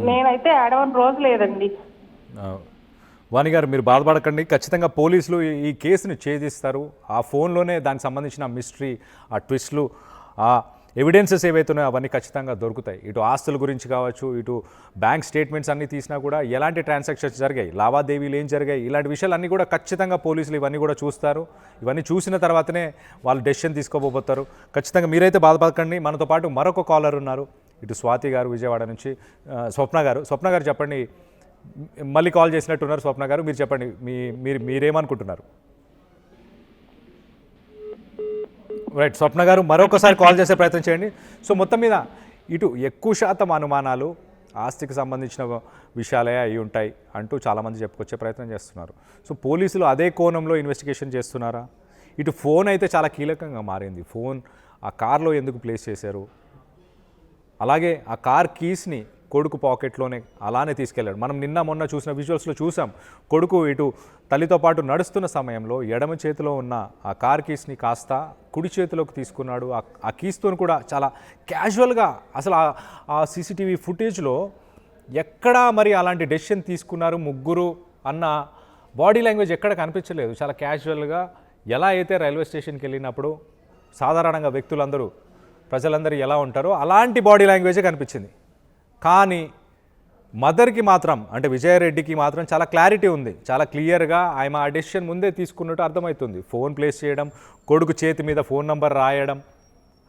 నేనైతే ఏడవని రోజు లేదండి. వాణి గారు మీరు బాధపడకండి, ఖచ్చితంగా పోలీసులు ఈ కేసును ఛేదిస్తారు. ఆ ఫోన్లోనే దానికి సంబంధించిన మిస్టరీ, ఆ ట్విస్ట్లు, ఆ ఎవిడెన్సెస్ ఏవైతున్నాయో అవన్నీ ఖచ్చితంగా దొరుకుతాయి. ఇటు ఆస్తుల గురించి కావచ్చు, ఇటు బ్యాంక్ స్టేట్మెంట్స్ అన్నీ తీసినా కూడా ఎలాంటి ట్రాన్సాక్షన్స్ జరిగాయి, లావాదేవీలు ఏం జరిగాయి, ఇలాంటి విషయాలన్నీ కూడా ఖచ్చితంగా పోలీసులు ఇవన్నీ కూడా చూస్తారు. ఇవన్నీ చూసిన తర్వాతనే వాళ్ళు డెసిషన్ తీసుకోబోతారు. ఖచ్చితంగా మీరైతే బాధపడకండి. మనతో పాటు మరొక కాలర్ ఉన్నారు, ఇటు స్వాతి గారు విజయవాడ నుంచి. స్వప్న గారు చెప్పండి, మళ్ళీ కాల్ చేసినట్టున్నారు. స్వప్న గారు మీరు చెప్పండి, మీరేమనుకుంటున్నారు? రైట్. స్వప్న గారు మరొకసారి కాల్ చేసే ప్రయత్నం చేయండి. సో మొత్తం మీద ఇటు ఎక్కువ శాతం అనుమానాలు ఆస్తికి సంబంధించిన విషయాలే అయి ఉంటాయి అంటూ చాలామంది చెప్పుకొచ్చే ప్రయత్నం చేస్తున్నారు. సో పోలీసులు అదే కోణంలో ఇన్వెస్టిగేషన్ చేస్తున్నారా? ఇటు ఫోన్ అయితే చాలా కీలకంగా మారింది. ఫోన్ ఆ కార్లో ఎందుకు ప్లేస్ చేశారు, అలాగే ఆ కార్ కీస్ని కొడుకు పాకెట్లోనే అలానే తీసుకెళ్ళాడు. మనం నిన్న మొన్న చూసిన విజువల్స్లో చూసాం, కొడుకు ఇటు తల్లితో పాటు నడుస్తున్న సమయంలో ఎడమ చేతిలో ఉన్న ఆ కార్ కీస్ని కాస్త కుడి చేతిలోకి తీసుకున్నాడు. ఆ కీస్తో కూడా చాలా క్యాజువల్గా, అసలు ఆ సీసీటీవీ ఫుటేజ్లో ఎక్కడా మరి అలాంటి డెసిషన్ తీసుకున్నారు ముగ్గురు అన్న బాడీ లాంగ్వేజ్ ఎక్కడ కనిపించలేదు. చాలా క్యాజువల్గా ఎలా అయితే రైల్వే స్టేషన్కి వెళ్ళినప్పుడు సాధారణంగా వ్యక్తులందరూ ప్రజలందరూ ఎలా ఉంటారో అలాంటి బాడీ లాంగ్వేజే కనిపించింది. కానీ మదర్కి మాత్రం, అంటే విజయారెడ్డికి మాత్రం చాలా క్లారిటీ ఉంది, చాలా క్లియర్గా ఆయన ఆ డెసిషన్ ముందే తీసుకున్నట్టు అర్థమవుతుంది. ఫోన్ ప్లేస్ చేయడం, కొడుకు చేతి మీద ఫోన్ నంబర్ రాయడం,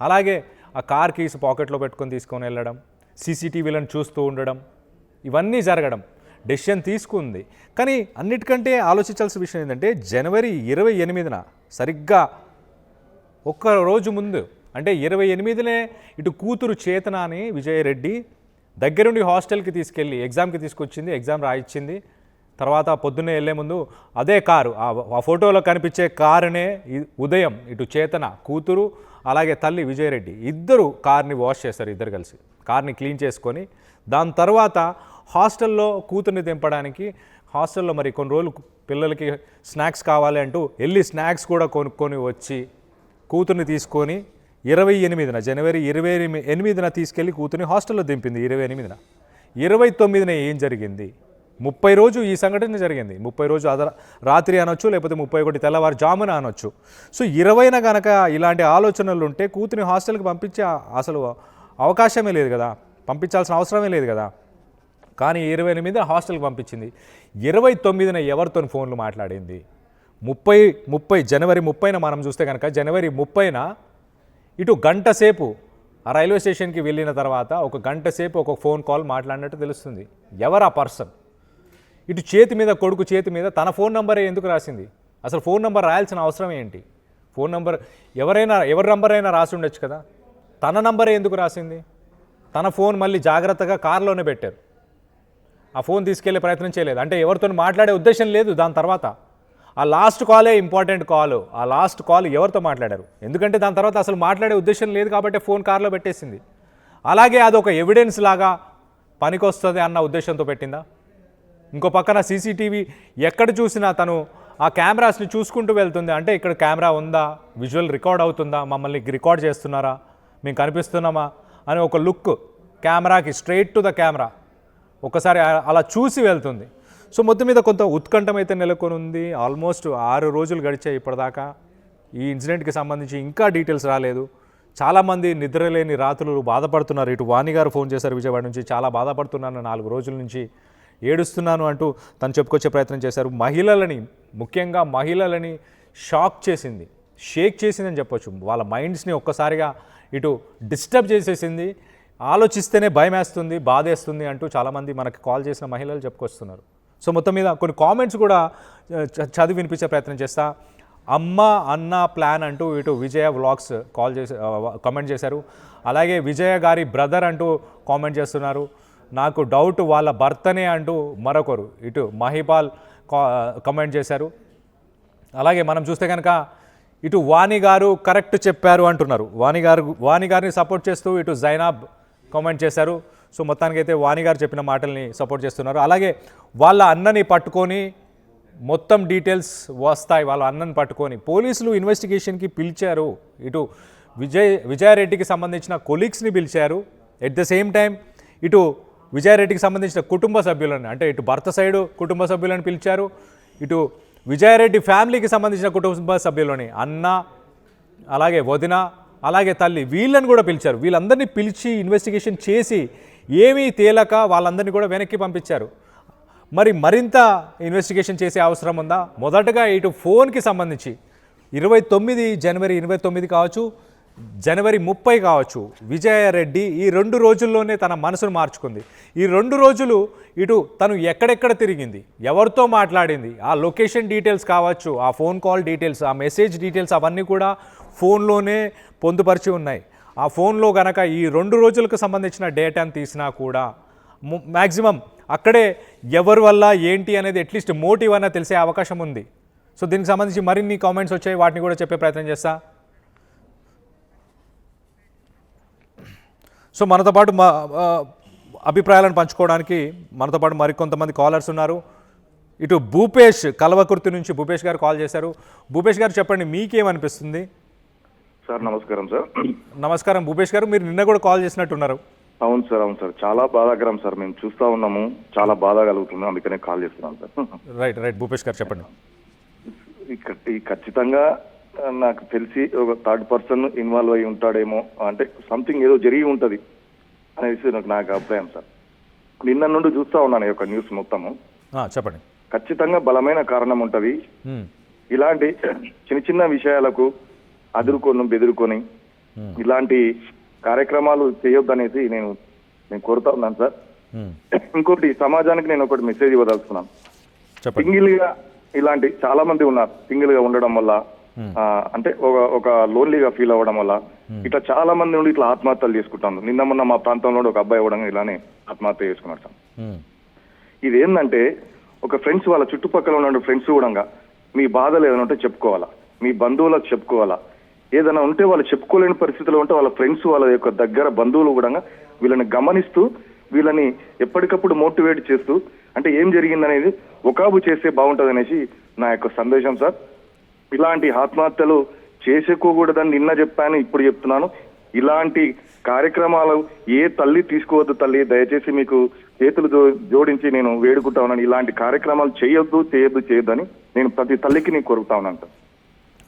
అలాగే ఆ కార్ కీస్ పాకెట్లో పెట్టుకొని తీసుకొని వెళ్ళడం, సీసీటీవీలను చూస్తూ ఉండడం, ఇవన్నీ జరగడం, డెసిషన్ తీసుకుంది. కానీ అన్నిటికంటే ఆలోచించాల్సిన విషయం ఏంటంటే జనవరి 28న సరిగ్గా ఒక్క రోజు ముందు, అంటే 28నే ఇటు కూతురు చేతన అని విజయరెడ్డి దగ్గరుండి హాస్టల్కి తీసుకెళ్ళి ఎగ్జామ్కి తీసుకొచ్చింది, ఎగ్జామ్ రాయించింది. తర్వాత పొద్దున్నే వెళ్ళే ముందు అదే కారు, ఆ ఫోటోలో కనిపించే కారునే ఉదయం ఇటు చేతన కూతురు అలాగే తల్లి విజయరెడ్డి ఇద్దరు కార్ని వాష్ చేస్తారు, ఇద్దరు కలిసి కార్ని క్లీన్ చేసుకొని దాని తర్వాత హాస్టల్లో కూతుర్ని దింపడానికి హాస్టల్లో మరి కొన్ని రోజులు పిల్లలకి స్నాక్స్ కావాలి అంటూ వెళ్ళి స్నాక్స్ కూడా కొనుక్కొని వచ్చి కూతుర్ని తీసుకొని 28న జనవరి 28న తీసుకెళ్ళి కూతుర్ని హాస్టల్లో దింపింది. 28న 29న ఏం జరిగింది? 30 రోజు ఈ సంఘటన జరిగింది. 30 రోజు రాత్రి అనొచ్చు, లేకపోతే 31 తెల్లవారుజామున అనొచ్చు. సో 20న కనుక ఇలాంటి ఆలోచనలు ఉంటే కూతుర్ని హాస్టల్కి పంపించే అసలు అవకాశమే లేదు కదా, పంపించాల్సిన అవసరమే లేదు కదా. కానీ 28న హాస్టల్కి పంపించింది. 29న ఎవరితో ఫోన్లు మాట్లాడింది? 30 జనవరి 30న మనం చూస్తే కనుక జనవరి 30న ఇటు గంట సేపు ఆ రైల్వే స్టేషన్కి వెళ్ళిన తర్వాత ఒక గంట సేపు ఒక ఫోన్ కాల్ మాట్లాడినట్టు తెలుస్తుంది. ఎవరు ఆ పర్సన్? ఇటు చేతి మీద, కొడుకు చేతి మీద తన ఫోన్ నెంబరే ఎందుకు రాసింది? అసలు ఫోన్ నెంబర్ రాయాల్సిన అవసరం ఏంటి? ఫోన్ నెంబర్ ఎవరి నెంబర్ అయినా రాసి ఉండొచ్చు కదా, తన నంబరే ఎందుకు రాసింది? తన ఫోన్ మళ్ళీ జాగ్రత్తగా కారులోనే పెట్టారు, ఆ ఫోన్ తీసుకెళ్లే ప్రయత్నం చేయలేదు. అంటే ఎవరితో మాట్లాడే ఉద్దేశం లేదు. దాని తర్వాత ఆ లాస్ట్ కాలే ఇంపార్టెంట్ కాల్. ఆ లాస్ట్ కాల్ ఎవరితో మాట్లాడారు? ఎందుకంటే దాని తర్వాత అసలు మాట్లాడే ఉద్దేశం లేదు కాబట్టి ఫోన్ కార్లో పెట్టేసింది. అలాగే అదొక ఎవిడెన్స్ లాగా పనికొస్తుంది అన్న ఉద్దేశంతో పెట్టిందా? ఇంకో పక్కన సీసీటీవీ ఎక్కడ చూసినా తను ఆ కెమెరాస్ని చూసుకుంటూ వెళ్తుంది. అంటే ఇక్కడ కెమెరా ఉందా, విజువల్ రికార్డ్ అవుతుందా, మమ్మల్ని రికార్డ్ చేస్తున్నారా, మేము కనిపిస్తున్నామా అని ఒక లుక్ కెమెరాకి, స్ట్రైట్ టు ద కెమెరా ఒకసారి అలా చూసి వెళ్తుంది. సో మొత్తం మీద కొంత ఉత్కంఠం అయితే నెలకొని ఉంది. ఆల్మోస్ట్ 6 రోజులు గడిచాయి ఇప్పటిదాకా. ఈ ఇన్సిడెంట్కి సంబంధించి ఇంకా డీటెయిల్స్ రాలేదు. చాలామంది నిద్రలేని రాత్రులు బాధపడుతున్నారు. ఇటు వాణి గారు ఫోన్ చేశారు విజయవాడ నుంచి, చాలా బాధపడుతున్నాను, 4 రోజుల నుంచి ఏడుస్తున్నాను అంటూ తను చెప్పుకొచ్చే ప్రయత్నం చేశారు. మహిళలని, ముఖ్యంగా మహిళలని షాక్ చేసింది, షేక్ చేసిందని చెప్పొచ్చు. వాళ్ళ మైండ్స్ని ఒక్కసారిగా ఇటు డిస్టర్బ్ చేసేసింది. ఆలోచిస్తేనే భయం వేస్తుంది, బాధేస్తుంది అంటూ చాలామంది మనకి కాల్ చేసిన మహిళలు చెప్పుకొస్తున్నారు. సో మొత్తం మీద కొన్ని కామెంట్స్ కూడా చదివి వినిపించే ప్రయత్నం చేస్తా. అమ్మ అన్న ప్లాన్ అంటూ ఇటు విజయ వ్లాగ్స్ కామెంట్ చేశారు. అలాగే విజయ గారి బ్రదర్ అంటూ కామెంట్ చేస్తున్నారు. నాకు డౌట్ వాళ్ళ భర్తనే అంటూ మరొకరు ఇటు మహిపాల్ కామెంట్ చేశారు. అలాగే మనం చూస్తే కనుక ఇటు వాణి గారు కరెక్ట్ చెప్పారు అంటున్నారు. వాణి గారిని సపోర్ట్ చేస్తూ ఇటు జైనాబ్ కామెంట్ చేశారు. సో మొత్తానికైతే వాణి గారు చెప్పిన మాటల్ని సపోర్ట్ చేస్తున్నారు. అలాగే వాళ్ళ అన్నని పట్టుకొని మొత్తం డీటెయిల్స్ వస్తాయి. వాళ్ళ అన్నని పట్టుకొని పోలీసులు ఇన్వెస్టిగేషన్కి పిలిచారు. ఇటు విజయారెడ్డికి సంబంధించిన కొలీగ్స్ని పిలిచారు. ఎట్ ద సేమ్ టైం ఇటు విజయారెడ్డికి సంబంధించిన కుటుంబ సభ్యులను, అంటే ఇటు భర్త సైడు కుటుంబ సభ్యులను పిలిచారు. ఇటు విజయారెడ్డి ఫ్యామిలీకి సంబంధించిన కుటుంబ సభ్యులని, అన్న, అలాగే వదిన, అలాగే తల్లి, వీళ్ళని కూడా పిలిచారు. వీళ్ళందరినీ పిలిచి ఇన్వెస్టిగేషన్ చేసి ఏమీ తేలక వాళ్ళందరినీ కూడా వెనక్కి పంపించారు. మరింత ఇన్వెస్టిగేషన్ చేసే అవసరం ఉందా? మొదటగా ఇటు ఫోన్కి సంబంధించి 29 జనవరి 29 కావచ్చు, జనవరి 30 కావచ్చు, విజయారెడ్డి ఈ 2 రోజుల్లోనే తన మనసును మార్చుకుంది. ఈ 2 రోజులు ఇటు తను ఎక్కడెక్కడ తిరిగింది, ఎవరితో మాట్లాడింది, ఆ లొకేషన్ డీటెయిల్స్ కావచ్చు, ఆ ఫోన్ కాల్ డీటెయిల్స్, ఆ మెసేజ్ డీటెయిల్స్ అవన్నీ కూడా ఫోన్లోనే పొందుపరిచి ఉన్నాయి. ఆ ఫోన్లో కనుక ఈ 2 రోజులకు సంబంధించిన డేటాను తీసినా కూడా మ్యాక్సిమం అక్కడే ఎవరి వల్ల ఏంటి అనేది అట్లీస్ట్ మోటివ్ అన్న తెలిసే అవకాశం ఉంది. సో దీనికి సంబంధించి మరిన్ని కామెంట్స్ వచ్చాయి, వాటిని కూడా చెప్పే ప్రయత్నం చేస్తా. సో మనతో పాటు అభిప్రాయాలను పంచుకోవడానికి మనతో పాటు మరికొంతమంది కాలర్స్ ఉన్నారు. ఇటు భూపేష్ కల్వకుర్తి నుంచి భూపేష్ గారు కాల్ చేశారు. భూపేష్ గారు చెప్పండి, మీకేమనిపిస్తుంది? సార్ నమస్కారం. సార్ నమస్కారం భూపేష్ గారు, మీరు నిన్న కూడా కాల్ చేసినట్టున్నారు. అవును సార్ చాలా బాధాకరం సార్, మేము చూస్తా ఉన్నాము, చాలా బాధ కలుగుతుంది, అందుకనే కాల్ చేస్తున్నాం సార్. రైట్ భూపేష్ గారు చెప్పండి. ఖచ్చితంగా నాకు తెలిసి ఒక థర్డ్ పర్సన్ ఇన్వాల్వ్ అయి ఉంటాడేమో, అంటే సంథింగ్ ఏదో జరిగి ఉంటది అనేసి నాకు అభిప్రాయం సార్. నిన్న నుండి చూస్తా ఉన్నాను ఈ యొక్క న్యూస్ మొత్తము. చెప్పండి. ఖచ్చితంగా బలమైన కారణం ఉంటది. ఇలాంటి చిన్న విషయాలకు బెదురుకొని ఇలాంటి కార్యక్రమాలు చేయొద్దనేసి నేను కోరుతా ఉన్నాను సార్. ఇంకోటి సమాజానికి నేను ఒకటి మెసేజ్ ఇవ్వదలుచుకున్నాను. సింగిల్ గా ఇలాంటి చాలా మంది ఉన్నారు, సింగిల్ గా ఉండడం వల్ల అంటే ఒక లోన్లీగా ఫీల్ అవ్వడం వల్ల ఇట్లా చాలా మంది నుండి ఇట్లా ఆత్మహత్యలు చేసుకుంటాను. నిన్న మొన్న మా ప్రాంతంలో ఒక అబ్బాయి ఇవ్వడం ఇలానే ఆత్మహత్య చేసుకున్నాడు సార్. ఇది ఏంటంటే ఒక ఫ్రెండ్స్ వాళ్ళ చుట్టుపక్కల ఉన్న ఫ్రెండ్స్ కూడా మీ బాధలు ఏదైనా ఉంటే చెప్పుకోవాలా, మీ బంధువులకు చెప్పుకోవాలా. ఏదైనా ఉంటే వాళ్ళు చెప్పుకోలేని పరిస్థితిలో ఉంటే వాళ్ళ ఫ్రెండ్స్ వాళ్ళ యొక్క దగ్గర బంధువులు కూడా వీళ్ళని గమనిస్తూ వీళ్ళని ఎప్పటికప్పుడు మోటివేట్ చేస్తూ అంటే ఏం జరిగిందనేది ఒకాబు చేస్తే బాగుంటుంది అనేసి నా యొక్క సందేశం సార్. ఇలాంటి ఆత్మహత్యలు చేసుకోకూడదని నిన్న చెప్పాను, ఇప్పుడు చెప్తున్నాను. ఇలాంటి కార్యక్రమాలు ఏ తల్లి తీసుకోవద్దు తల్లి, దయచేసి మీకు చేతులు జోడించి నేను వేడుకుంటా ఉన్నాను. ఇలాంటి కార్యక్రమాలు చేయొద్దు అని నేను ప్రతి తల్లికి నేను కోరుతా ఉన్నాను సార్.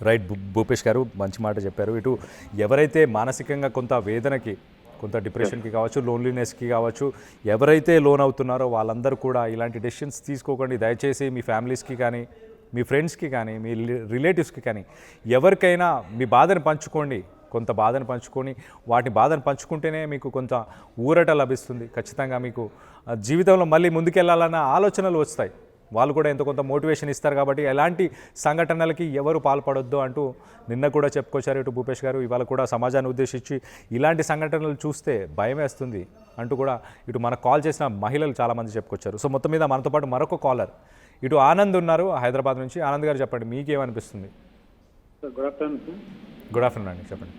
రైట్ భూపేష్ గారు, మంచి మాట చెప్పారు. ఇటు ఎవరైతే మానసికంగా కొంత వేదనకి, కొంత డిప్రెషన్కి కావచ్చు, లోన్లీనెస్కి కావచ్చు, ఎవరైతే లోన్ అవుతున్నారో వాళ్ళందరూ కూడా ఇలాంటి డెసిషన్స్ తీసుకోకండి. దయచేసి మీ ఫ్యామిలీస్కి కానీ, మీ ఫ్రెండ్స్కి కానీ, మీ రిలేటివ్స్కి కానీ ఎవరికైనా మీ బాధను పంచుకోండి. కొంత బాధను పంచుకొని వాటి బాధను పంచుకుంటేనే మీకు కొంత ఊరట లభిస్తుంది. ఖచ్చితంగా మీకు జీవితంలో మళ్ళీ ముందుకెళ్లాలన్న ఆలోచనలు వస్తాయి. వాళ్ళు కూడా ఎంతో కొంత మోటివేషన్ ఇస్తారు. కాబట్టి ఎలాంటి సంఘటనలకి ఎవరు పాల్పడొద్దు అంటూ నిన్న కూడా చెప్పుకొచ్చారు ఇటు భూపేష్ గారు. ఇవాళ కూడా సమాజాన్ని ఉద్దేశించి ఇలాంటి సంఘటనలు చూస్తే భయం వేస్తుంది అంటూ కూడా ఇటు మనకు కాల్ చేసిన మహిళలు చాలామంది చెప్పుకొచ్చారు. సో మొత్తం మీద మనతో పాటు మరొక కాలర్ ఇటు ఆనంద్ ఉన్నారు హైదరాబాద్ నుంచి. ఆనంద్ గారు చెప్పండి, మీకేమనిపిస్తుంది? Good afternoon sir. Good afternoon అండి, చెప్పండి.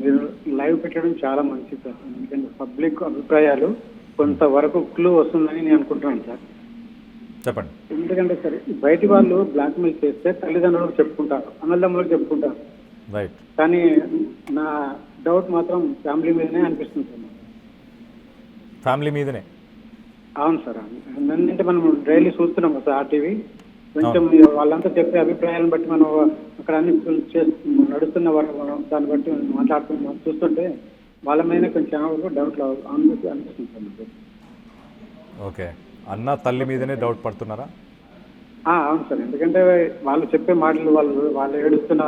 మీరు లైవ్ పెట్టడం చాలా మంచిది సార్. ఎందుకంటే పబ్లిక్ అభిప్రాయాలు కొంతవరకు క్లూ వస్తుందని నేను అనుకుంటున్నాను సార్. చెప్పండి. ఎందుకంటే సార్ బయటి వాళ్ళు బ్లాక్మెయిల్ చేస్తే తల్లిదండ్రులకు చెప్పుకుంటారు, అన్నదమ్ములకు చెప్పుకుంటారు. రైట్. కానీ నా డౌట్ మాత్రం ఫ్యామిలీ మీదనే అనిపిస్తుంది సార్. ఫ్యామిలీ మీదనే? అవును సార్. అంటే మనం డైలీ చూస్తున్నాం సార్ ఆర్టీవీ. కొంచెం వాళ్ళంతా చెప్పే అభిప్రాయాలను బట్టి మనం అక్కడ అన్ని నడుస్తున్న దాన్ని బట్టి మాట్లాడుతున్నాం చూస్తుంటే వాళ్ళ మీద కొంచెం డౌట్ అనిపిస్తుంది సార్. ఓకే, అన్న తల్లి మీదనే డౌట్ పడుతున్నారా? అవును సార్. ఎందుకంటే వాళ్ళు చెప్పే మాటలు వాళ్ళు ఏడుస్తున్న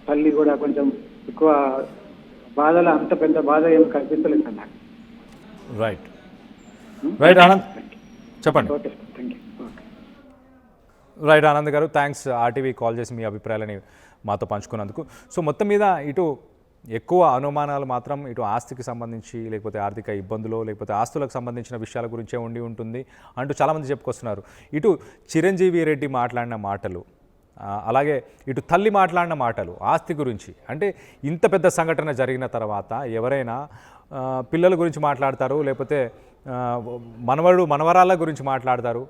తల్లి కూడా కొంచెం ఎక్కువ బాధలు, అంత పెద్ద బాధ ఏం కనిపించలేదు సార్ నాకు. రైట్ రైట్ ఆనంద్, చెప్పండి. Okay sir, thank you. Right Anand గారు, థ్యాంక్స్ ఆర్టీవీ కాల్ చేసి మీ అభిప్రాయాలని మాతో పంచుకున్నందుకు. సో మొత్తం మీద ఇటు ఎక్కువ అనుమానాలు మాత్రం ఇటు ఆస్తికి సంబంధించి, లేకపోతే ఆర్థిక ఇబ్బందులు, లేకపోతే ఆస్తులకు సంబంధించిన విషయాల గురించే ఉంటుంది అంటూ చాలామంది చెప్పుకొస్తున్నారు. ఇటు చిరంజీవి రెడ్డి మాట్లాడిన మాటలు, అలాగే ఇటు తల్లి మాట్లాడిన మాటలు ఆస్తి గురించి. అంటే ఇంత పెద్ద సంఘటన జరిగిన తర్వాత ఎవరైనా పిల్లల గురించి మాట్లాడతారు, లేకపోతే మనవరాళ్ళ గురించి మాట్లాడతారు.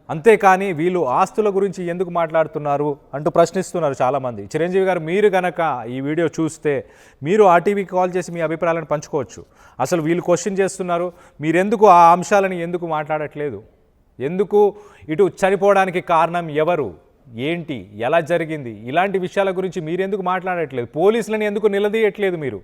అంతేకాని వీళ్ళు ఆస్తుల గురించి ఎందుకు మాట్లాడుతున్నారు అంటూ ప్రశ్నిస్తున్నారు చాలామంది. చిరంజీవి గారు, మీరు కనుక ఈ వీడియో చూస్తే మీరు ఆర్టీవీకి కాల్ చేసి మీ అభిప్రాయాలను పంచుకోవచ్చు. అసలు వీళ్ళు క్వశ్చన్ చేస్తున్నారు, మీరెందుకు ఆ అంశాలను ఎందుకు మాట్లాడట్లేదు? ఎందుకు ఇటు చనిపోవడానికి కారణం ఎవరు, ఏంటి, ఎలా జరిగింది, ఇలాంటి విషయాల గురించి మీరెందుకు మాట్లాడట్లేదు? పోలీసులను ఎందుకు నిలదీయట్లేదు? మీరు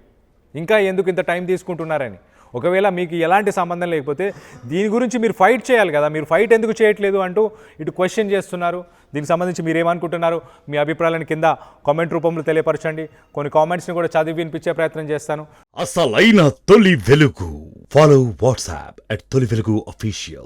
ఇంకా ఎందుకు ఇంత టైం తీసుకుంటున్నారని. ఒకవేళ మీకు ఎలాంటి సంబంధం లేకపోతే దీని గురించి మీరు ఫైట్ చేయాలి కదా, మీరు ఫైట్ ఎందుకు చేయట్లేదు అంటూ ఇటు క్వశ్చన్ చేస్తున్నారు. దీనికి సంబంధించి మీరేమనుకుంటున్నారు? మీ అభిప్రాయాలను కింద కామెంట్ రూపంలో తెలియపరచండి. కొన్ని కామెంట్స్ని కూడా చదివి వినిపించే ప్రయత్నం చేస్తాను. అసలైన తొలి వెలుగు. ఫాలో వాట్సాప్ @తొలి వెలుగు అఫీషియల్.